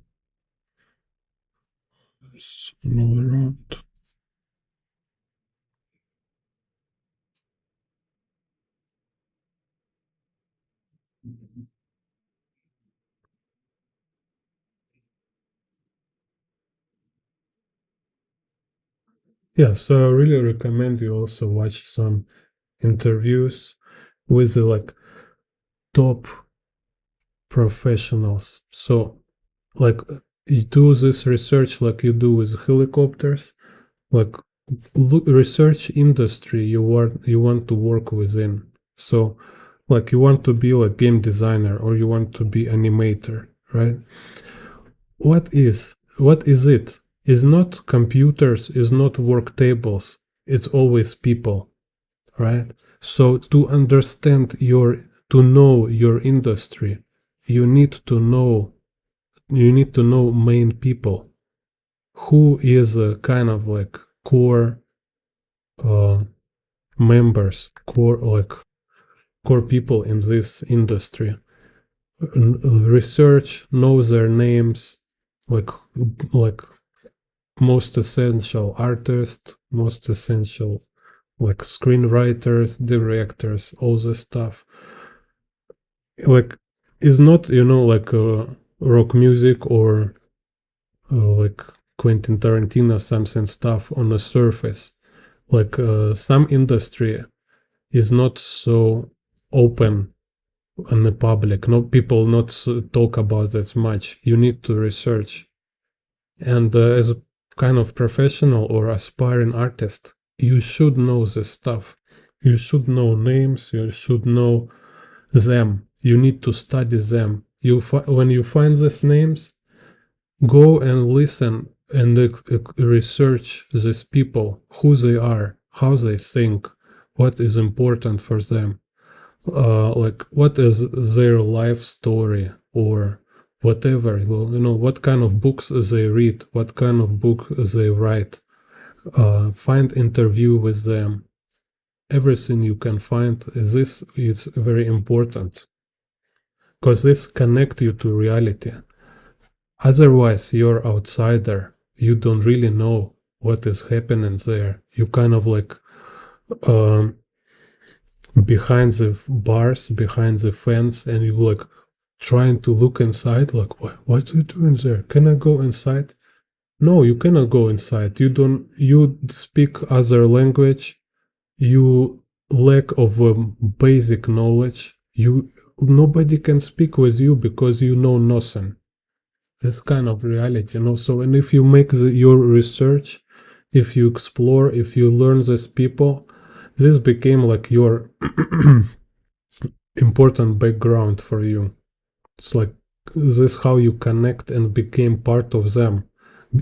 this all around. Yeah, so I really recommend you also watch some interviews with the like top professionals. So like you do this research like you do with helicopters, like look research industry you want to work within. So like you want to be like game designer or you want to be animator, right? What is it? Is not computers, is not work tables, it's always people, right? So to know your industry, you need to know main people. Who is a kind of like core uh, members, core people in this industry. Research, know their names, like like most essential artists, most essential like screenwriters, directors, all this stuff. Like is not like rock music or like Quentin Tarantino something stuff on the surface. Like some industry is not so open in the public. No people not so talk about it much. You need to research, and as a kind of professional or aspiring artist, you should know this stuff. You should know names. You should know them. You need to study them. When you find these names, go and listen and research these people, who they are, how they think, what is important for them, like what is their life story or whatever, what kind of books they read, what kind of book they write. Find interview with them. Everything you can find. This is very important because this connect you to reality. Otherwise, you're outsider. You don't really know what is happening there. You kind of like um, behind the bars, behind the fence, and you like trying to look inside. Like, what are you doing there? Can I go inside? No, you cannot go inside. You don't. You speak other language. You lack of basic knowledge. Nobody can speak with you because you know nothing. This kind of reality. So, and if you make your research, if you explore, if you learn these people, this became like your important background for you. It's like this how you connect and became part of them.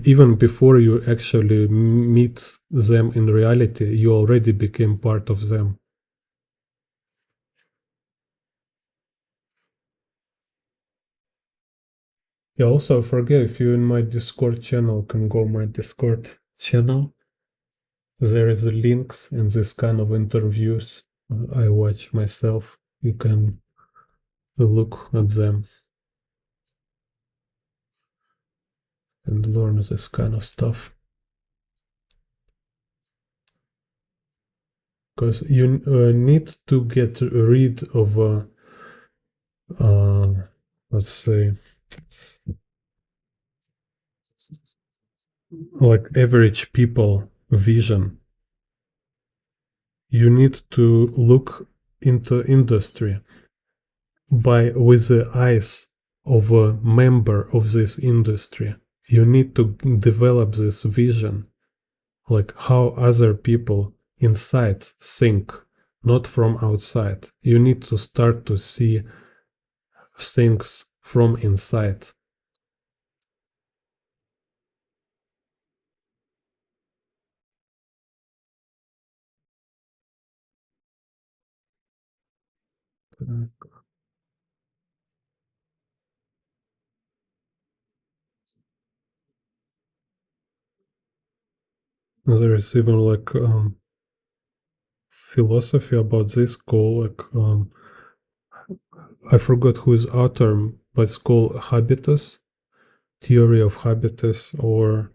Even before you actually meet them in reality, you already became part of them. Yeah, also forget if you're in my Discord channel, can go my Discord channel. There is links in this kind of interviews I watch myself. You can look at them. and learn this kind of stuff. Because you need to get rid of, let's say, like average people vision. You need to look into industry with the eyes of a member of this industry. You need to develop this vision, like how other people inside think, not from outside. You need to start to see things from inside. There is even like philosophy about this called like I forgot who is author, but it's called habitus, theory of habitus, or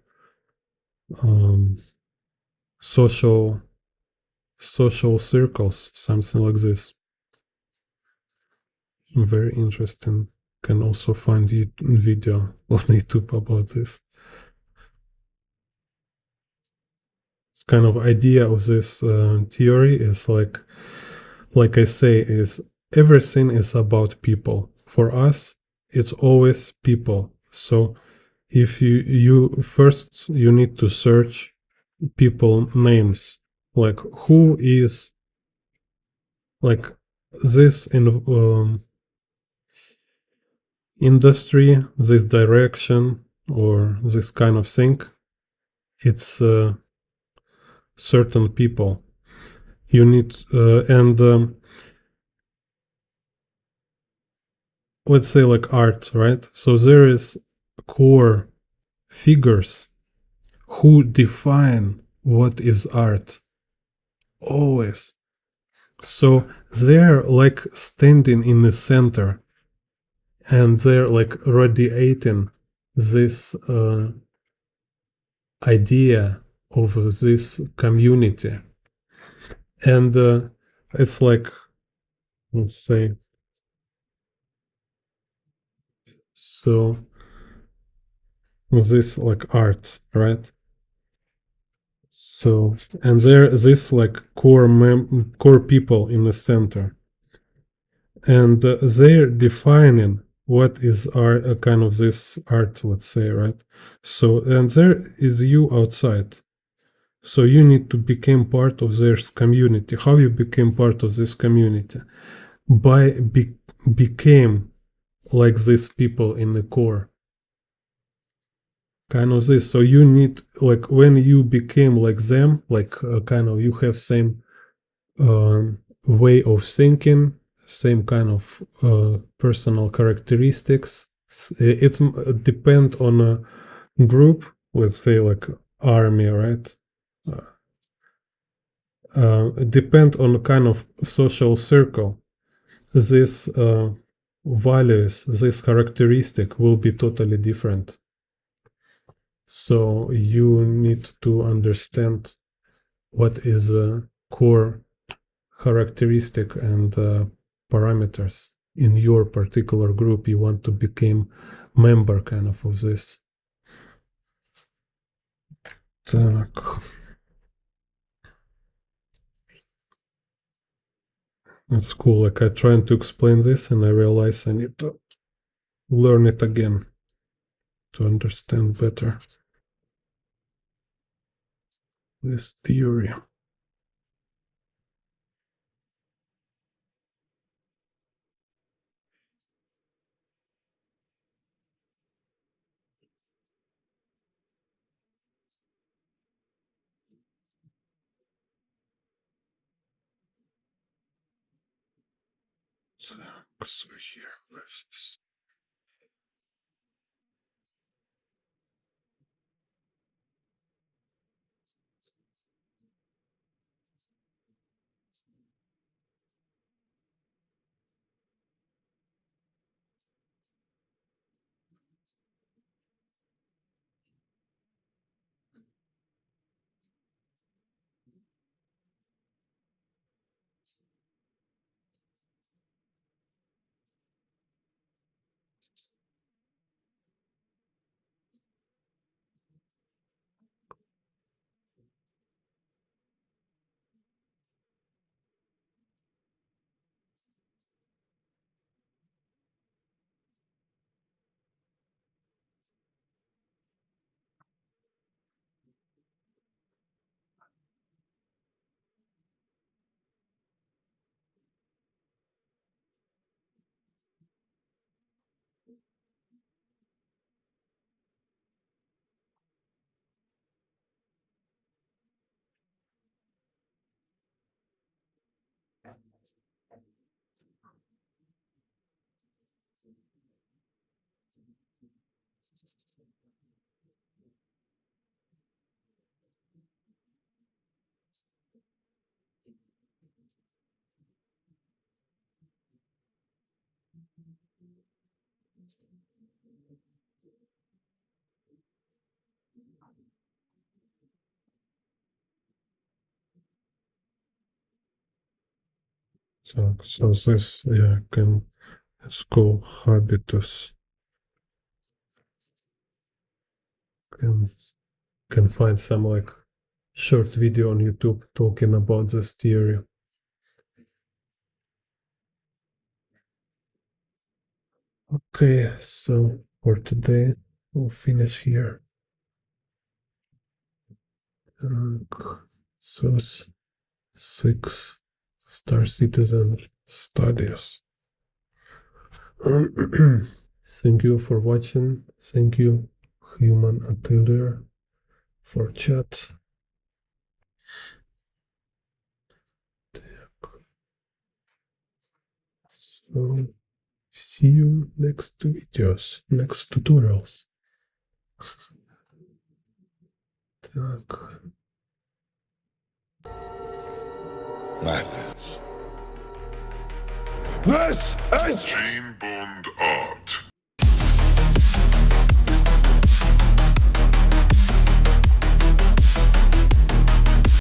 um, social circles, something like this. Very interesting. Can also find it video on YouTube about this. This kind of idea of this theory is like I say, is everything is about people. For us, it's always people. So if you first you need to search people names, like who is like this in industry, this direction, or this kind of thing. It's certain people. You need and let's say like art, right? So there is core figures who define what is art always. So they're like standing in the center and they're like radiating this idea of this community. And it's like, let's say, so this like art, right? So, and there this like core people in the center, and they're defining what is art, kind of this art, let's say, right? So, and there is you outside. So you need to become part of this community. How you became part of this community? By became like these people in the core. Kind of this. So you need like when you became like them, like kind of you have same way of thinking, same kind of personal characteristics. It's depend on a group, let's say like army, right? Depend on a kind of social circle. These values, this characteristic will be totally different. So you need to understand what is a core characteristic and parameters in your particular group you want to become member kind of this. Так. It's cool. Like I trying to explain this and I realize I need to learn it again to understand better this theory. So here versus So this, yeah, it's called habitus. Can find some like short video on YouTube talking about this theory. Okay, so for today we'll finish here. So 6 Star Citizen studies. Thank you for watching. Thank you, Human Atelier, for chat. So see you next videos, next tutorials. Так. Madness. This is Jane Bond Art.